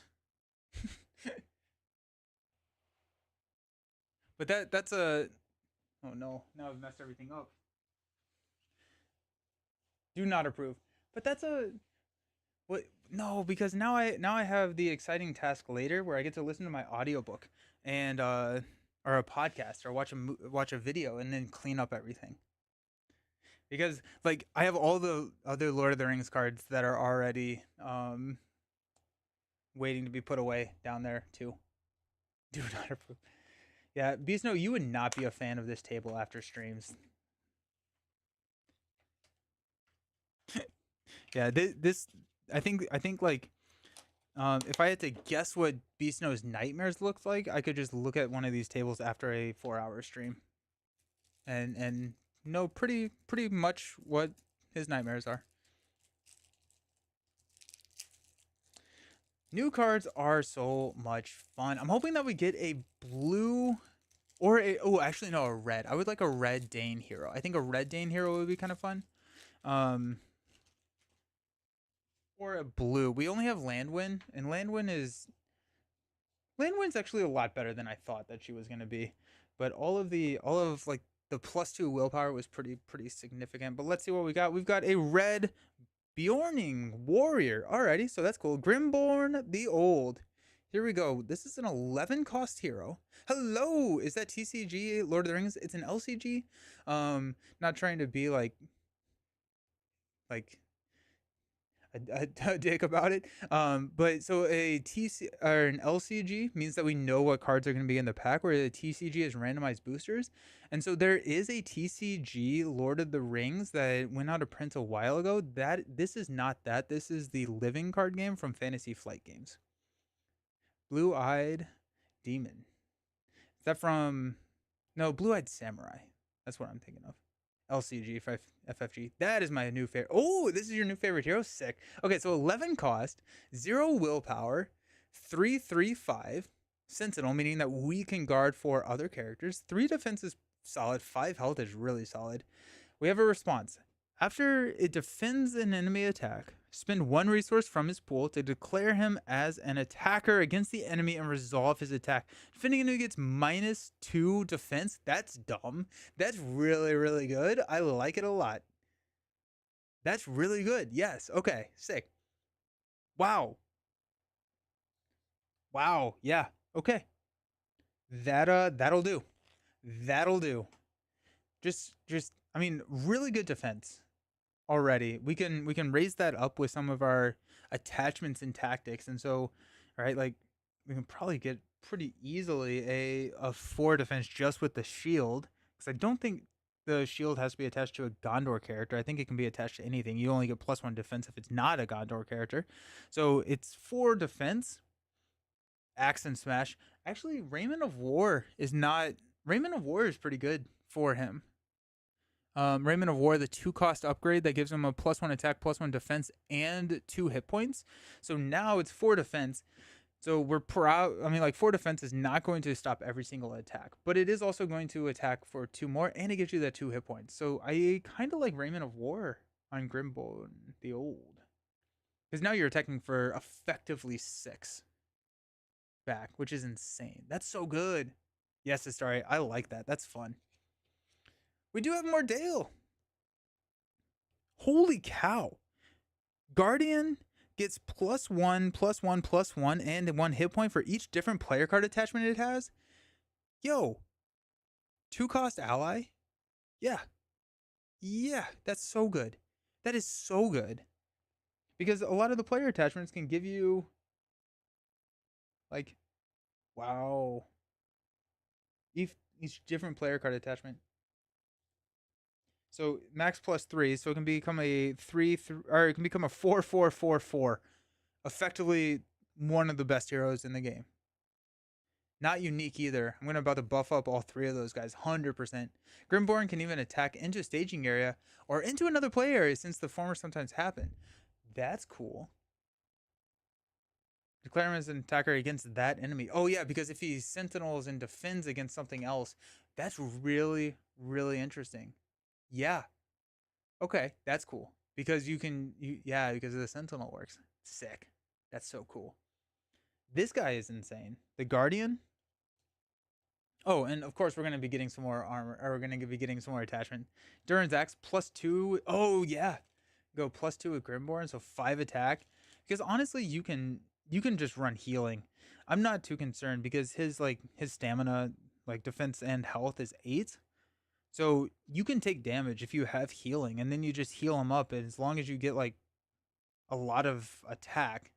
But that's a... Oh no, now I've messed everything up. Do not approve. But that's a... What? No, because now I have the exciting task later where I get to listen to my audiobook and or a podcast or watch a video and then clean up everything. Because like I have all the other Lord of the Rings cards that are already waiting to be put away down there too. Do not approve. Yeah, Beastno, you would not be a fan of this table after streams. Yeah, this I think like if I had to guess what Beastno's Nightmares looks like, I could just look at one of these tables after a 4-hour stream, and know pretty much what His nightmares are. New cards are so much fun. I'm hoping that we get a blue or a, oh, actually no, a red. I would like a red Dane hero. I think a red Dane hero would be kind of fun. Um, or a blue. We only have Landwin, and Landwin's actually a lot better than I thought that she was gonna be. But all of like the +2 willpower was pretty significant. But let's see what we got. We've got a red Bjorning Warrior. Alrighty, so that's cool. Grimborn the Old. Here we go. This is an 11 cost hero. Hello, is that TCG Lord of the Rings? It's an LCG. Not trying to be like a dick about it. But so a TC or an LCG means that we know what cards are going to be in the pack, where the TCG is randomized boosters. And so there is a TCG Lord of the Rings that went out of print a while ago. That this is not that. This is the living card game from Fantasy Flight Games. Blue-eyed demon. Is that from? No, Blue-eyed samurai. That's what I'm thinking of. LCG FFG. That is my new favorite. Oh, this is your new favorite hero. Sick. Okay, so 11 cost, 0 willpower, 3/3/5 Sentinel, meaning that we can guard for other characters. 3 defense is solid. 5 health is really solid. We have a response. After it defends an enemy attack, spend 1 resource from his pool to declare him as an attacker against the enemy and resolve his attack. Defending enemy gets -2 defense. That's dumb. That's really good. I like it a lot. That's really good. Yes. Okay. Sick. Wow. Wow. Yeah. Okay. That'll do. That'll do. Just I mean, really good defense already. We can raise that up with some of our attachments and tactics, and so right, like we can probably get pretty easily a 4 defense just with the shield, because I don't think the shield has to be attached to a Gondor character. I think it can be attached to anything. You only get +1 defense if it's not a Gondor character. So it's 4 defense, axe and smash. Actually, Raiment of War is not. Raiment of War is pretty good for him. Raiment of War, the 2 cost upgrade that gives him a +1 attack, +1 defense, and 2 hit points. So now it's 4 defense. So we're proud. I mean, like 4 defense is not going to stop every single attack, but it is also going to attack for 2 more, and it gives you that 2 hit points. So I kind of like Raiment of War on Grimborn the Old, because now you're attacking for effectively 6 back, which is insane. That's so good. Yes, Astari, I like that. That's fun. We do have more Dale. Holy cow. Guardian gets +1/+1/+1 and 1 hit point for each different player card attachment it has. Yo. 2 cost ally? Yeah. Yeah, that's so good. That is so good. Because a lot of the player attachments can give you like, wow. Each different player card attachment. So max +3, so it can become a 3, or it can become a 4/4/4/4. Effectively one of the best heroes in the game. Not unique either. I'm about to buff up all 3 of those guys 100%. Grimborn can even attack into a staging area or into another play area, since the former sometimes happen. That's cool. Declare him as an attacker against that enemy. Oh yeah, because if he sentinels and defends against something else, that's really interesting. Yeah. Okay, that's cool. Because yeah, because of the sentinel works. Sick. That's so cool. This guy is insane. The Guardian. Oh, and of course we're gonna be getting some more armor, or we're gonna be getting some more attachment. Durin's Axe +2. Oh yeah, go +2 with Grimborn, so 5 attack. Because honestly, you can just run healing. I'm not too concerned because his stamina, like defense and health, is 8. So you can take damage if you have healing, and then you just heal him up. And as long as you get like a lot of attack,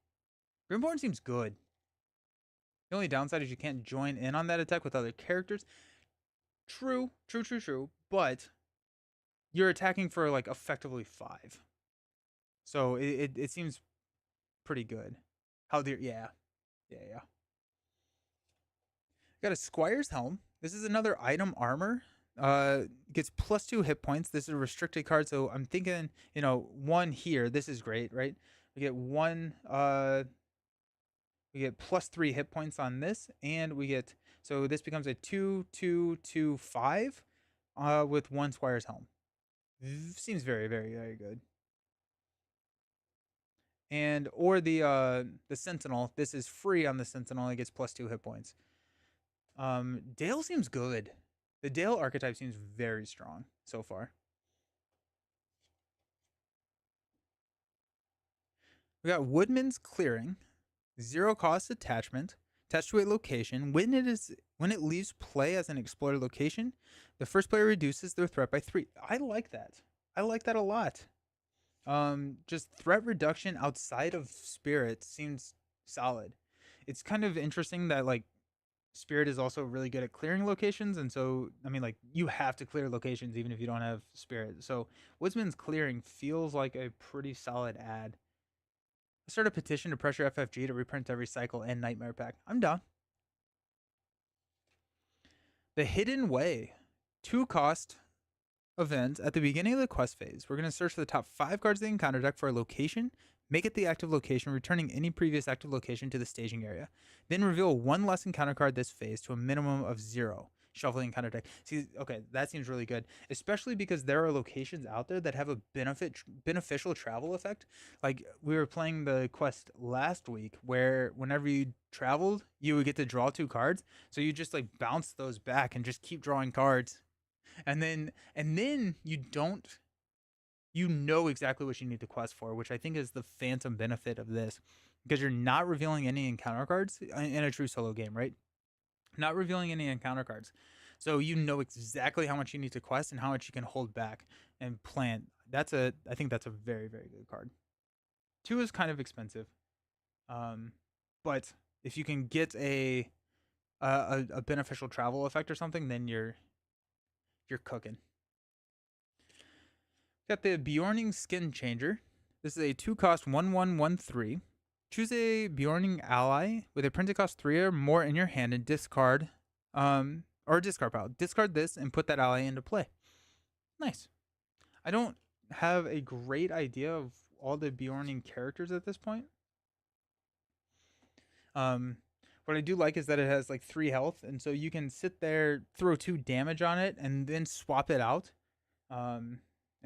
Grimborn seems good. The only downside is you can't join in on that attack with other characters. True. But you're attacking for like effectively 5. So it seems pretty good. How dear, yeah. Got a Squire's Helm. This is another item armor. Gets +2 hit points. This is a restricted card, so I'm thinking, one here. This is great, right? We get we get +3 hit points on this, and we get, so this becomes a 2/2/2/5 with 1 Squire's Helm. Seems very, very, very good. And or the Sentinel. This is free on the Sentinel. It gets +2 hit points. Dale seems good. The Dale archetype seems very strong so far. We got Woodman's Clearing, 0 cost attachment, attached to a location. When it leaves play as an explored location, the first player reduces their threat by 3. I like that. I like that a lot. Just threat reduction outside of Spirit seems solid. It's kind of interesting that like Spirit is also really good at clearing locations, and so I mean like you have to clear locations even if you don't have Spirit. So Woodsman's Clearing feels like a pretty solid ad. Start a petition to pressure FFG to reprint every cycle and Nightmare Pack. I'm down. The Hidden Way, 2 cost event at the beginning of the quest phase. We're going to search for the top 5 cards of the encounter deck for a location, make it the active location, returning any previous active location to the staging area. Then reveal 1 less encounter card this phase to a minimum of 0. Shuffling encounter deck. See, okay, that seems really good, especially because there are locations out there that have a beneficial travel effect. Like we were playing the quest last week, where whenever you traveled, you would get to draw 2 cards, so you just like bounce those back and just keep drawing cards, and then you know exactly what you need to quest for, which I think is the phantom benefit of this, because you're not revealing any encounter cards in a true solo game, right? Not revealing any encounter cards, so you know exactly how much you need to quest and how much you can hold back and plan. I think that's a very, very good card. 2 is kind of expensive, but if you can get a beneficial travel effect or something, then you're cooking. Got the Bjorning Skin Changer. This is a 2 cost 1/1/1/3. Choose a Bjorning ally with a printed cost 3 or more in your hand and discard, or discard pile. Discard this and put that ally into play. Nice. I don't have a great idea of all the Bjorning characters at this point. What I do like is that it has like 3 health, and so you can sit there, throw 2 damage on it, and then swap it out.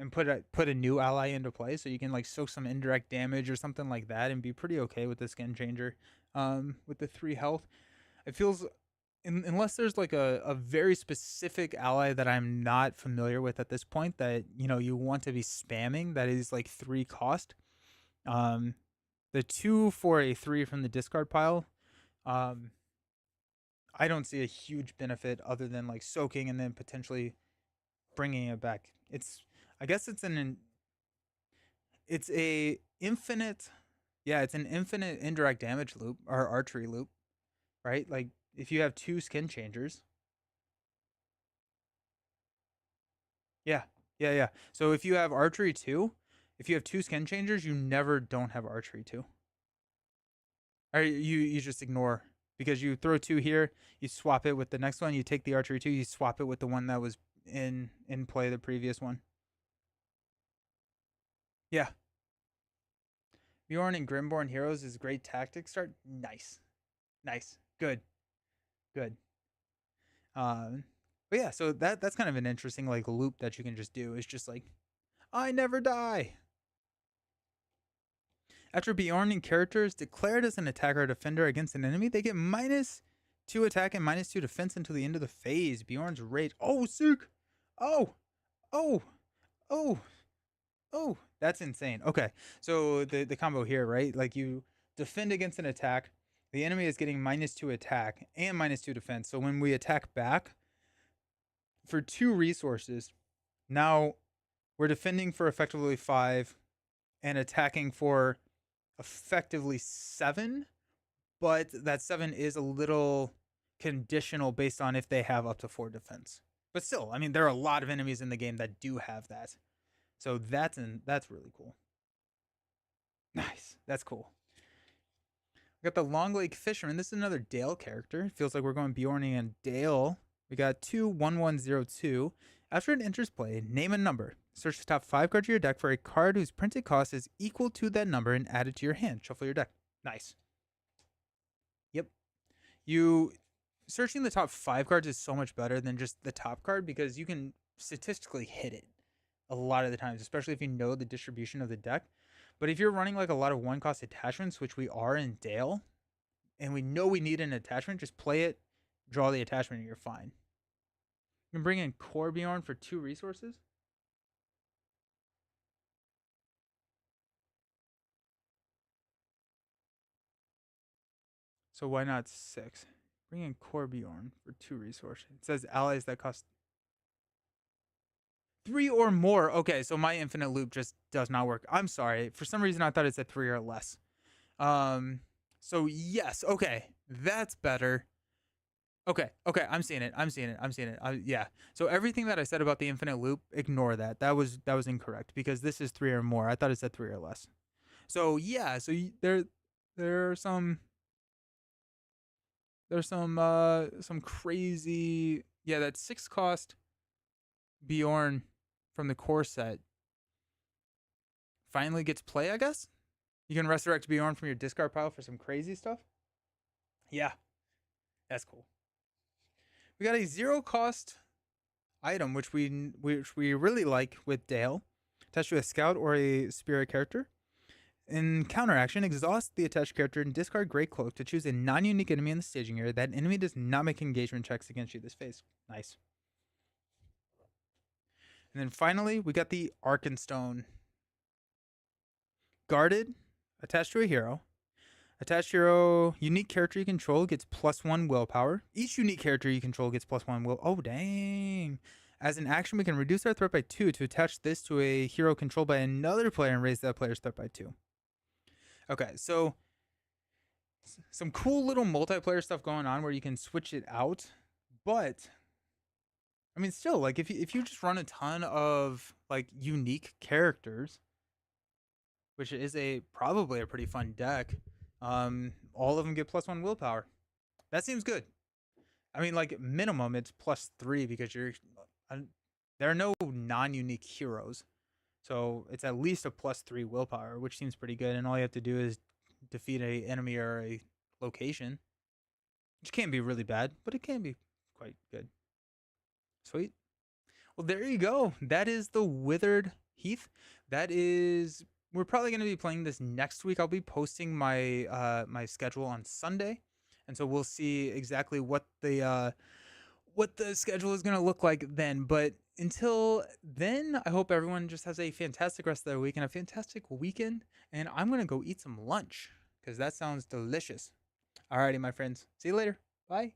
And put a new ally into play, so you can like soak some indirect damage or something like that, and be pretty okay with the Skin Changer. With the 3 health, it feels, unless there's like a very specific ally that I'm not familiar with at this point that you want to be spamming, that is like 3 cost. The 2 for a 3 from the discard pile. I don't see a huge benefit other than like soaking and then potentially bringing it back. I guess it's a infinite, yeah, it's an infinite indirect damage loop or archery loop, right? Like if you have 2 Skin Changers. Yeah. Yeah, yeah. So if you have archery 2, if you have 2 Skin Changers, you never don't have archery 2. Or you just ignore, because you throw 2 here, you swap it with the next one, you take the archery 2, you swap it with the one that was in play, the previous one. Yeah. Bjorn and Grimborn Heroes is great tactic start. Nice. Nice. Good. Good. But yeah, so that's kind of an interesting like loop that you can just do. It's just like, I never die. After Bjorning characters declared as an attacker or defender against an enemy, they get -2 attack and -2 defense until the end of the phase. Bjorn's rage. Oh, sick. Oh, oh, oh, oh. That's insane. Okay, so the combo here, right? Like you defend against an attack, the enemy is getting -2 attack and -2 defense. So when we attack back for 2 resources, now we're defending for effectively 5 and attacking for effectively 7, but that 7 is a little conditional based on if they have up to 4 defense. But still, I mean, there are a lot of enemies in the game that do have that. So that's really cool. Nice. That's cool. We got the Long Lake Fisherman. This is another Dale character. It feels like we're going Bjorning and Dale We got 21102. After it enters play, name a number. Search the top 5 cards of your deck for a card whose printed cost is equal to that number and add it to your hand. Shuffle your deck. Nice. Yep. You searching the top 5 cards is so much better than just the top card because you can statistically hit it a lot of the times, especially if you know the distribution of the deck. But if you're running like a lot of one cost attachments, which we are in Dale, and we know we need an attachment, just play it, draw the attachment, and you're fine. You can bring in Corbiorn for 2 resources. So why not 6? Bring in Corbiorn for 2 resources. It says allies that cost 3 or more. Okay, so my infinite loop just does not work. I'm sorry. For some reason, I thought it said 3 or less. So yes, okay, that's better. Okay, I'm seeing it. Yeah. So everything that I said about the infinite loop, ignore that. That was incorrect because this is 3 or more. I thought it said 3 or less. So yeah, so there are some crazy, yeah, that 6 cost Bjorn from the core set finally gets play, I guess. You can resurrect Bjorn from your discard pile for some crazy stuff. Yeah, that's cool. We got a 0 cost item, which we really like with Dale, attached to a scout or a spirit character. In counteraction, exhaust the attached character and discard Great Cloak to choose a non-unique enemy in the staging area. That enemy does not make engagement checks against you this phase. Nice. And then finally, we got the Arkenstone. Guarded, attached to a hero. Attached hero, unique character you control gets +1 willpower. Each unique character you control gets +1 will. Oh, dang. As an action, we can reduce our threat by 2 to attach this to a hero controlled by another player and raise that player's threat by 2. Okay, so some cool little multiplayer stuff going on where you can switch it out. But, I mean, still, like, if you just run a ton of, like, unique characters, which is probably a pretty fun deck, all of them get +1 willpower. That seems good. I mean, like, minimum, it's +3 because there are no non-unique heroes. So it's at least a +3 willpower, which seems pretty good. And all you have to do is defeat a enemy or a location, which can be really bad, but it can be quite good. Sweet. Well, there you go. That is the Withered Heath. We're probably going to be playing this next week. I'll be posting my my schedule on Sunday, and so we'll see exactly what the schedule is going to look like then. But until then, I hope everyone just has a fantastic rest of their week and a fantastic weekend. And I'm going to go eat some lunch because that sounds delicious. Alrighty, my friends. See you later. Bye.